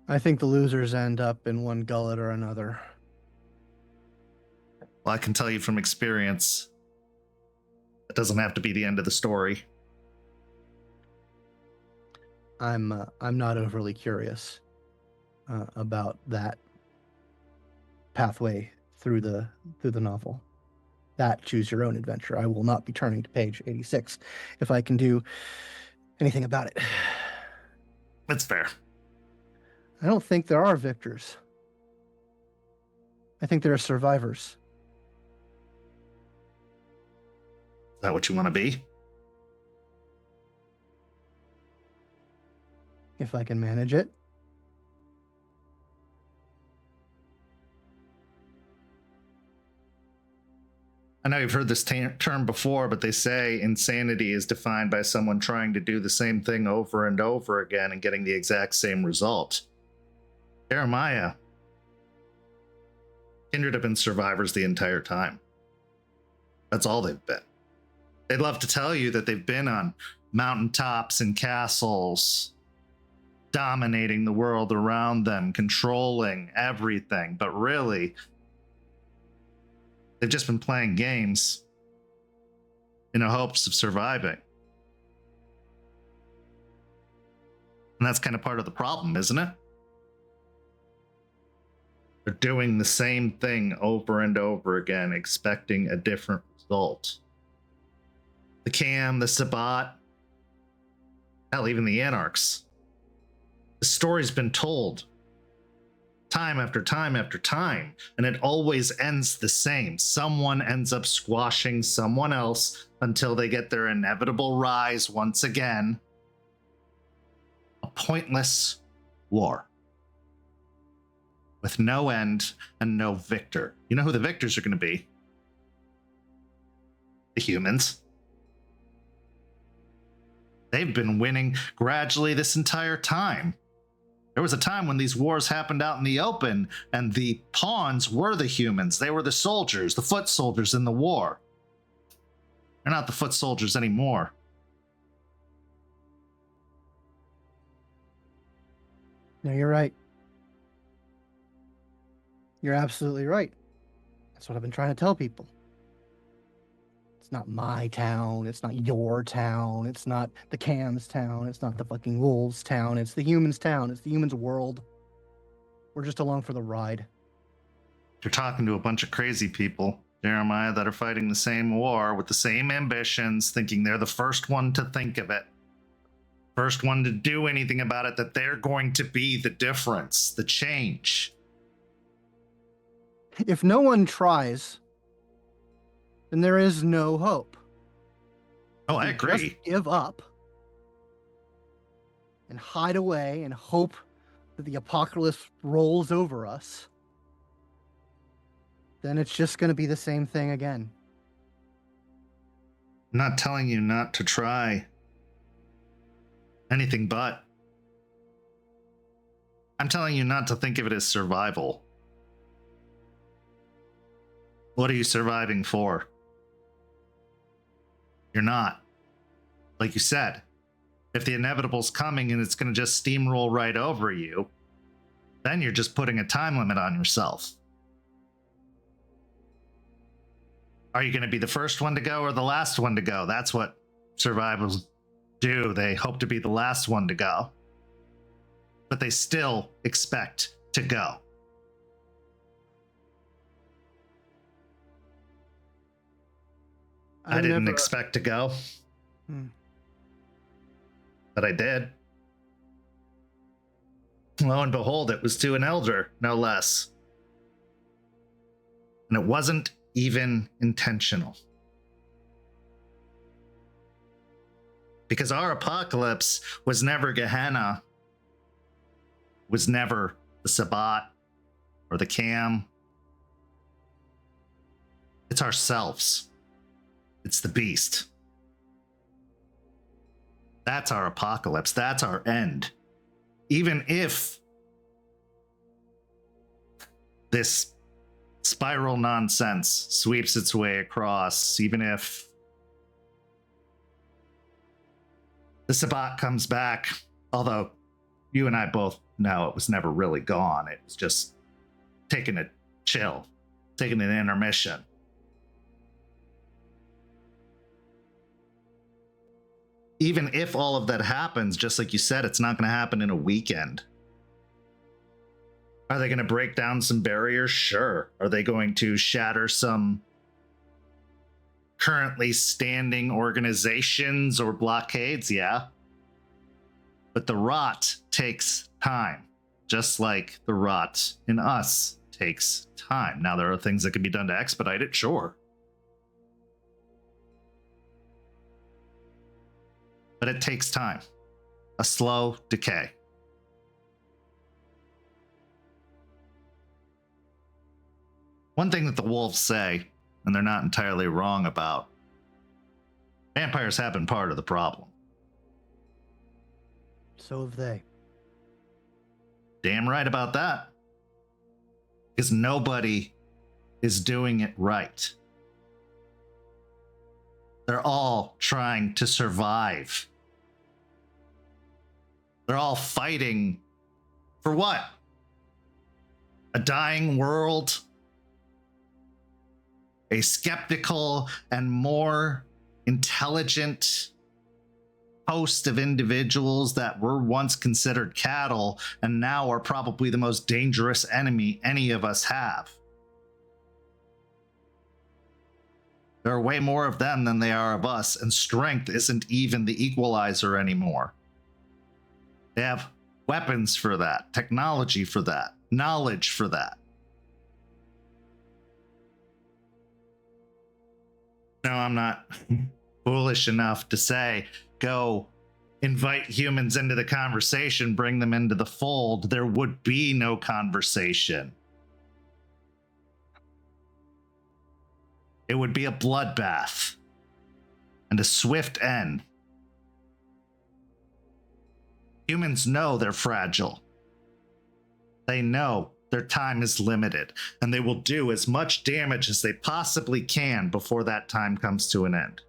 the losers end up in one gullet or another. Well, I can tell you from experience, it doesn't have to be the end of the story. I'm not overly curious about that pathway through the novel. That choose your own adventure. I will not be turning to page 86 if I can do anything about it. That's fair. I don't think there are victors. I think there are survivors. Is that what you want to be? If I can manage it. I know you've heard this term before, but they say insanity is defined by someone trying to do the same thing over and over again and getting the exact same result. Jeremiah, Kindred have been survivors the entire time. That's all they've been. They'd love to tell you that they've been on mountaintops and castles, dominating the world around them, controlling everything, but really, they've just been playing games in the hopes of surviving. And that's kind of part of the problem, isn't it? They're doing the same thing over and over again, expecting a different result. The Cam, the Sabbat, hell, even the Anarchs. The story's been told time after time after time, and it always ends the same. Someone ends up squashing someone else until they get their inevitable rise once again. A pointless war with no end and no victor. You know who the victors are going to be? The humans. They've been winning gradually this entire time. There was a time when these wars happened out in the open, and the pawns were the humans. They were the soldiers, the foot soldiers in the war. They're not the foot soldiers anymore. No, you're right. You're absolutely right. That's what I've been trying to tell people. It's not my town. It's not your town. It's not the Cam's town. It's not the fucking wolves' town. It's the humans' town. It's the humans' world. We're just along for the ride. You're talking to a bunch of crazy people, Jeremiah, that are fighting the same war with the same ambitions, thinking they're the first one to think of it, first one to do anything about it, that they're going to be the difference, the change. If no one tries, then there is no hope. Oh, I We agree. Just give up and hide away and hope that the apocalypse rolls over us. Then it's just going to be the same thing again. I'm not telling you not to try anything but. I'm telling you not to think of it as survival. What are you surviving for? You're not. Like you said, if the inevitable's coming and it's going to just steamroll right over you, then you're just putting a time limit on yourself. Are you going to be the first one to go or the last one to go? That's what survivors do. They hope to be the last one to go, but they still expect to go. I didn't expect to go, but I did. Lo and behold, it was to an elder, no less. And it wasn't even intentional. Because our apocalypse was never Gehenna, was never the Sabbat or the Cam. It's ourselves. It's the beast. That's our apocalypse. That's our end. Even if this spiral nonsense sweeps its way across, even if the Sabbat comes back, although you and I both know it was never really gone. It was just taking a chill, taking an intermission. Even if all of that happens, just like you said, it's not going to happen in a weekend. Are they going to break down some barriers? Sure. Are they going to shatter some currently standing organizations or blockades? Yeah. But the rot takes time, just like the rot in us takes time. Now, there are things that can be done to expedite it, sure. But it takes time, a slow decay. One thing that the wolves say, and they're not entirely wrong about, vampires have been part of the problem. So have they. Damn right about that. Because nobody is doing it right. They're all trying to survive. They're all fighting for what? A dying world? A skeptical and more intelligent host of individuals that were once considered cattle and now are probably the most dangerous enemy any of us have. There are way more of them than there are of us, and strength isn't even the equalizer anymore. They have weapons for that, technology for that, knowledge for that. No, I'm not foolish enough to say, go invite humans into the conversation, bring them into the fold. There would be no conversation. It would be a bloodbath and a swift end. Humans know they're fragile. They know their time is limited, and they will do as much damage as they possibly can before that time comes to an end.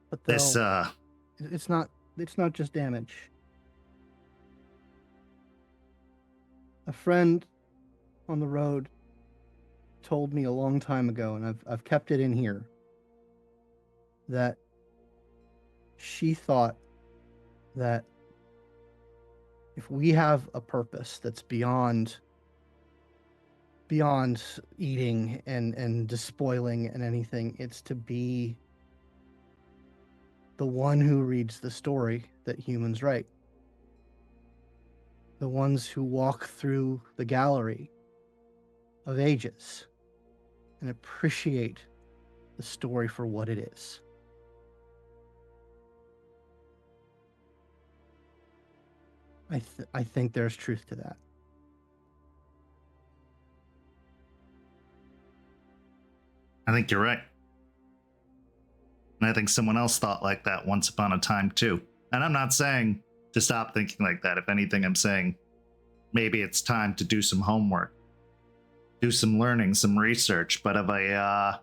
But This, it's not just damage. A friend on the road told me a long time ago, and I've kept it in here, that she thought that if we have a purpose that's beyond eating and despoiling and anything, it's to be the one who reads the story that humans write. The ones who walk through the gallery of ages and appreciate the story for what it is. I think there's truth to that. I think you're right. And I think someone else thought like that once upon a time too. And I'm not saying to stop thinking like that. If anything, I'm saying maybe it's time to do some homework, do some learning, some research, but of a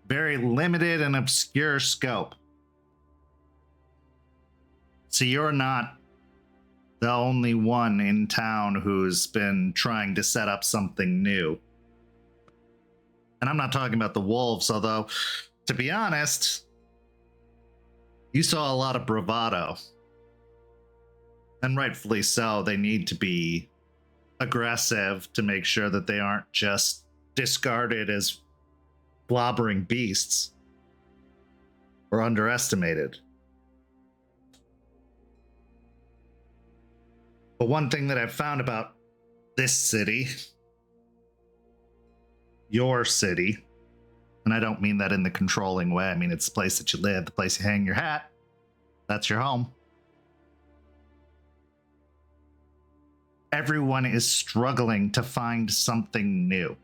very limited and obscure scope. So you're not the only one in town who's been trying to set up something new. And I'm not talking about the wolves, although, to be honest, you saw a lot of bravado. And rightfully so. They need to be aggressive to make sure that they aren't just discarded as blobbering beasts or underestimated. But one thing that I've found about this city, your city, and I don't mean that in the controlling way. I mean, it's the place that you live, the place you hang your hat. That's your home. Everyone is struggling to find something new,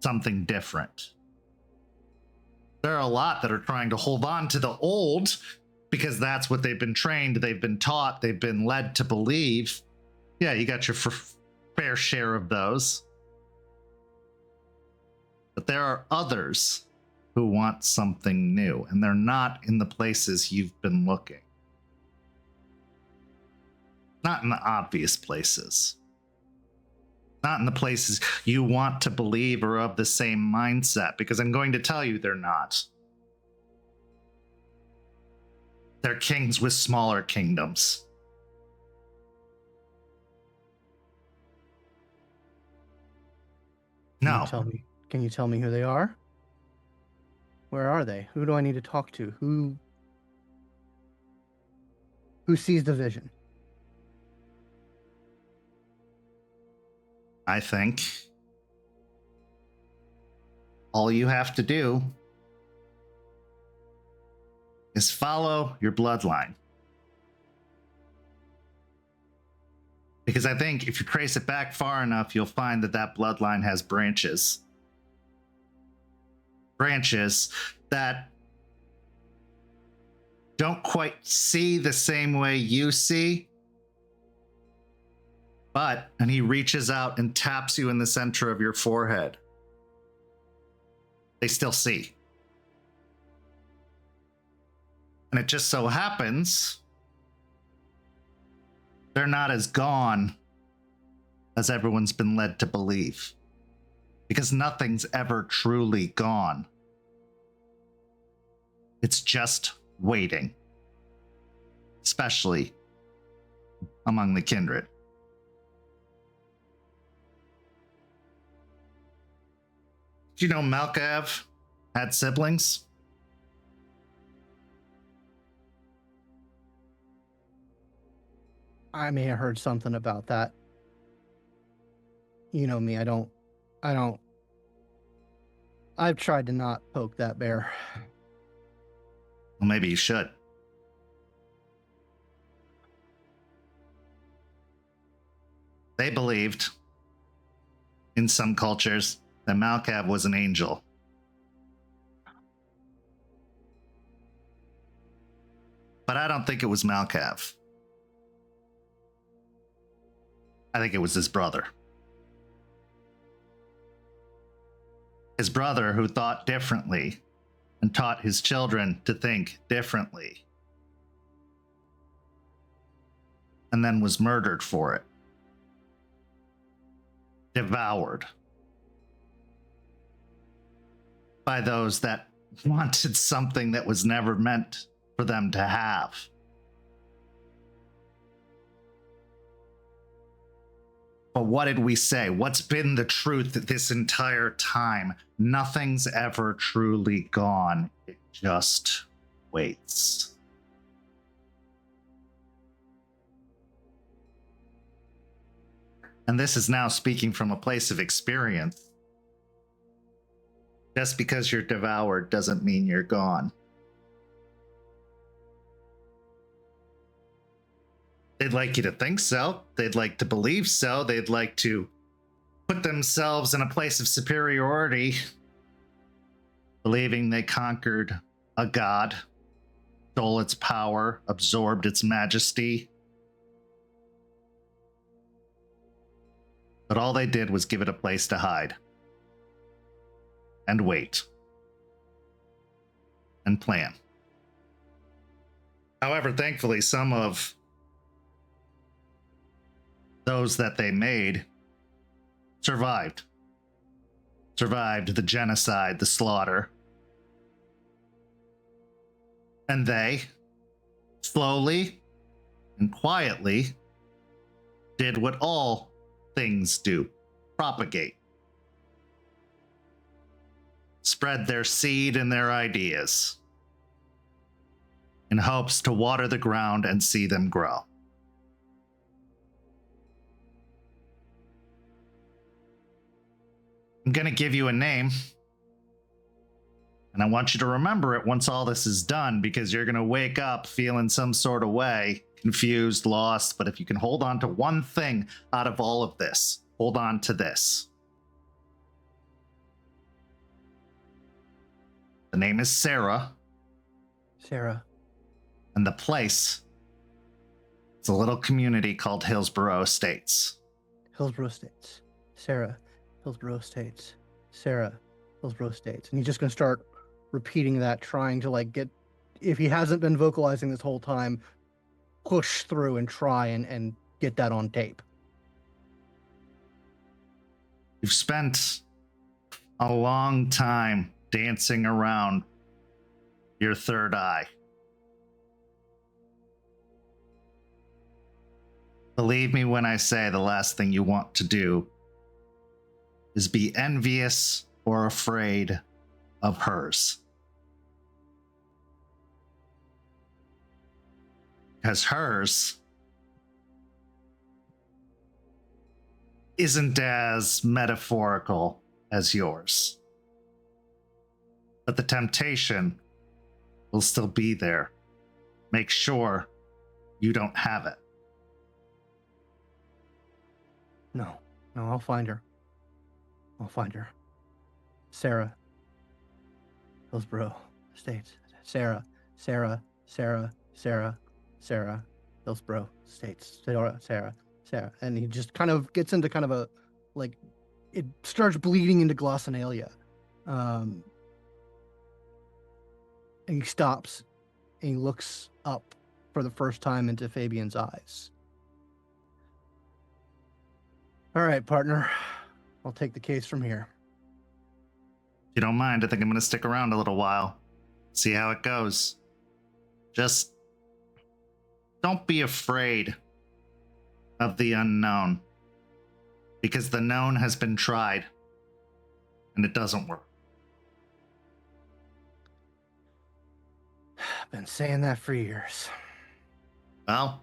something different. There are a lot that are trying to hold on to the old because that's what they've been trained, they've been taught, they've been led to believe. Yeah, you got your fair share of those. But there are others who want something new, and they're not in the places you've been looking. Not in the obvious places. Not in the places you want to believe are of the same mindset, because I'm going to tell you they're not. They're kings with smaller kingdoms. No. Can you tell me who they are? Where are they? Who do I need to talk to? Who sees the vision? I think all you have to do is follow your bloodline. Because I think if you trace it back far enough, you'll find that that bloodline has branches. Branches that don't quite see the same way you see. But, and he reaches out and taps you in the center of your forehead. They still see. And it just so happens they're not as gone as everyone's been led to believe. Because nothing's ever truly gone. It's just waiting. Especially among the kindred. Did you know Malkav had siblings? I may have heard something about that. You know me, I've tried to not poke that bear. Well, maybe you should. They believed, in some cultures, that Malkav was an angel. But I don't think it was Malkav. I think it was his brother. His brother who thought differently and taught his children to think differently. And then was murdered for it. devoured by those that wanted something that was never meant for them to have. But what did we say? What's been the truth this entire time? Nothing's ever truly gone. It just waits. And this is now speaking from a place of experience. Just because you're devoured doesn't mean you're gone. They'd like you to think so. They'd like to believe so. They'd like to put themselves in a place of superiority, believing they conquered a god, stole its power, absorbed its majesty. But all they did was give it a place to hide. And wait. And plan. However, thankfully, some of those that they made survived. Survived the genocide, the slaughter. And they, slowly and quietly, did what all things do: propagate. Spread their seed and their ideas in hopes to water the ground and see them grow. I'm going to give you a name, and I want you to remember it once all this is done, because you're going to wake up feeling some sort of way, confused, lost. But if you can hold on to one thing out of all of this, hold on to this. The name is Sarah. Sarah. And the place is a little community called Hillsborough Estates. Hillsborough Estates. Sarah. Hillsborough Estates. Sarah. Hillsborough Estates. And he's just going to start repeating that, trying to get, if he hasn't been vocalizing this whole time, push through and try and get that on tape. You've spent a long time dancing around your third eye. Believe me when I say the last thing you want to do is be envious or afraid of hers. Because hers isn't as metaphorical as yours. But the temptation will still be there. Make sure you don't have it. No, I'll find her. I'll find her. Sarah. Hillsborough Estates. Sarah. Hillsborough Estates. Sarah. And he just kind of gets into kind of a, it starts bleeding into glossinalia. And he stops and he looks up for the first time into Fabian's eyes. All right, partner. I'll take the case from here. If you don't mind, I think I'm going to stick around a little while. See how it goes. Just don't be afraid of the unknown. Because the known has been tried. And it doesn't work. I've been saying that for years. Well,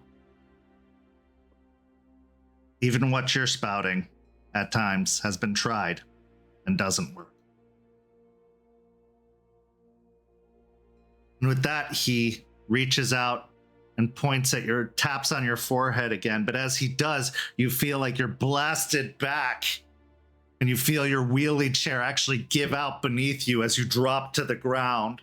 even what you're spouting at times has been tried and doesn't work. And with that, he reaches out and points at taps on your forehead again. But as he does, you feel like you're blasted back, and you feel your wheelie chair actually give out beneath you as you drop to the ground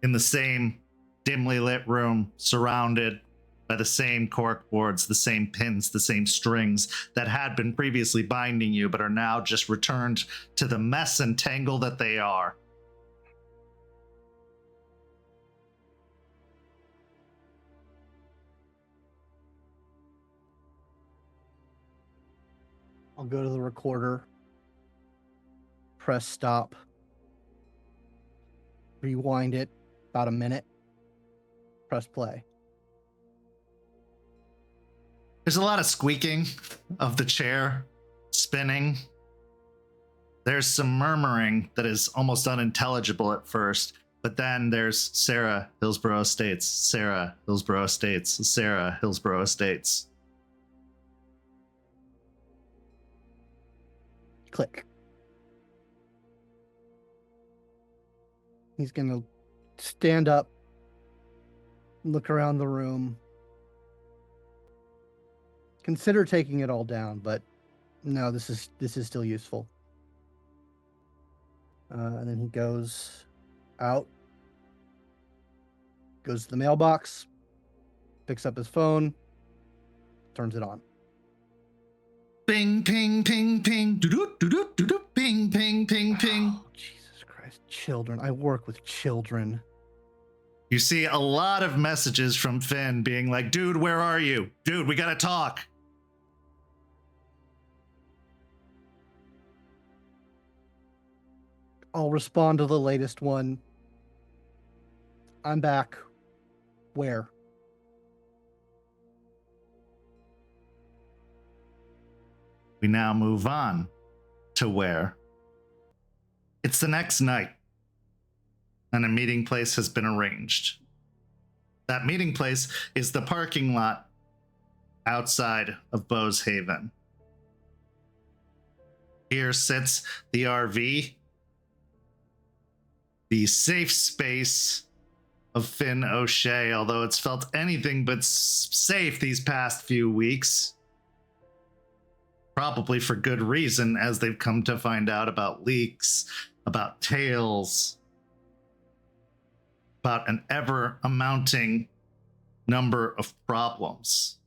in the same dimly lit room, surrounded by the same cork boards, the same pins, the same strings that had been previously binding you, but are now just returned to the mess and tangle that they are. I'll go to the recorder, press stop, rewind it about a minute, press play. There's a lot of squeaking of the chair, spinning. There's some murmuring that is almost unintelligible at first, but then there's Sarah, Hillsborough Estates, Sarah, Hillsborough Estates, Sarah, Hillsborough Estates. Click. He's gonna stand up, look around the room, consider taking it all down, but no, this is still useful. And then he goes out, goes to the mailbox, picks up his phone, turns it on. Ping, ping, ping, ping, doo-doo, doo-doo, doo-doo, ping, ping, ping, ping. Oh, Jesus Christ. Children. I work with children. You see a lot of messages from Finn being like, dude, where are you? Dude, we gotta talk. I'll respond to the latest one. I'm back. Where? We now move on to where it's the next night and a meeting place has been arranged. That meeting place is the parking lot outside of Beau's Haven. Here sits the RV, the safe space of Finn O'Shea, although it's felt anything but safe these past few weeks. Probably for good reason, as they've come to find out about leaks, about tales, about an ever-amounting number of problems.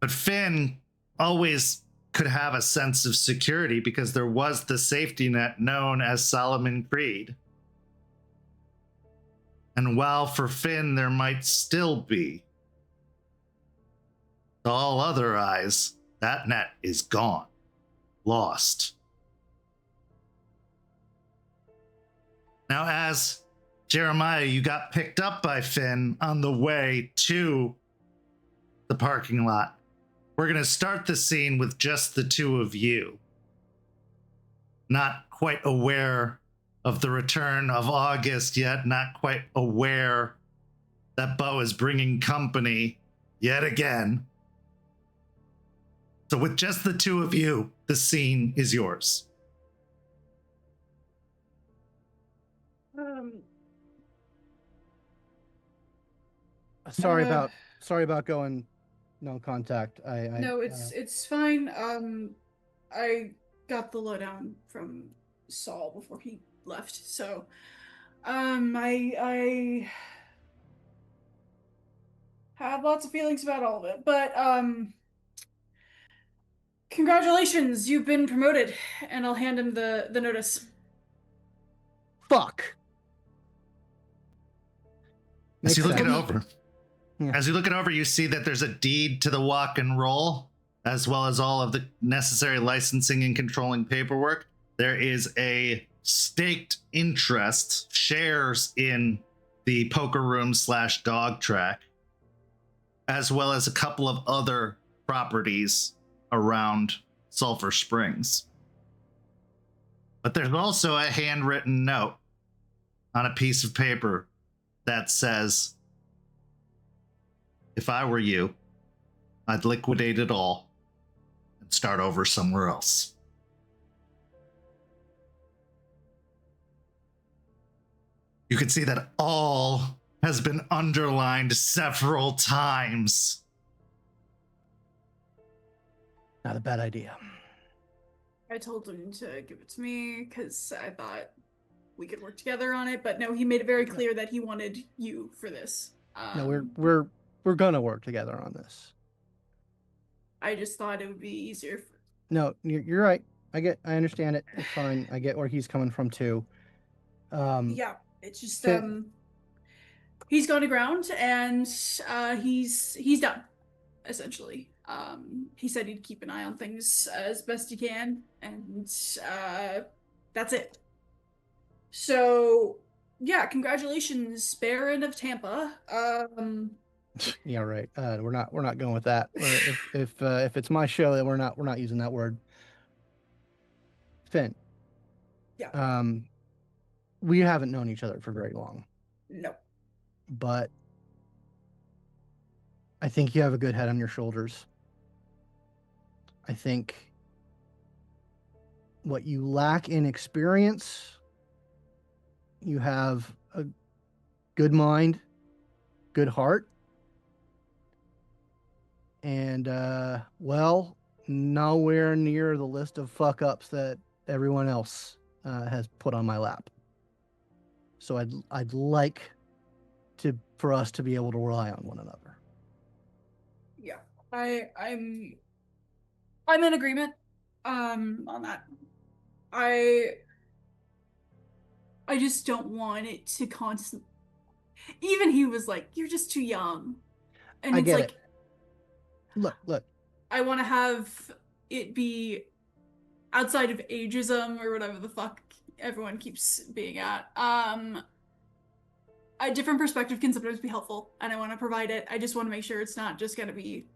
But Finn always could have a sense of security because there was the safety net known as Solomon Creed. And while for Finn there might still be, to all other eyes, that net is gone, lost. Now, as Jeremiah, you got picked up by Finn on the way to the parking lot. We're going to start the scene with just the two of you. Not quite aware of the return of August yet, not quite aware that Beau is bringing company yet again. So with just the two of you, the scene is yours. Sorry about going no contact. No, it's fine. I got the lowdown from Saul before he left, so I have lots of feelings about all of it, but congratulations, you've been promoted, and I'll hand him the notice. Fuck. As you look it sense. over, Yeah. as you look it over, you see that there's a deed to the walk and roll, as well as all of the necessary licensing and controlling paperwork. There is a staked interest, shares in the poker room / dog track, as well as a couple of other properties around Sulphur Springs. But there's also a handwritten note on a piece of paper that says, if I were you, I'd liquidate it all and start over somewhere else. You can see that all has been underlined several times. Not a bad idea. I told him to give it to me because I thought we could work together on it, but no, he made it very clear that he wanted you for this. No, we're gonna work together on this. I just thought it would be easier. No, you're right. I understand it. It's fine. I get where he's coming from too. Yeah, it's just Fit- he's gone to ground and he's done, essentially. He said he'd keep an eye on things as best he can, and that's it. So, yeah, congratulations, Baron of Tampa. Yeah, right. We're not going with that. If it's my show, then we're not using that word. Finn. Yeah. We haven't known each other for very long, No. but I think you have a good head on your shoulders. I think what you lack in experience, you have a good mind, good heart, and well, nowhere near the list of fuck ups that everyone else has put on my lap. So I'd like for us to be able to rely on one another. Yeah. I'm in agreement on that. I just don't want it to constantly. Even he was like, "You're just too young," and I it's get like, it. Look. I want to have it be outside of ageism or whatever the fuck everyone keeps being at. A different perspective can sometimes be helpful, and I want to provide it. I just want to make sure it's not just gonna be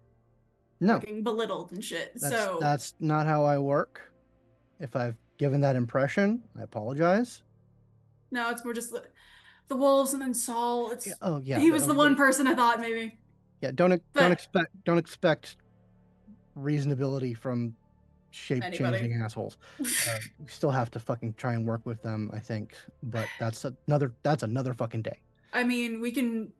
No, fucking belittled and shit. that's not how I work. If I've given that impression, I apologize. No, it's more just the wolves and then Saul. It's he was the one person I thought maybe. Yeah, don't expect reasonability from shape-changing assholes. We still have to fucking try and work with them, I think, but that's another fucking day. I mean, we can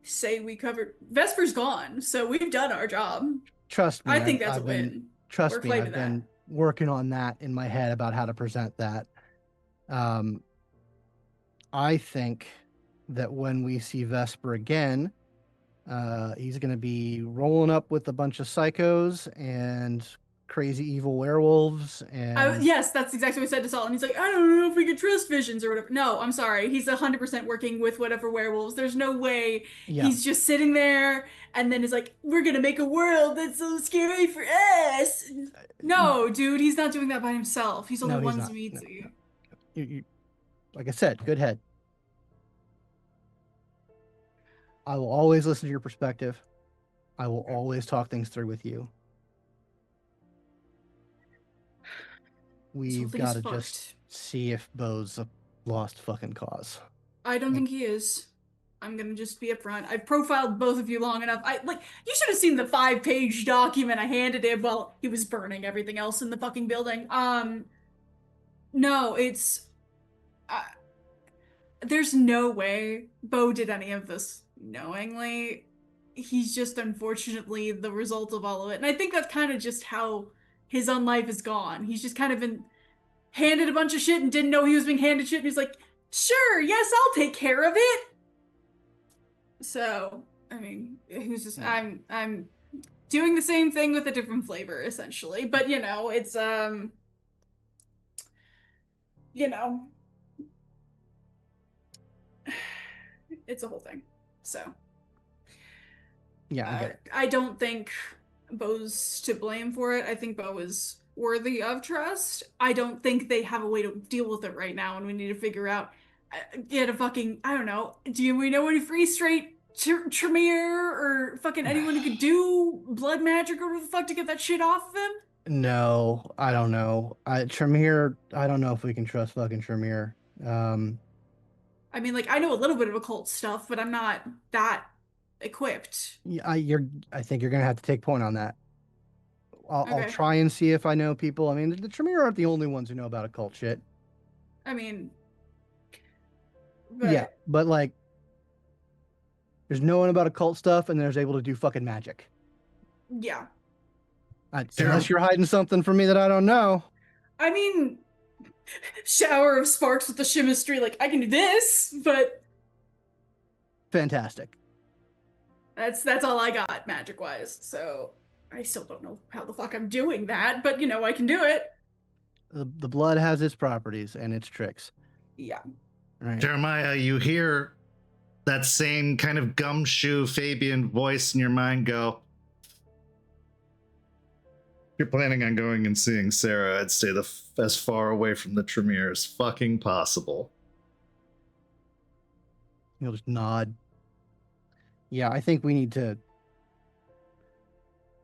say we covered. Vesper's gone, so we've done our job. Trust me, I think that's a win. Trust me, I've been working on that in my head about how to present that. I think that when we see Vesper again, he's going to be rolling up with a bunch of psychos and crazy evil werewolves. And yes, that's exactly what I said to Saul. And he's like, I don't know if we could trust visions or whatever. No, I'm sorry. He's 100% working with whatever werewolves. There's no way he's just sitting there and then is like, we're going to make a world that's so scary for us. No, dude, he's not doing that by himself. He's only one meets you. Like I said, good head. I will always listen to your perspective. I will always talk things through with you. We've got to just see if Beau's a lost fucking cause. I don't think he is. I'm gonna just be upfront. I've profiled both of you long enough. You should have seen the 5-page document I handed him while he was burning everything else in the fucking building. No, it's there's no way Beau did any of this knowingly. He's just unfortunately the result of all of it. And I think that's kind of just how his own life is gone. He's just kind of been handed a bunch of shit and didn't know he was being handed shit. And he's like, sure, yes, I'll take care of it. So, I mean, who's just, I'm doing the same thing with a different flavor, essentially. But, you know, it's, you know, it's a whole thing. So, yeah, I don't think Beau's to blame for it. I think Beau is worthy of trust. I don't think they have a way to deal with it right now, and we need to figure out get a fucking, I don't know, do we know any free straight Tremere or fucking anyone who could do blood magic or whatever the fuck to get that shit off of him? No, I don't know. Tremere, I don't know if we can trust fucking Tremere. I mean, like, I know a little bit of occult stuff, but I'm not that equipped. Yeah, I think you're gonna have to take point on that. I'll try and see if I know people. I mean, the Tremere aren't the only ones who know about occult shit. I mean, but like, there's no one about occult stuff, and there's able to do fucking magic. Yeah. Unless you're hiding something from me that I don't know. I mean, shower of sparks with the chemistry, like, I can do this, but fantastic. That's all I got magic-wise, so I still don't know how the fuck I'm doing that, but, you know, I can do it. The blood has its properties and its tricks. Yeah. Right. Jeremiah, you hear that same kind of gumshoe Fabian voice in your mind go, you're planning on going and seeing Sarah, I'd stay as far away from the Tremere as fucking possible. He'll just nod. Yeah, I think we need to.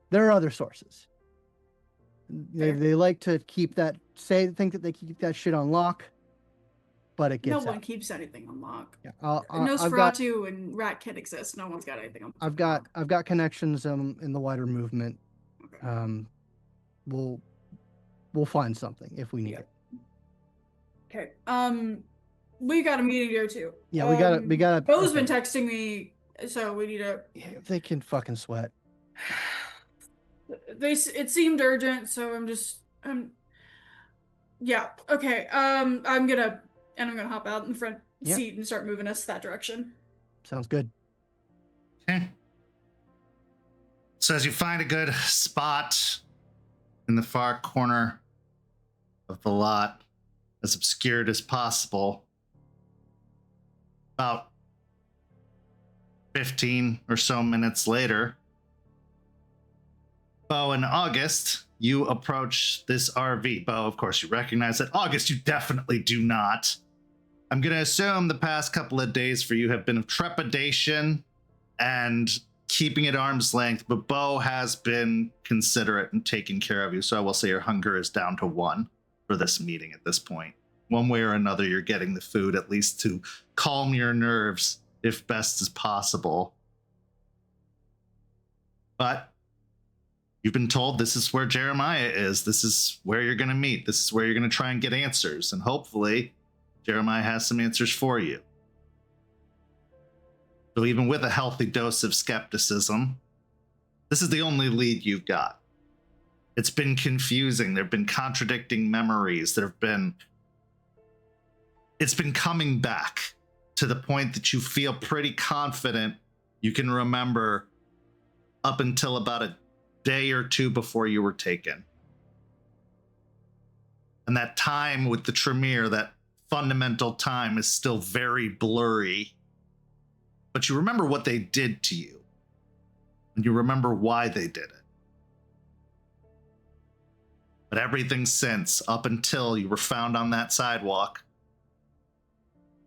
There are other sources. They like to keep that. Think that they keep that shit on lock, but it No gets one out. keeps anything on lock. Yeah, Nosferatu and Rat Kid exist. No one's got anything on lock. I've got connections in the wider movement. Okay. We'll find something if we need it. Okay. We got a meeting to go to. Yeah, we gotta. Beau's been texting me, so we need to. Yeah, they can fucking sweat. It seemed urgent, so yeah. Okay. I'm gonna hop out in the front seat and start moving us that direction. Sounds good. Okay. So as you find a good spot in the far corner of the lot, as obscured as possible, about 15 or so minutes later, Beau and August, you approach this RV. Beau, of course, you recognize it. August, you definitely do not. I'm going to assume the past couple of days for you have been of trepidation and keeping at arm's length, but Beau has been considerate and taking care of you, so I will say your hunger is down to 1 for this meeting at this point. One way or another, you're getting the food, at least to calm your nerves, if best as possible. But you've been told this is where Jeremiah is. This is where you're going to meet. This is where you're going to try and get answers. And hopefully, Jeremiah has some answers for you. So even with a healthy dose of skepticism, this is the only lead you've got. It's been confusing. There have been contradicting memories. It's been coming back to the point that you feel pretty confident you can remember up until about a day or 2 before you were taken. And that time with the Tremere, that fundamental time, is still very blurry. But you remember what they did to you. And you remember why they did it. But everything since, up until you were found on that sidewalk,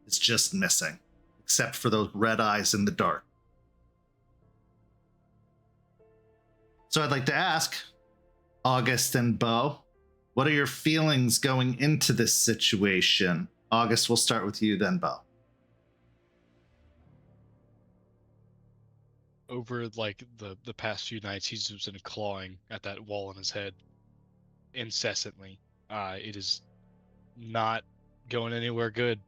is just missing. Except for those red eyes in the dark. So I'd like to ask, August and Beau, what are your feelings going into this situation? August, we'll start with you, then Beau. Over like the past few nights, he's just been clawing at that wall in his head incessantly. It is not going anywhere good.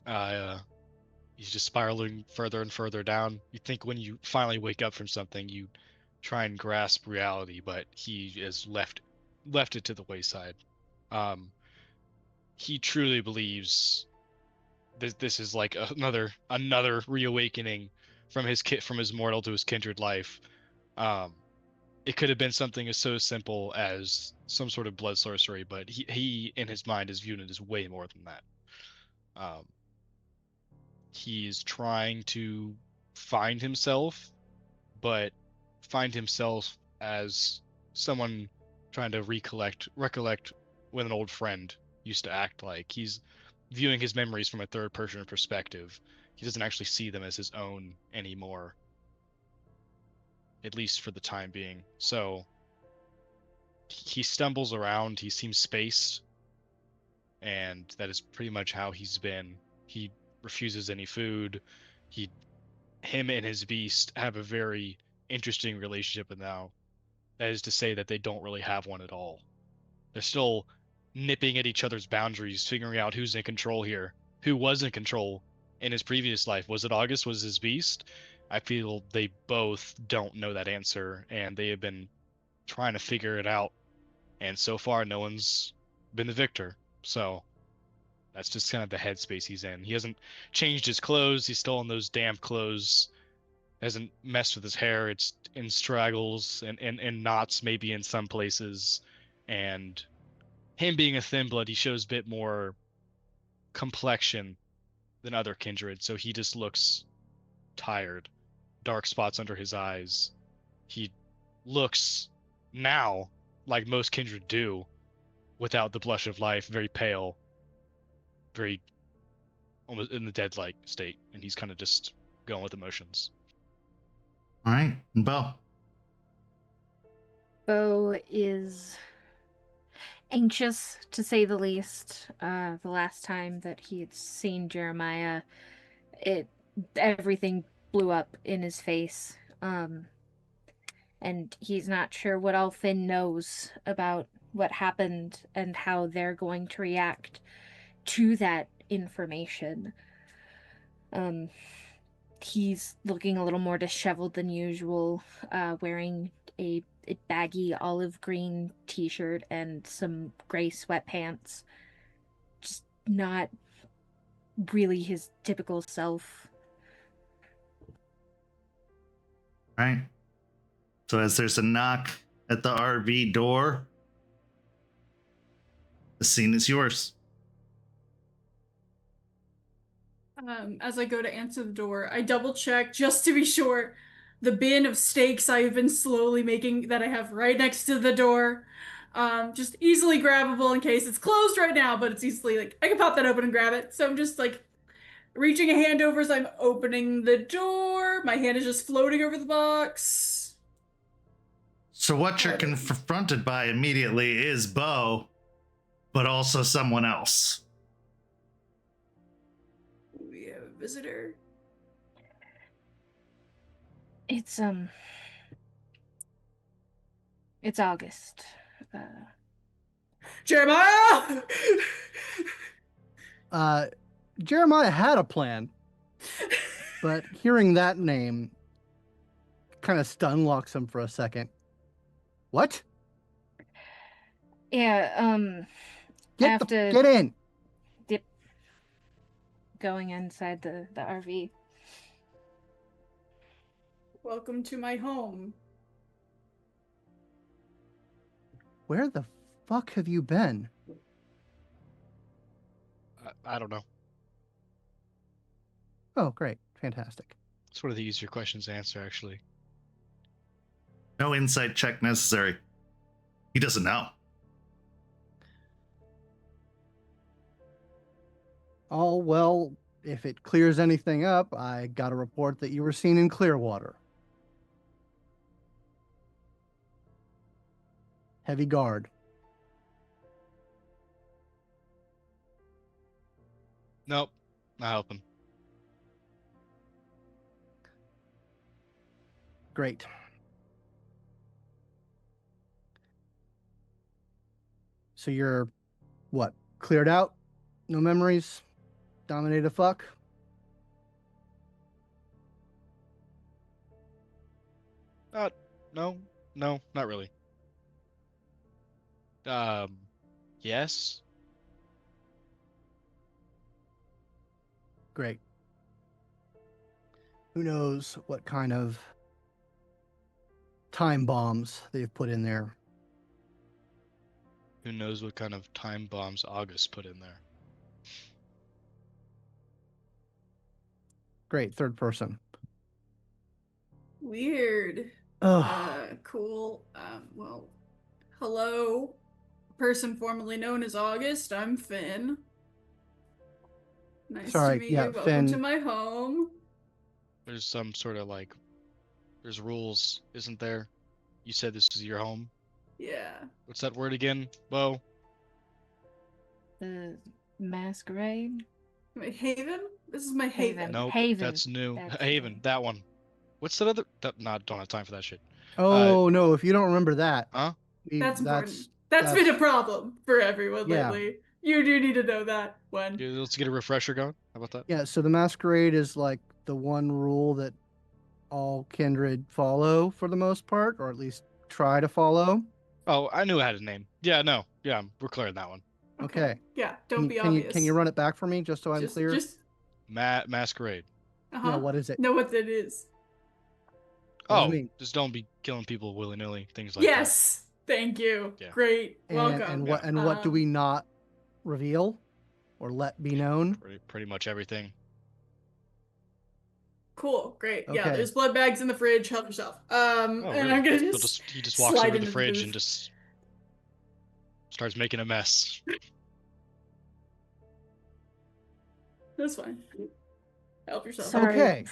He's just spiraling further and further down. You think when you finally wake up from something, you try and grasp reality, but he has left it to the wayside. He truly believes this is like another reawakening from his mortal to his kindred life. It could have been something as so simple as some sort of blood sorcery, but he in his mind is viewing it as way more than that. He's trying to find himself, but find himself as someone trying to recollect when an old friend used to act like. He's viewing his memories from a third person perspective. He doesn't actually see them as his own anymore, at least for the time being. So he stumbles around, he seems spaced, and that is pretty much how he's been. He refuses any food. Him and his beast have a very interesting relationship now. That is to say that they don't really have one at all. They're still nipping at each other's boundaries, figuring out who's in control here, who was in control in his previous life. Was it August? Was his beast? I feel they both don't know that answer, and they have been trying to figure it out. And so far, no one's been the victor. So that's just kind of the headspace he's in. He hasn't changed his clothes. He's still in those damp clothes. Hasn't messed with his hair. It's in straggles and knots maybe in some places. And him being a thin blood, he shows a bit more complexion than other kindred. So he just looks tired. Dark spots under his eyes. He looks now, like most kindred do, without the blush of life, very pale, very almost in the dead-like state, and he's kind of just going with emotions. All right, and Beau. Beau is anxious, to say the least. The last time that he had seen Jeremiah, everything blew up in his face. And he's not sure what all Finn knows about what happened and how they're going to react to that information. He's looking a little more disheveled than usual, wearing a baggy olive green t-shirt and some gray sweatpants. Just not really his typical self. All right. So as there's a knock at the RV door, the scene is yours. As I go to answer the door, I double check just to be sure the bin of steaks I have been slowly making that I have right next to the door. Just easily grabbable in case it's closed right now, but it's easily like I can pop that open and grab it. So I'm just like reaching a hand over as I'm opening the door. My hand is just floating over the box. So what you're confronted by immediately is Beau, but also someone else. We have a visitor. It's August. Jeremiah! Jeremiah had a plan, but hearing that name kind of stun locks him for a second. What? Yeah, Get in. Dip going inside the RV. Welcome to my home. Where the fuck have you been? I don't know. Oh, great. Fantastic. It's one of the easier questions to answer, actually. No insight check necessary. He doesn't know. Oh, well, if it clears anything up, I got a report that you were seen in Clearwater. Heavy guard. Nope, not helping. Great. So you're, what, cleared out? No memories? Dominate a fuck? No, not really. Yes. Great. Who knows what kind of time bombs they've put in there. Who knows what kind of time bombs August put in there? Great. Third person. Weird. Oh, Cool. Well, hello. Person formerly known as August. I'm Finn. Nice Sorry, to meet yeah, you. Welcome Finn. to my home. There's some sort of like, there's rules, isn't there? You said this is your home. Yeah. What's that word again, Beau? The Masquerade? My haven? This is my haven. Nope, Haven. that's new. That's Haven, new. that one. What's that other? Don't have time for that shit. oh no! If you don't remember that, Huh? That's important. That's been a problem for everyone Yeah. lately. You do need to know that one. Yeah, let's get a refresher going. How about that? Yeah. So the Masquerade is like the one rule that all kindred follow for the most part, or at least try to follow. Oh, I knew I had a name. Yeah, no. Yeah, we're clear on that one. Okay. Yeah, don't be can obvious. can you run it back for me just so I'm clear? Just Masquerade. Yeah. What is it? know what that is. What does it Oh, mean? just don't be killing people willy-nilly, things like Yes. Thank you. Yeah. Great. Welcome. And what do we not reveal or let be known? that. Pretty much everything. Cool, great. Yeah, Okay. there's blood bags in the fridge. Help yourself. And really? I'm gonna He just just walks slide over to the into fridge booth. and just starts making a mess. That's fine. Help yourself. Okay.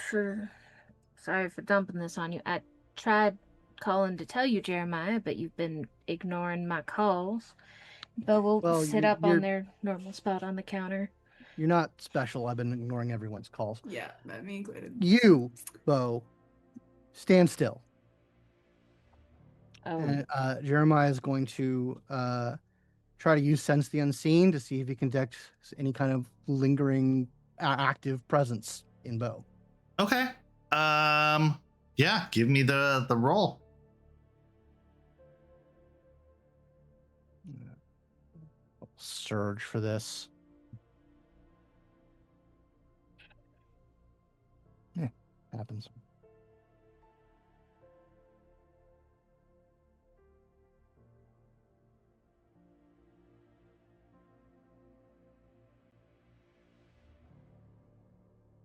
Sorry for dumping this on you. I tried calling to tell you, Jeremiah, but you've been ignoring my calls. But we'll Well, sit up on their normal spot on the counter. You're not special. I've been ignoring everyone's calls. Yeah, that me included. You, Beau, stand still. Oh, And Jeremiah is going to try to use Sense the Unseen to see if he can detect any kind of lingering active presence in Beau. Okay. Yeah, give me the roll. Surge for this. Yeah, happens.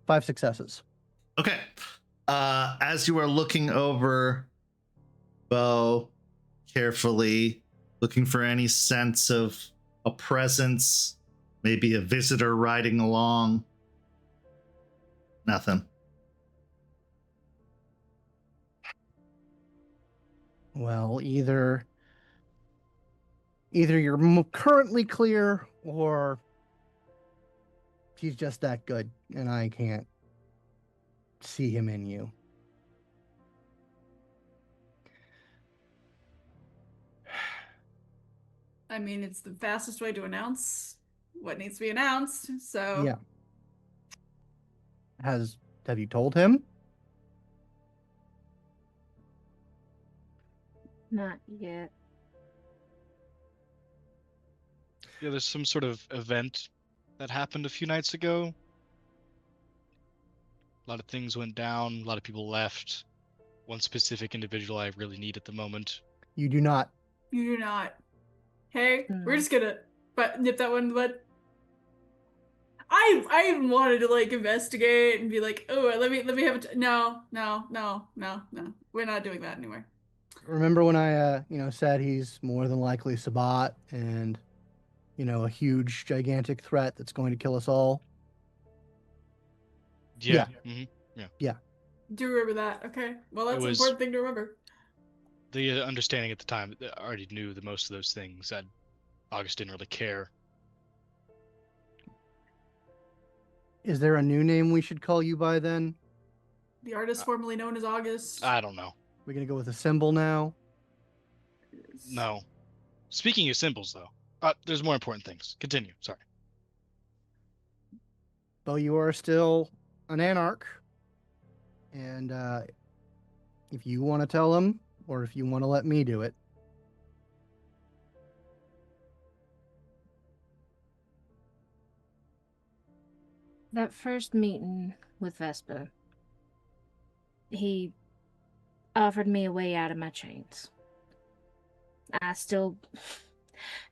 Five successes. Okay. As you are looking over Beau carefully, looking for any sense of a presence, maybe a visitor riding along. Nothing. Well, either you're currently clear, or he's just that good, and I can't see him in you. I mean, it's the fastest way to announce what needs to be announced. So Yeah. Have you told him? not yet. Yeah, there's some sort of event that happened a few nights ago. A lot of things went down. A lot of people left. One specific individual I really need at the moment. You do not. you do not. Hey, No. we're just gonna nip that one in the bud. I even wanted to like investigate and be like, oh, let me have a no. We're not doing that anymore. Remember when I said he's more than likely Sabat and a huge gigantic threat that's going to kill us all? Yeah. Do remember that? Okay. Well, that's an important thing to remember. The understanding at the time, I already knew that most of those things. August didn't really care. Is there a new name we should call you by then? The artist formerly known as August. I don't know. We're gonna go with a symbol now. No. Speaking of symbols, though, there's more important things. Continue. Sorry. Beau, you are still an anarch, and if you want to tell him, or if you want to let me do it. That first meeting with Vesper, he offered me a way out of my chains. I still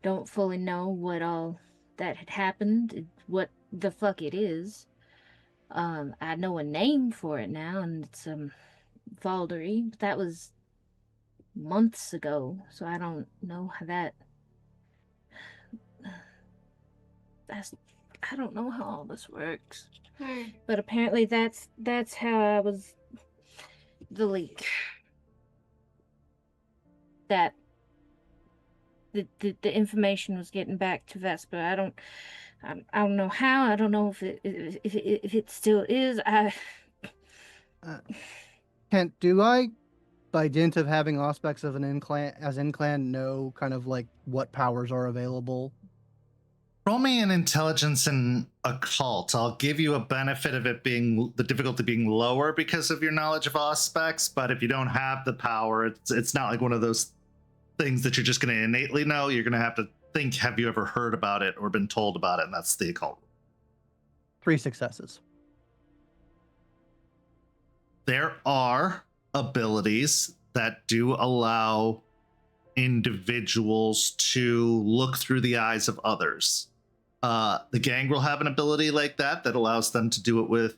don't fully know what all that had happened, what the fuck it is. I know a name for it now, and it's Valdery, but that was months ago, so I don't know how I don't know how all this works. Hey. But apparently that's how I was the leak. That the information was getting back to Vesper. I don't know how. I don't know if it still is. Kent, do I, by dint of having aspects of an in-clan, know kind of like what powers are available? Roll me an intelligence and occult. I'll give you a benefit of it being the difficulty being lower because of your knowledge of aspects, but if you don't have the power, it's not like one of those things that you're just going to innately know. You're going to have to think, have you ever heard about it or been told about it? And that's the occult. 3 successes. There are abilities that do allow individuals to look through the eyes of others. The gang will have an ability like that allows them to do it with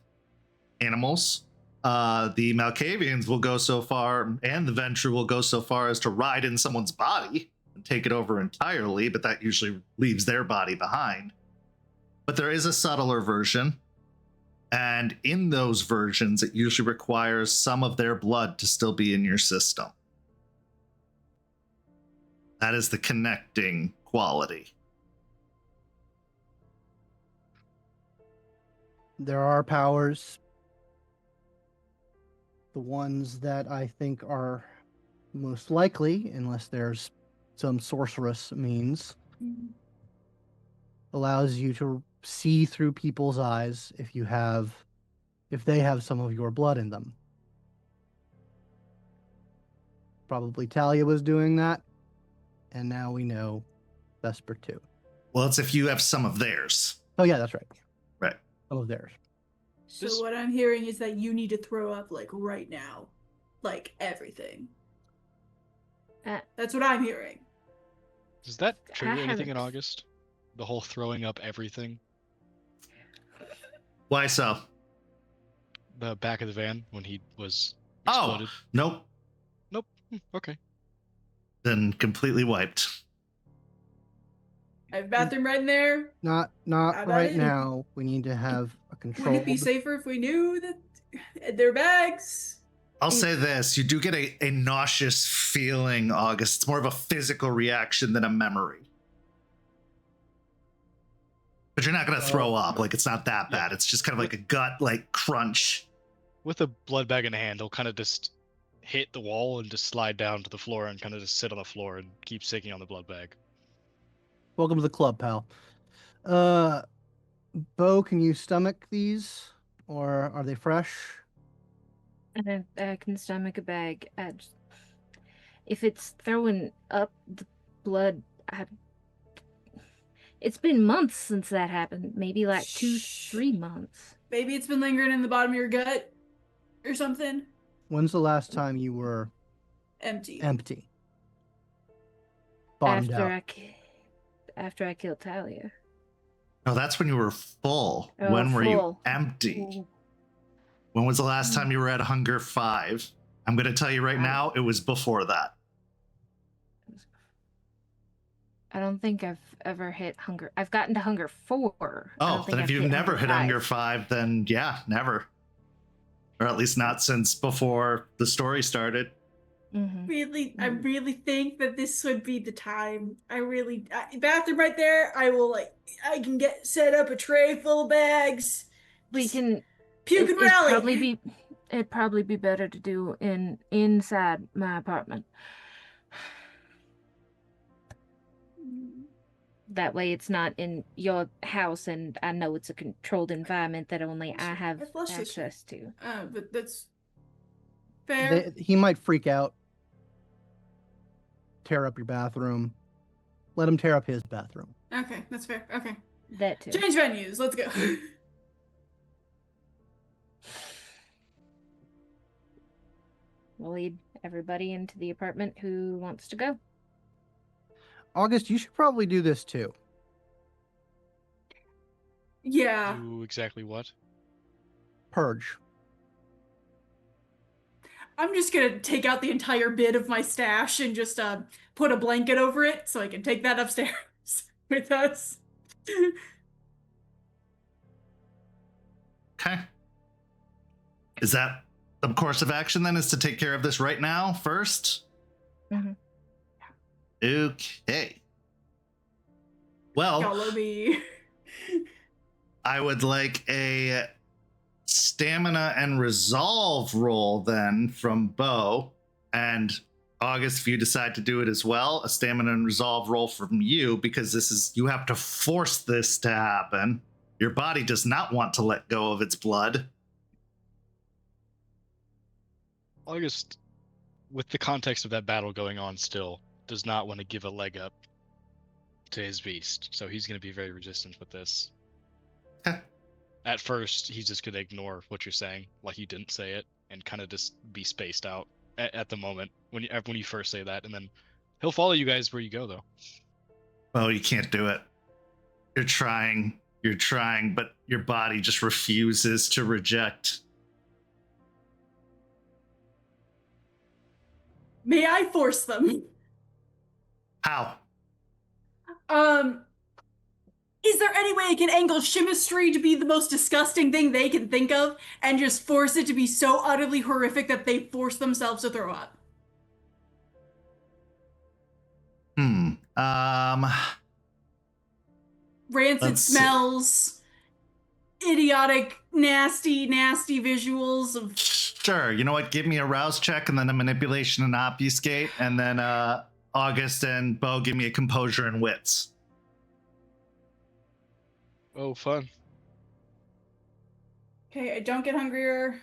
animals. The Malkavians will go so far, and the Ventrue will go so far as to ride in someone's body and take it over entirely, but that usually leaves their body behind. But there is a subtler version, and in those versions, it usually requires some of their blood to still be in your system. That is the connecting quality. There are powers. The ones that I think are most likely, unless there's some sorceress means, allows you to see through people's eyes if they have some of your blood in them. Probably Talia was doing that, and now we know Vesper too. Well, it's if you have some of theirs. Oh yeah, that's right. Right. Some of theirs. So what I'm hearing is that you need to throw up like right now, like everything. That's what I'm hearing. Does that trigger I anything in haven't- August? The whole throwing up everything? Why so? The back of the van when he was Oh, exploded? nope. Nope. Okay. Then completely wiped. I have a bathroom right in there. Not How about right it? now. We need to have a Wouldn't controlled. it be safer if we knew that their bags? I'll say this, you do get a nauseous feeling, August. It's more of a physical reaction than a memory. But you're not going to throw up. Like, it's not that bad. It's just kind of like a gut, like, crunch. With a blood bag in hand, he'll kind of just hit the wall and just slide down to the floor and kind of just sit on the floor and keep sticking on the blood bag. Welcome to the club, pal. Beau, can you stomach these, or are they fresh? I can stomach a bag. If it's throwing up the blood, it's been months since that happened. Maybe like 2-3 months. Maybe it's been lingering in the bottom of your gut or something. When's the last time you were Empty. empty? Bottomed out. After I killed Talia. No, that's when you were full. Oh, when were you full. empty? Ooh. When was the last time you were at Hunger 5? I'm going to tell you right now, it was before that. I don't think I've ever hit hunger. I've gotten to hunger 4. I Oh, don't think then if I've you've never hit Hunger 5. 5, then yeah, never. Or at least not since before the story started. Mm-hmm. I really think that this would be the time. Bathroom right there. I can set up a tray full of bags. We can. Puke and rally. It'd probably be better to do inside my apartment. That way it's not in your house, and I know it's a controlled environment that only I have access to. But that's fair. He might freak out, tear up your bathroom. Let him tear up his bathroom. Okay, that's fair. Okay. That too. Change venues. Let's go. We'll lead everybody into the apartment who wants to go. August, you should probably do this too. Yeah. Do exactly what? Purge. I'm just gonna take out the entire bit of my stash and just put a blanket over it so I can take that upstairs with us. Okay. Is that the course of action then, is to take care of this right now first? Mm-hmm. Okay. Well, Follow me. I would like a stamina and resolve roll then from Beau, and August, if you decide to do it as well, a stamina and resolve roll from you, because you have to force this to happen. Your body does not want to let go of its blood. August, with the context of that battle going on still, does not want to give a leg up to his beast, so he's going to be very resistant with this. Okay. At first, he's just going to ignore what you're saying, like you didn't say it, and kind of just be spaced out at the moment when you first say that, and then he'll follow you guys where you go, though. Well, you can't do it. You're trying, but your body just refuses to reject. May I force them? How? Is there any way I can angle chemistry to be the most disgusting thing they can think of and just force it to be so utterly horrific that they force themselves to throw up? Rancid Let's see. smells, idiotic, nasty visuals of. Sure. You know what? Give me a rouse check and then a manipulation and obfuscate, and then August and Beau give me a composure and wits. Oh, fun. Okay, I don't get hungrier.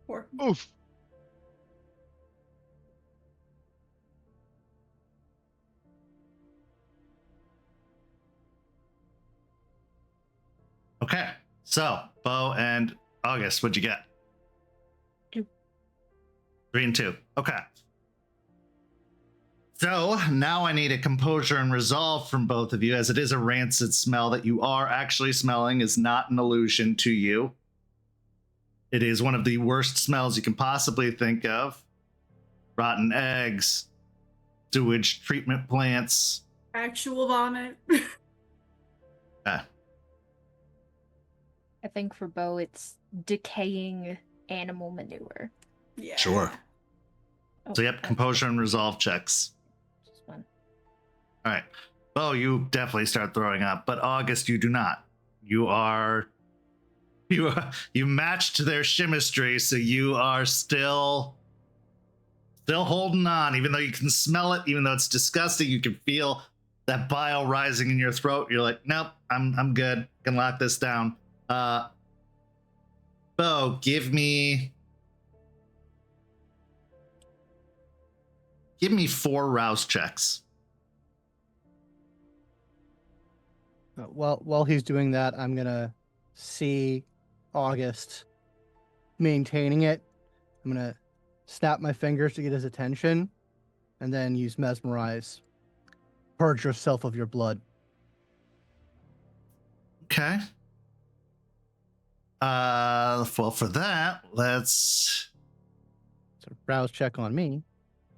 Four. Oof. Okay. So, Beau and August, what'd you get? 2. 3 and 2. Okay. So now I need a composure and resolve from both of you, as it is a rancid smell that you are actually smelling is not an illusion to you. It is one of the worst smells you can possibly think of. Rotten eggs, sewage treatment plants. Actual vomit. I think for Beau, it's decaying animal manure. Yeah. Sure. Oh, So yep, composure and resolve checks. Just one. All right. Beau, you definitely start throwing up, but August, you do not. You matched their chemistry, so you are still holding on, even though you can smell it, even though it's disgusting. You can feel that bile rising in your throat. You're like, nope, I'm good. Can lock this down. Beau, give me 4 rouse checks. While he's doing that, I'm gonna see August maintaining it. I'm gonna snap my fingers to get his attention, and then use mesmerize. Purge yourself of your blood. Okay. Well, for that, let's. So rouse check on me.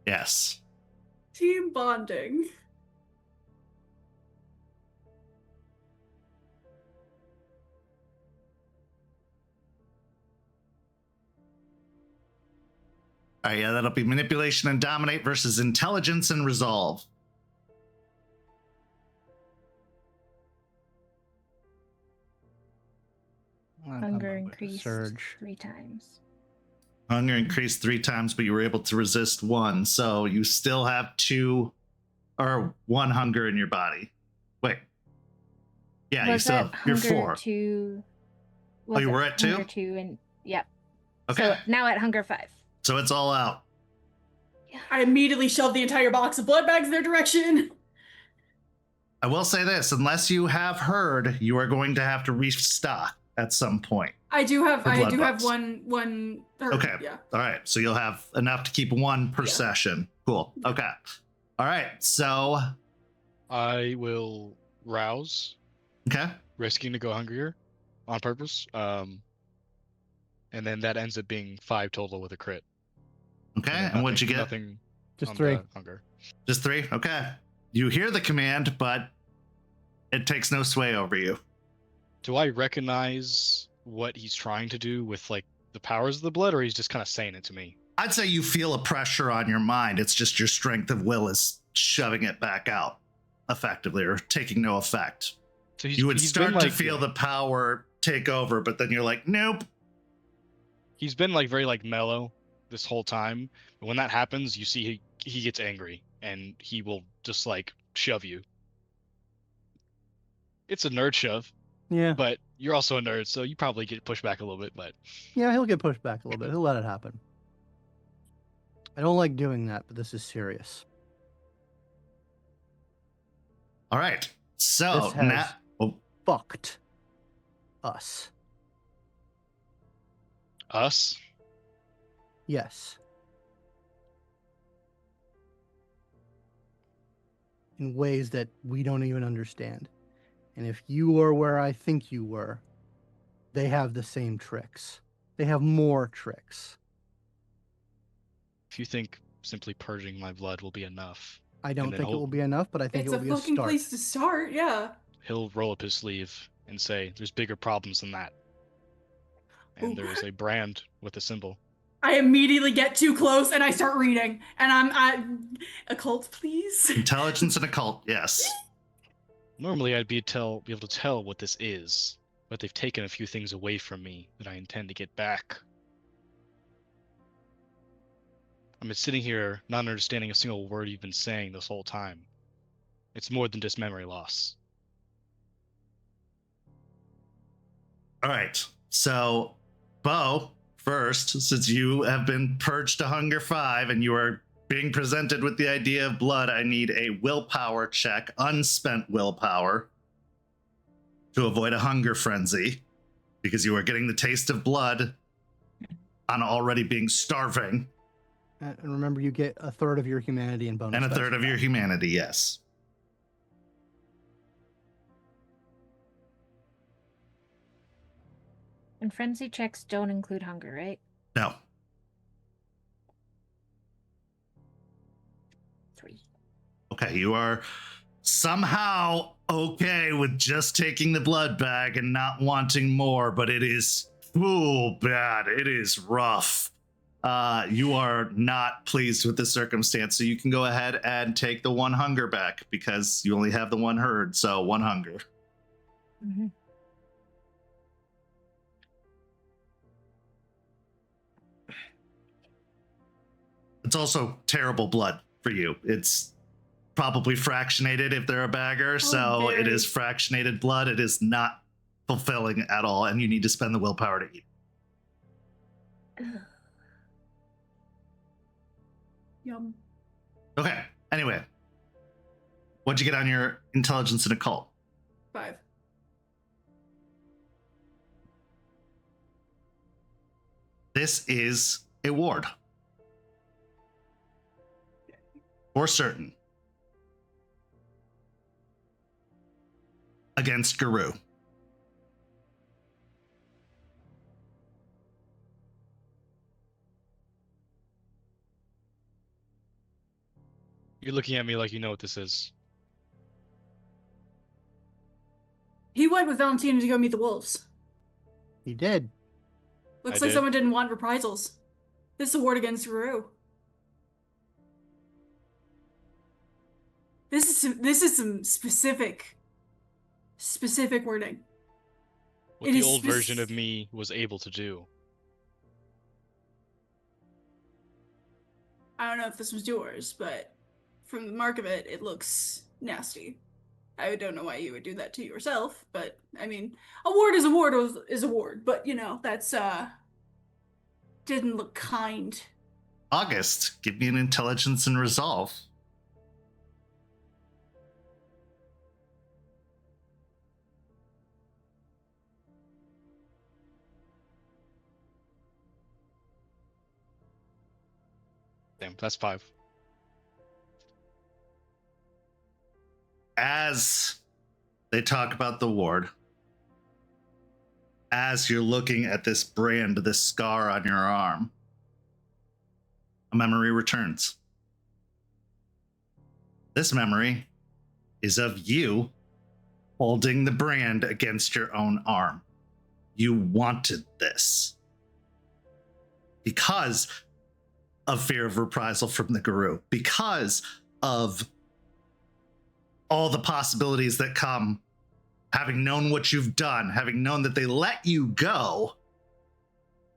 Yes. Team bonding. All right, yeah, that'll be manipulation and dominate versus intelligence and resolve. Hunger I'm with the increased surge. 3 times. Hunger increased 3 times, but you were able to resist 1, so you still have 2 or 1 hunger in your body. Wait. Yeah, you still have. You're 4. 2. Oh, you were at 2? Hunger 2, and yep. Okay. So now at hunger 5. So it's all out. I immediately shoved the entire box of blood bags their direction. I will say this, unless you have heard, you are going to have to restock at some point. I do have bucks. one hurt, Okay. Yeah. All right. So you'll have enough to keep 1 per session. Cool. Okay. All right. So I will rouse, okay. risking to go hungrier on purpose. And then that ends up being 5 total with a crit. Okay. then And what'd you nothing- get? Nothing. Just on 3. the hunger. Just 3? Okay. You hear the command, but it takes no sway over you. Do I recognize what he's trying to do with like the powers of the blood, or he's just kind of saying it to me? I'd say you feel a pressure on your mind. It's just your strength of will is shoving it back out effectively or taking no effect. So You would he's start been, to like, feel the power take over, but then you're like, nope. He's been like very like mellow this whole time, but when that happens, you see he gets angry and he will just like shove you. It's a nerd shove, Yeah. but you're also a nerd, so you probably get pushed back a little bit. But Yeah, he'll get pushed back a little bit. He'll let it happen. I don't like doing that, but this is serious. All right. So This has- now. Oh, Fucked us. us, Yes. in ways that we don't even understand. And if you were where I think you were, they have the same tricks. They have more tricks. If you think simply purging my blood will be enough, I don't then think it will be enough, but I think It's it a will be a fucking start. place to start, yeah. he'll roll up his sleeve and say, "There's bigger problems than that." And Ooh. there is a brand with a symbol. I immediately get too close and I start reading. And I occult, please. Intelligence and occult, yes. Normally, I'd be able to tell what this is, but they've taken a few things away from me that I intend to get back. I'm sitting here not understanding a single word you've been saying this whole time. It's more than just memory loss. All right. So, Beau, first, since you have been purged to Hunger 5 and you are being presented with the idea of blood, I need a willpower check, unspent willpower, to avoid a hunger frenzy, because you are getting the taste of blood on already being starving. And remember, you get a third of your humanity and bonus. And a dice third for of that. your humanity, yes. And frenzy checks don't include hunger, right? No. 3. Okay, you are somehow okay with just taking the blood bag and not wanting more, but it is bad. It is rough. You are not pleased with the circumstance, so you can go ahead and take the 1 hunger back because you only have the 1 herd, so 1 hunger. Mm-hmm. It's also terrible blood for you. It's probably fractionated if they're a bagger, so it is fractionated blood. It is not fulfilling at all, and you need to spend the willpower to eat. Yum. Okay, anyway. What'd you get on your intelligence and occult? 5. This is a ward. For certain. Against Guru. You're looking at me like you know what this is. He went with Valentina to go meet the wolves. He did. Looks I like did. someone didn't want reprisals. This is a ward against Ruru. This is some specific wording. What It the is old version of me was able to do. I don't know if this was yours, but from the mark of it, it looks nasty. I don't know why you would do that to yourself, but I mean, a ward is a ward is a ward, but you know, that's didn't look kind. August, give me an intelligence and resolve. Damn, that's 5. As they talk about the ward, as you're looking at this brand, this scar on your arm, a memory returns. This memory is of you holding the brand against your own arm. You wanted this because of fear of reprisal from the Guru, because of all the possibilities that come, having known what you've done, having known that they let you go,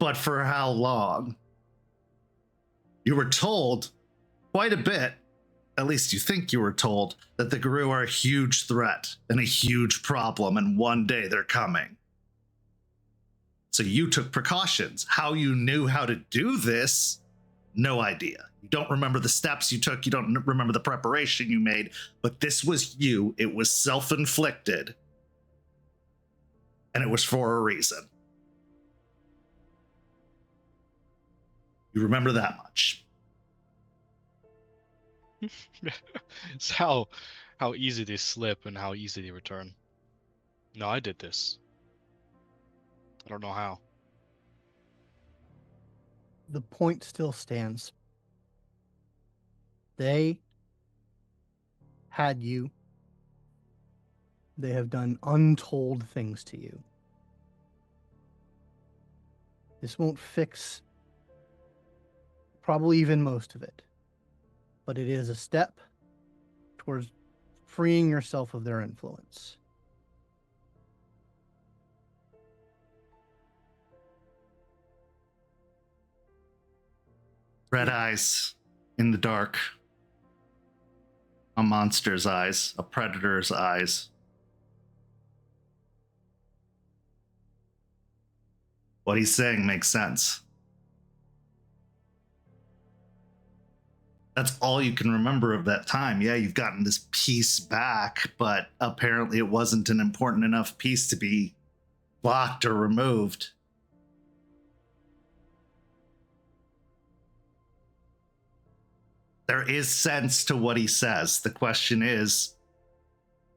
but for how long? You were told quite a bit, at least you think you were told, that the Guru are a huge threat and a huge problem, and one day they're coming. So you took precautions. How you knew how to do this, no idea. You don't remember the steps you took. You don't remember the preparation you made, but this was you. It was self-inflicted, and it was for a reason. You remember that much. It's how easy they slip and how easy they return. No, I did this. I don't know how. The point still stands. They had you. They have done untold things to you. This won't fix probably even most of it, but it is a step towards freeing yourself of their influence. Red eyes in the dark. A monster's eyes, a predator's eyes. What he's saying makes sense. That's all you can remember of that time. Yeah, you've gotten this piece back, but apparently it wasn't an important enough piece to be blocked or removed. There is sense to what he says. The question is,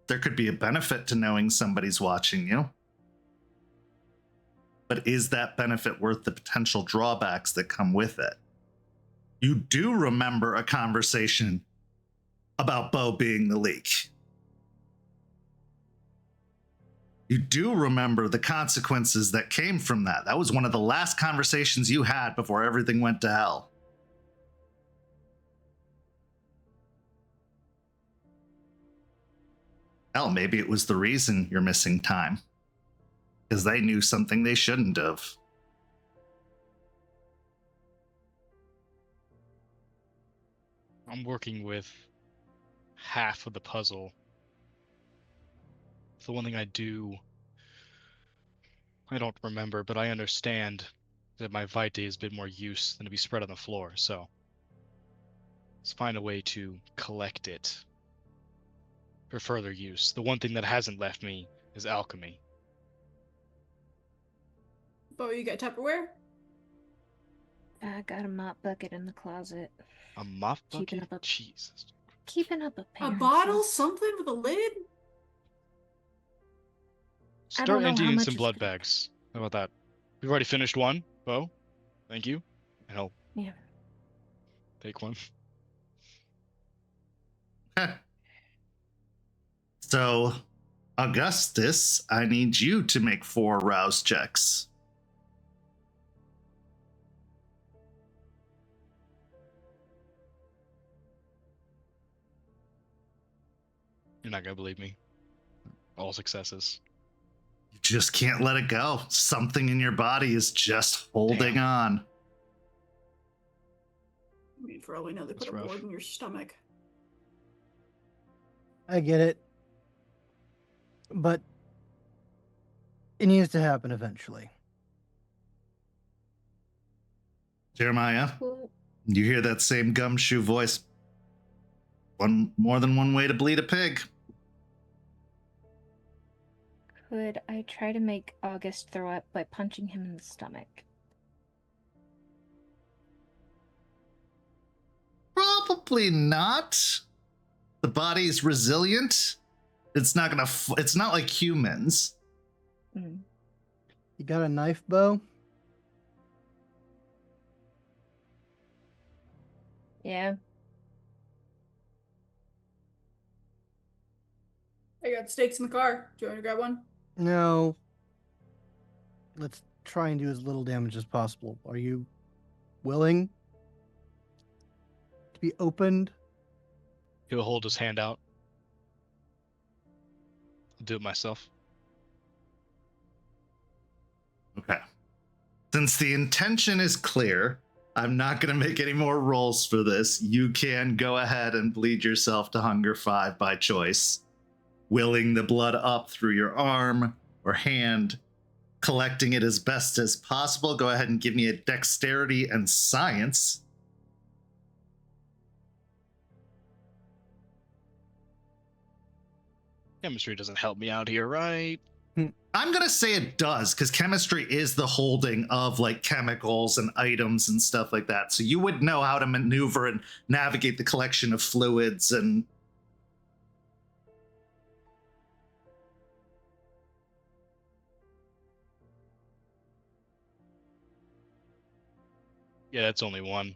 there could be a benefit to knowing somebody's watching you. But is that benefit worth the potential drawbacks that come with it? You do remember a conversation about Beau being the leak. You do remember the consequences that came from that. That was one of the last conversations you had before everything went to hell. Hell, maybe it was the reason you're missing time. Because they knew something they shouldn't have. I'm working with half of the puzzle. The one thing I don't remember, but I understand that my vitae is a bit more use than to be spread on the floor, so let's find a way to collect it for further use. The one thing that hasn't left me is alchemy. Beau, you got Tupperware? I got a mop bucket in the closet. A mop Keeping bucket? up a- Jesus. Keeping up A appearances. bottle? Something with a lid? I don't Start know how emptying much some it's blood gonna- bags. How about that? We've already finished one, Beau. Thank you. And I'll Yeah. take one. Okay. So, Augustus, I need you to make 4 rouse checks. You're not gonna believe me. All successes. You just can't let it go. Something in your body is just holding on. I mean, for all we know, they That's put a rough. board in your stomach. I get it. But it needs to happen eventually. Jeremiah, Well, you hear that same gumshoe voice. More than one way to bleed a pig. could I try to make August throw up by punching him in the stomach? Probably not. The body's resilient. It's not gonna. It's not like humans. Mm. You got a knife, Beau? Yeah. I got steaks in the car. Do you want to grab one? No. Let's try and do as little damage as possible. Are you willing to be opened? He'll hold his hand out. I'll do it myself. Okay. Since the intention is clear, I'm not going to make any more rolls for this. You can go ahead and bleed yourself to Hunger 5 by choice. Willing the blood up through your arm or hand, collecting it as best as possible. Go ahead and give me a dexterity and science. Chemistry doesn't help me out here, right? I'm going to say it does, because chemistry is the holding of like chemicals and items and stuff like that. So you would know how to maneuver and navigate the collection of fluids and... Yeah, that's only one.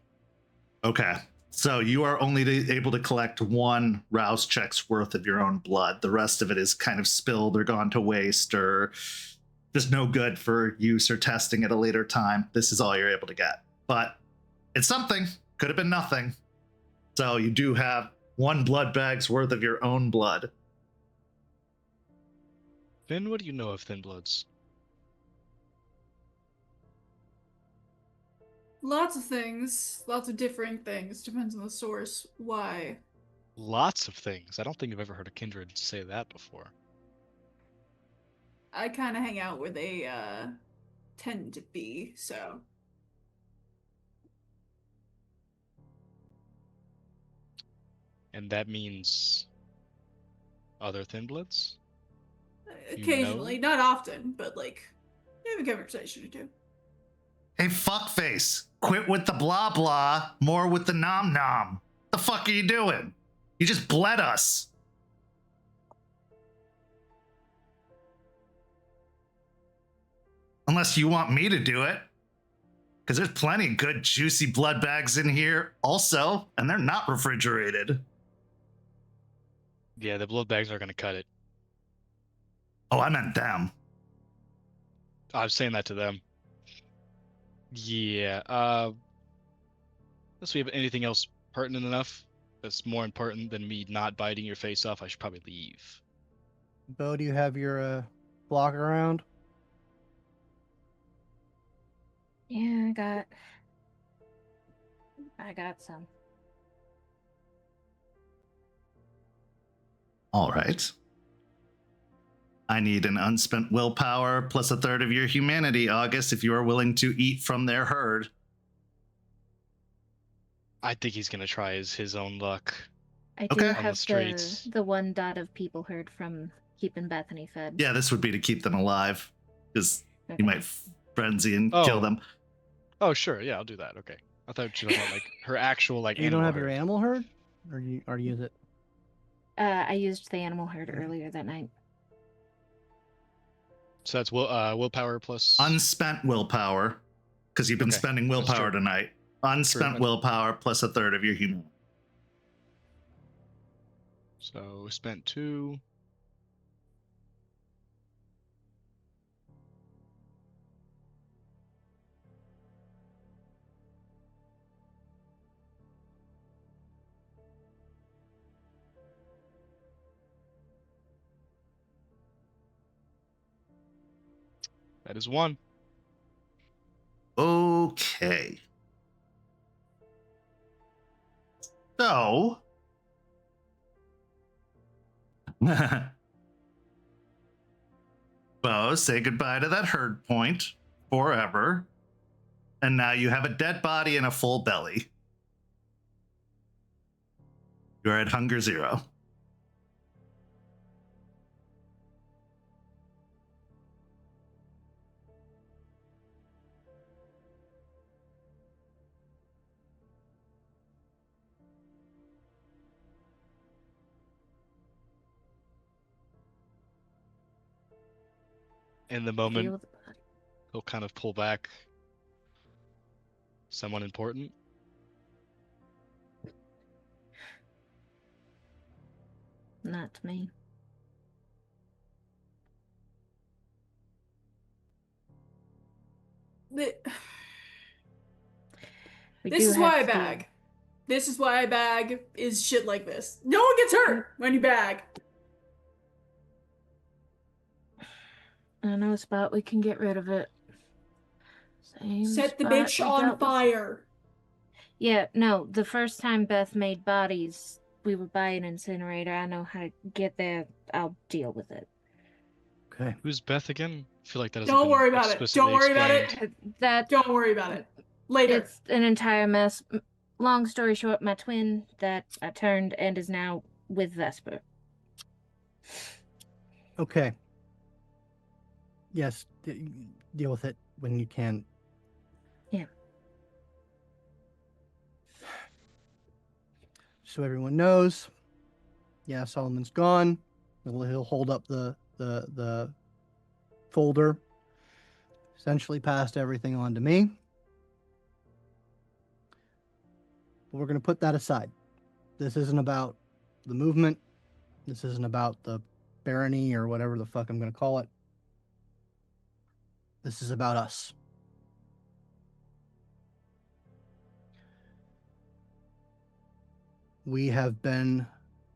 Okay. So you are only able to collect one rouse check's worth of your own blood. The rest of it is kind of spilled or gone to waste or just no good for use or testing at a later time. This is all you're able to get. But it's something. Could have been nothing. So you do have one blood bag's worth of your own blood. Finn, what do you know of Thin Bloods? Lots of things. Lots of different things. Depends on the source. Why? Lots of things. I don't think I've ever heard a kindred say that before. I kind of hang out where they tend to be, so. And that means other Thin Bloods? Occasionally, not often, but like, you have a conversation or two. Hey, fuckface. Quit with the blah blah, more with the nom nom. The fuck are you doing? You just bled us. Unless you want me to do it. Because there's plenty of good juicy blood bags in here also, and they're not refrigerated. Yeah, the blood bags are going to cut it. Oh, I meant them. I was saying that to them. Yeah, unless we have anything else pertinent enough that's more important than me not biting your face off, I should probably leave. Beau, do you have your block around? Yeah, I got some. All right. I need an unspent willpower plus a third of your humanity, August, if you are willing to eat from their herd. I think he's gonna try his own luck. I do Okay. On the have streets. the 1 dot of people heard from keeping Bethany fed. Yeah, this would be to keep them alive, because Okay. you might frenzy and Oh. kill them. Oh, sure, yeah, I'll do that. Okay, I thought you were talking about like her actual like. You don't animal have your herd. animal herd, or you use it? I used the animal herd earlier that night. So that's willpower plus. Unspent willpower, because you've been Okay, spending that's willpower true. tonight. Unspent True. willpower plus a third of your human. So we spent 2. That is 1. Okay. So. Beau, say goodbye to that herd point forever. And now you have a dead body and a full belly. You're at hunger 0. In the Deal moment, with the body. he'll kind of pull back. Someone important. Not to me. The- We This do is why I have to- bag. This is why I bag, is shit like this. No one gets hurt when you bag. I know a spot we can get rid of it. Same Set the spot bitch we on dealt with. fire. Yeah, no, the first time Beth made bodies, we were by an incinerator. I know how to get there. I'll deal with it. Okay. Who's Beth again? I feel like that hasn't Don't been worry about it. explicitly Don't worry about explained. it. That Don't worry about it. Later. it's an entire mess. Long story short, my twin that I turned and is now with Vesper. Okay. Yes, deal with it when you can. Yeah. So everyone knows. Yeah, Solomon's gone. He'll hold up the folder. Essentially passed everything on to me. But we're going to put that aside. This isn't about the movement. This isn't about the barony or whatever the fuck I'm going to call it. This is about us. We have been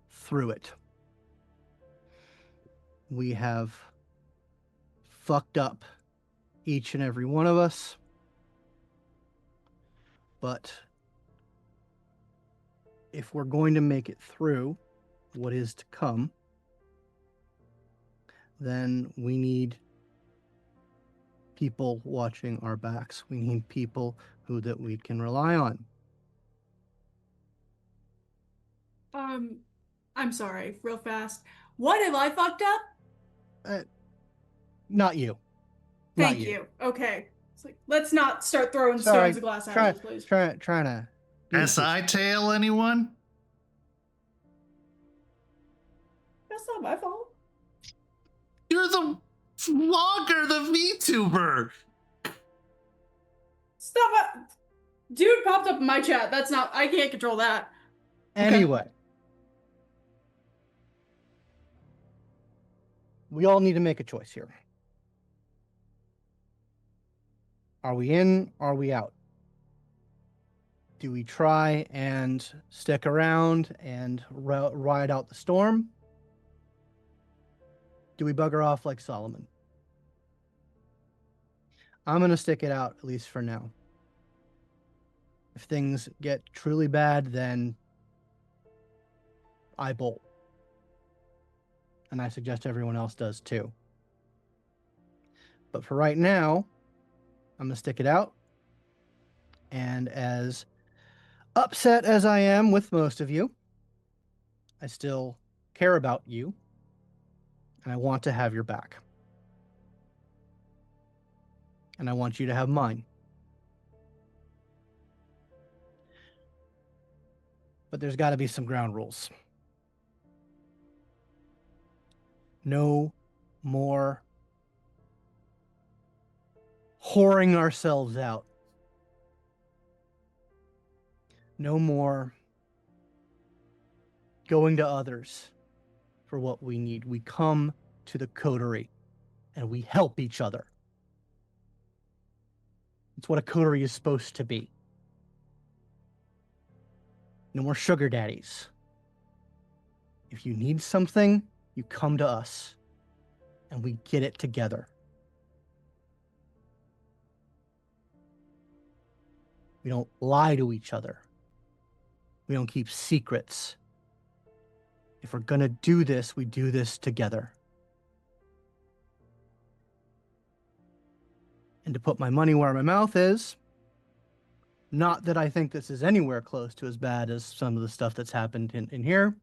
through it. We have fucked up, each and every one of us. But if we're going to make it through what is to come, then we need people watching our backs. We need people that we can rely on. I'm sorry, real fast. What have I fucked up? Not you. Thank you. Okay. It's like, let's not start throwing Sorry. stones at glass houses, please. Trying to. SI tail, anyone? That's not my fault. You're the vlogger, the VTuber. Stop it. Dude popped up in my chat. That's not, I can't control that. Anyway. We all need to make a choice here. Are we in? Are we out? Do we try and stick around and ride out the storm? Do we bugger off like Solomon? I'm going to stick it out, at least for now. If things get truly bad, then I bolt. And I suggest everyone else does too. But for right now, I'm going to stick it out. And as upset as I am with most of you, I still care about you. And I want to have your back. And I want you to have mine. But there's got to be some ground rules. No more whoring ourselves out. No more going to others for what we need. We come to the coterie and we help each other. It's what a coterie is supposed to be. No more sugar daddies. If you need something, you come to us and we get it together. We don't lie to each other. We don't keep secrets. If we're going to do this, we do this together. And to put my money where my mouth is, not that I think this is anywhere close to as bad as some of the stuff that's happened in here,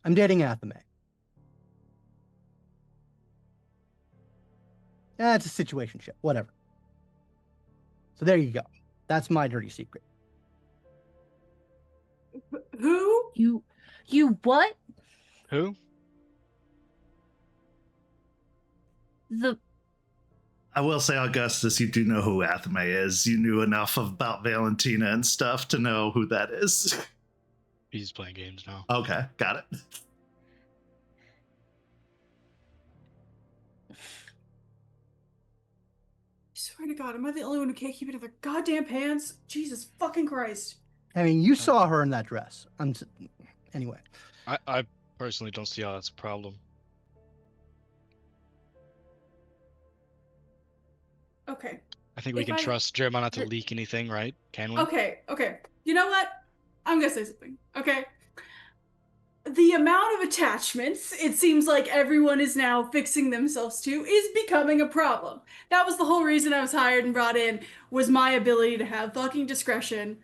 I'm dating Athame. It's a situationship, whatever. So there you go. That's my dirty secret. Who? You what? Who? I will say, Augustus, you do know who Athame is. You knew enough about Valentina and stuff to know who that is. He's playing games now. Okay, got it. I swear to God, am I the only one who can't keep it in their goddamn pants? Jesus fucking Christ. I mean, you saw her in that dress. Anyway. I personally don't see how that's a problem. Okay. I think we can trust Jeremiah not to leak anything, right? Can we? Okay. You know what? I'm gonna say something. Okay. The amount of attachments it seems like everyone is now fixing themselves to is becoming a problem. That was the whole reason I was hired and brought in, was my ability to have fucking discretion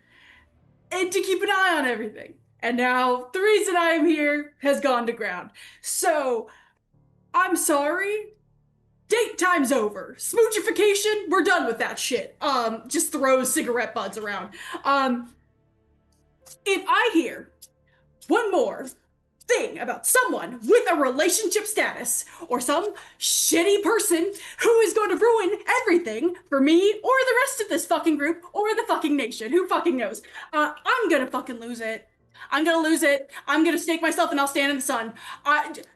and to keep an eye on everything. And now the reason I am here has gone to ground. So I'm sorry, Date time's over. Smoochification, we're done with that shit. Just throws cigarette butts around. If I hear one more thing about someone with a relationship status or some shitty person who is going to ruin everything for me or the rest of this fucking group or the fucking nation, who fucking knows? I'm gonna fucking lose it. I'm gonna lose it. I'm gonna stake myself and I'll stand in the sun.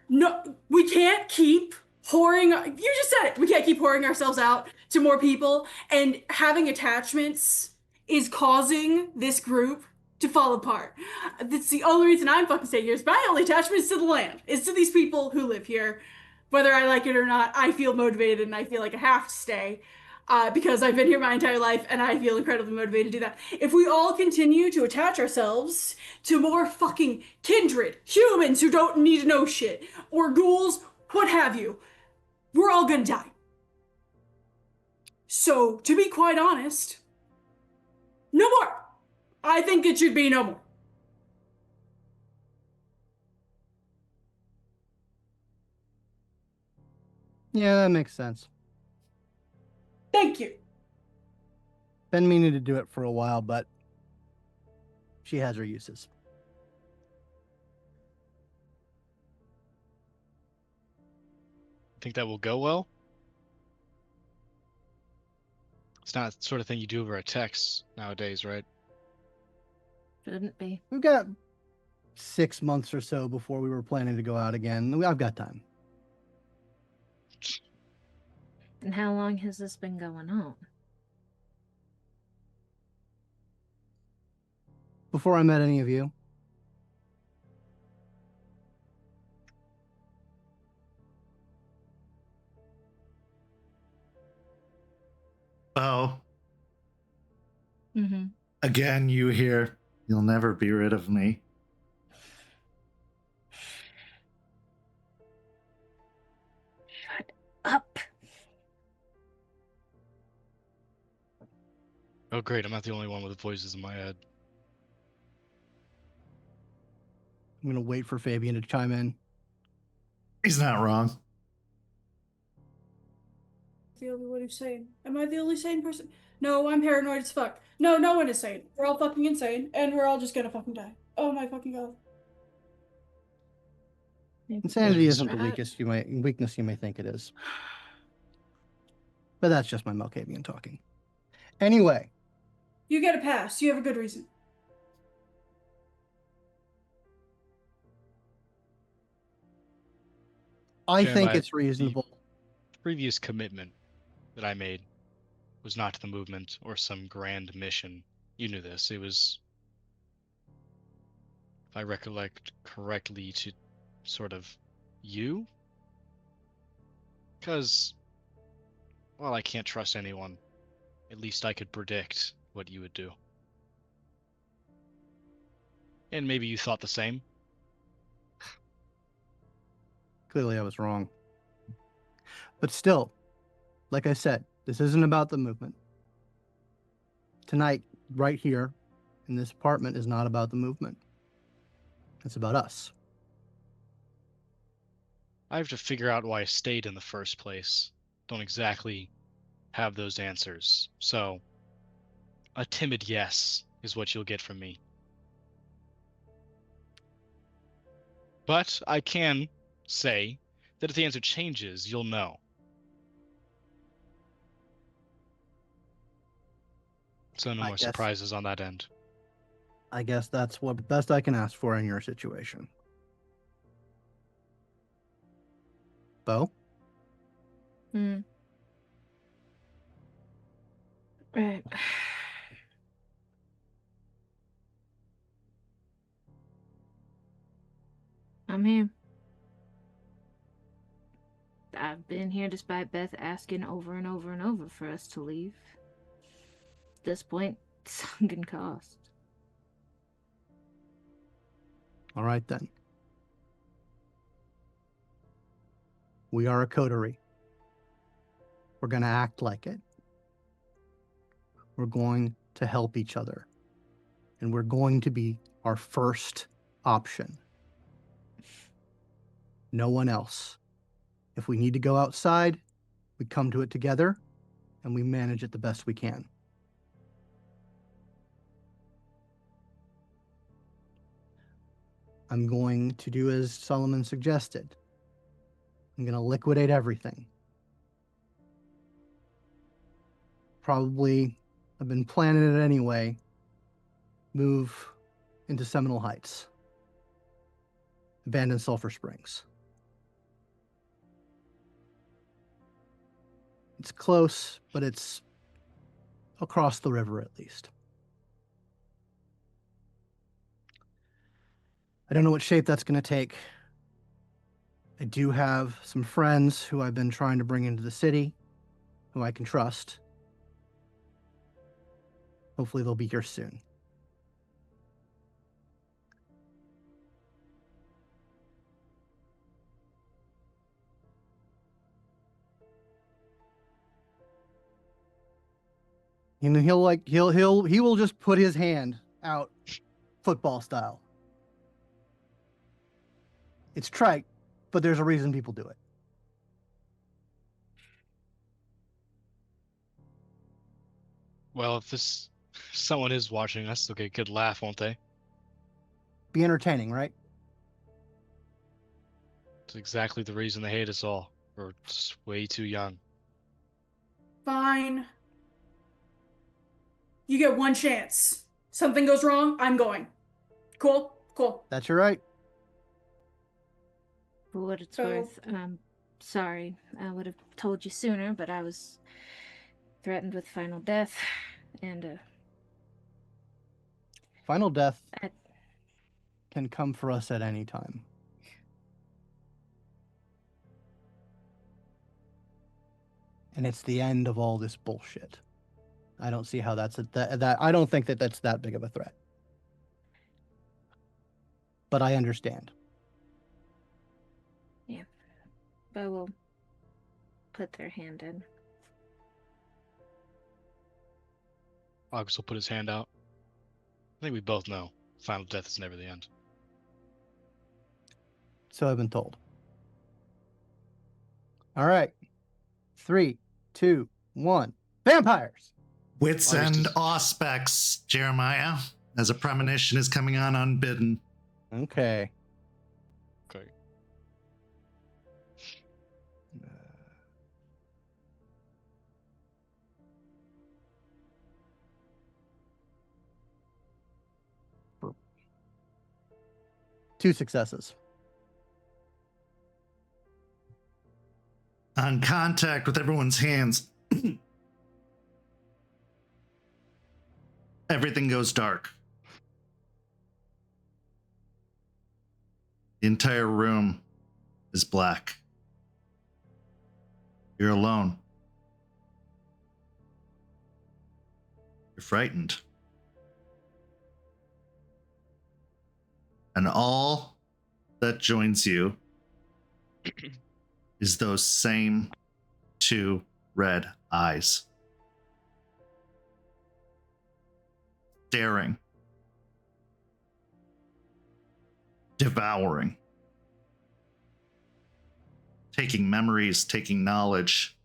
No, we can't keep whoring. You just said it. We can't keep whoring ourselves out to more people, and having attachments is causing this group to fall apart. That's the only reason I'm fucking staying here. Is my only attachment is to the land. Is to these people who live here. Whether I like it or not, I feel motivated and I feel like I have to stay. Because I've been here my entire life and I feel incredibly motivated to do that. If we all continue to attach ourselves to more fucking kindred humans who don't need to know shit, or ghouls, what have you, we're all gonna die. So, to be quite honest, no more. I think it should be no more. Yeah, that makes sense. Thank you. Been meaning to do it for a while, but she has her uses. Think that will go well? It's not the sort of thing you do over a text nowadays, right? Shouldn't be. We've got 6 months or so before we were planning to go out again. I've got time. And how long has this been going on? Before I met any of you. Beau, Mm-hmm. again, you hear, "You'll never be rid of me." Shut up. Oh, great. I'm not the only one with voices in my head. I'm going to wait for Fabian to chime in. He's not wrong. The only one who's sane. Am I the only sane person? No, I'm paranoid as fuck. No, no one is sane. We're all fucking insane, and we're all just gonna fucking die. Oh my fucking god. Insanity isn't the Right. weakness you may think it is. But that's just my Malkavian talking. Anyway. You get a pass. You have a good reason. I Jeremiah, think it's reasonable. Previous commitment that I made was not to the movement or some grand mission. You knew this. It was, if I recollect correctly, to sort of you? Because, well, I can't trust anyone. At least I could predict what you would do. And maybe you thought the same. Clearly I was wrong. But still, like I said, this isn't about the movement. Tonight, right here, in this apartment, is not about the movement. It's about us. I have to figure out why I stayed in the first place. Don't exactly have those answers. So, a timid yes is what you'll get from me. But I can say that if the answer changes, you'll know. So no more surprises on that end. I guess that's what best I can ask for in your situation. Beau? Right. I'm here. I've been here despite Beth asking over and over and over for us to leave. At this point, sunken cost. All right, then. We are a coterie. We're going to act like it. We're going to help each other. And we're going to be our first option. No one else. If we need to go outside, We come to it together, and we manage it the best we can. I'm going to do as Solomon suggested. I'm going to liquidate everything. Probably, I've been planning it anyway. Move into Seminole Heights. Abandon Sulphur Springs. It's close, but it's across the river at least. I don't know what shape that's going to take. I do have some friends who I've been trying to bring into the city, who I can trust. Hopefully they'll be here soon. And he will just put his hand out football style. It's trite, but there's a reason people do it. Well, if someone is watching us, they'll get a good laugh, won't they? Be entertaining, right? It's exactly the reason they hate us all. We're just way too young. Fine. You get one chance. Something goes wrong, I'm going. Cool? Cool. That's your right. For what it's So- worth, sorry. I would have told you sooner, but I was threatened with final death, and Final death I- can come for us at any time. And it's the end of all this bullshit. I don't see how that's I don't think that's that big of a threat. But I understand. Beau will put their hand in. August will put his hand out. I think we both know final death is never the end. So I've been told. All right. 3, 2, 1. Vampires! Wits August and is- aspects, Jeremiah, as a premonition is coming on unbidden. Okay. Okay. Two successes. On contact with everyone's hands, everything goes dark. The entire room is black. You're alone. You're frightened. And all that joins you is those same two red eyes. Staring. Devouring. Taking memories, taking knowledge.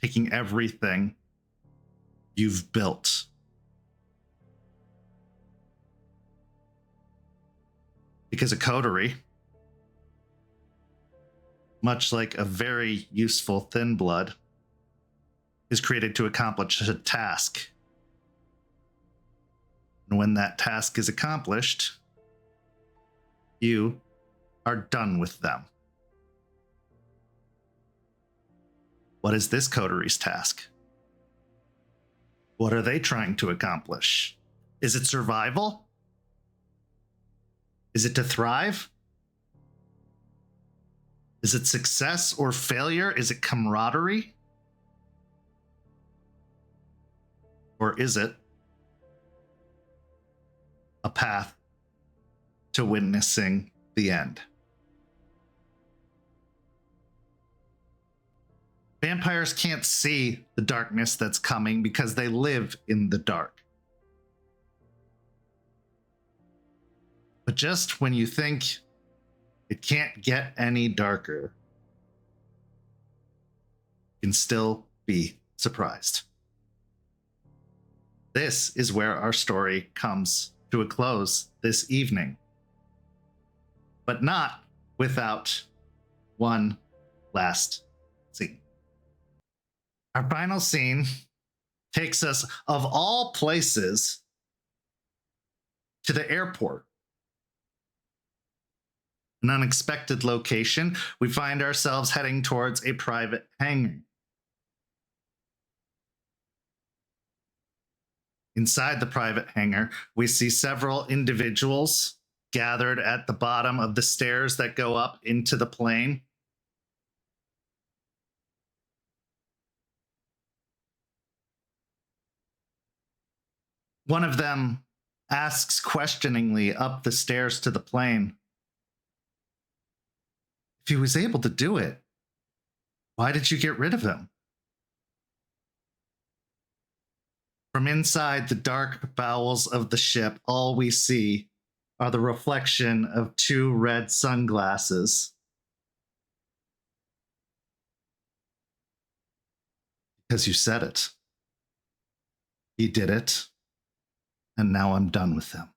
Taking everything you've built. Because a coterie, much like a very useful thin blood, is created to accomplish a task. And when that task is accomplished, you are done with them. What is this coterie's task? What are they trying to accomplish? Is it survival? Is it to thrive? Is it success or failure? Is it camaraderie? Or is it a path to witnessing the end? Vampires can't see the darkness that's coming because they live in the dark. But just when you think it can't get any darker, can still be surprised. This is where our story comes to a close this evening, but not without one last scene. Our final scene takes us, of all places, to the airport. An unexpected location. We find ourselves heading towards a private hangar. Inside the private hangar, we see several individuals gathered at the bottom of the stairs that go up into the plane. One of them asks questioningly up the stairs to the plane, if he was able to do it, why did you get rid of him? From inside the dark bowels of the ship, all we see are the reflection of two red sunglasses. Because you said it. He did it, and now I'm done with him.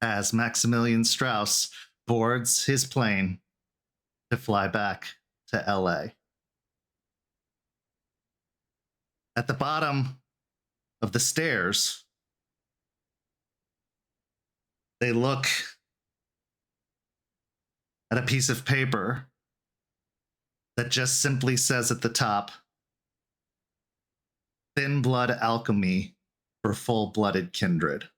As Maximilian Strauss boards his plane to fly back to LA. At the bottom of the stairs, they look at a piece of paper that just simply says at the top, "Thin blood alchemy for full-blooded kindred."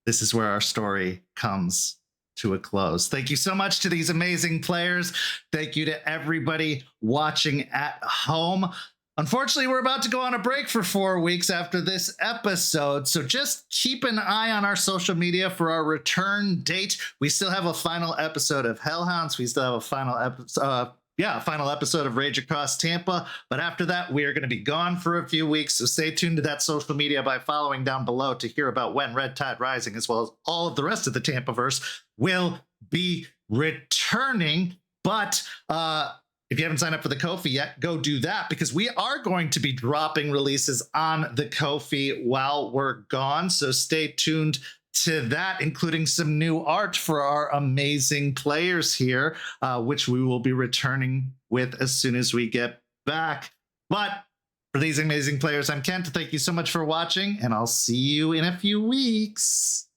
This is where our story comes to a close. Thank you so much to these amazing players. Thank you to everybody watching at home. Unfortunately, we're about to go on a break for 4 weeks after this episode, so just keep an eye on our social media for our return date. We still have a final episode of Hellhounds. We still have a final episode of Rage Across Tampa. But after that, we are going to be gone for a few weeks. So stay tuned to that social media by following down below to hear about when Red Tide Rising, as well as all of the rest of the Tampaverse, will be returning. But if you haven't signed up for the Ko-fi yet, go do that, because we are going to be dropping releases on the Ko-fi while we're gone. So stay tuned to that, including some new art for our amazing players here, which we will be returning with as soon as we get back. But for these amazing players, I'm Kent. Thank you so much for watching, and I'll see you in a few weeks.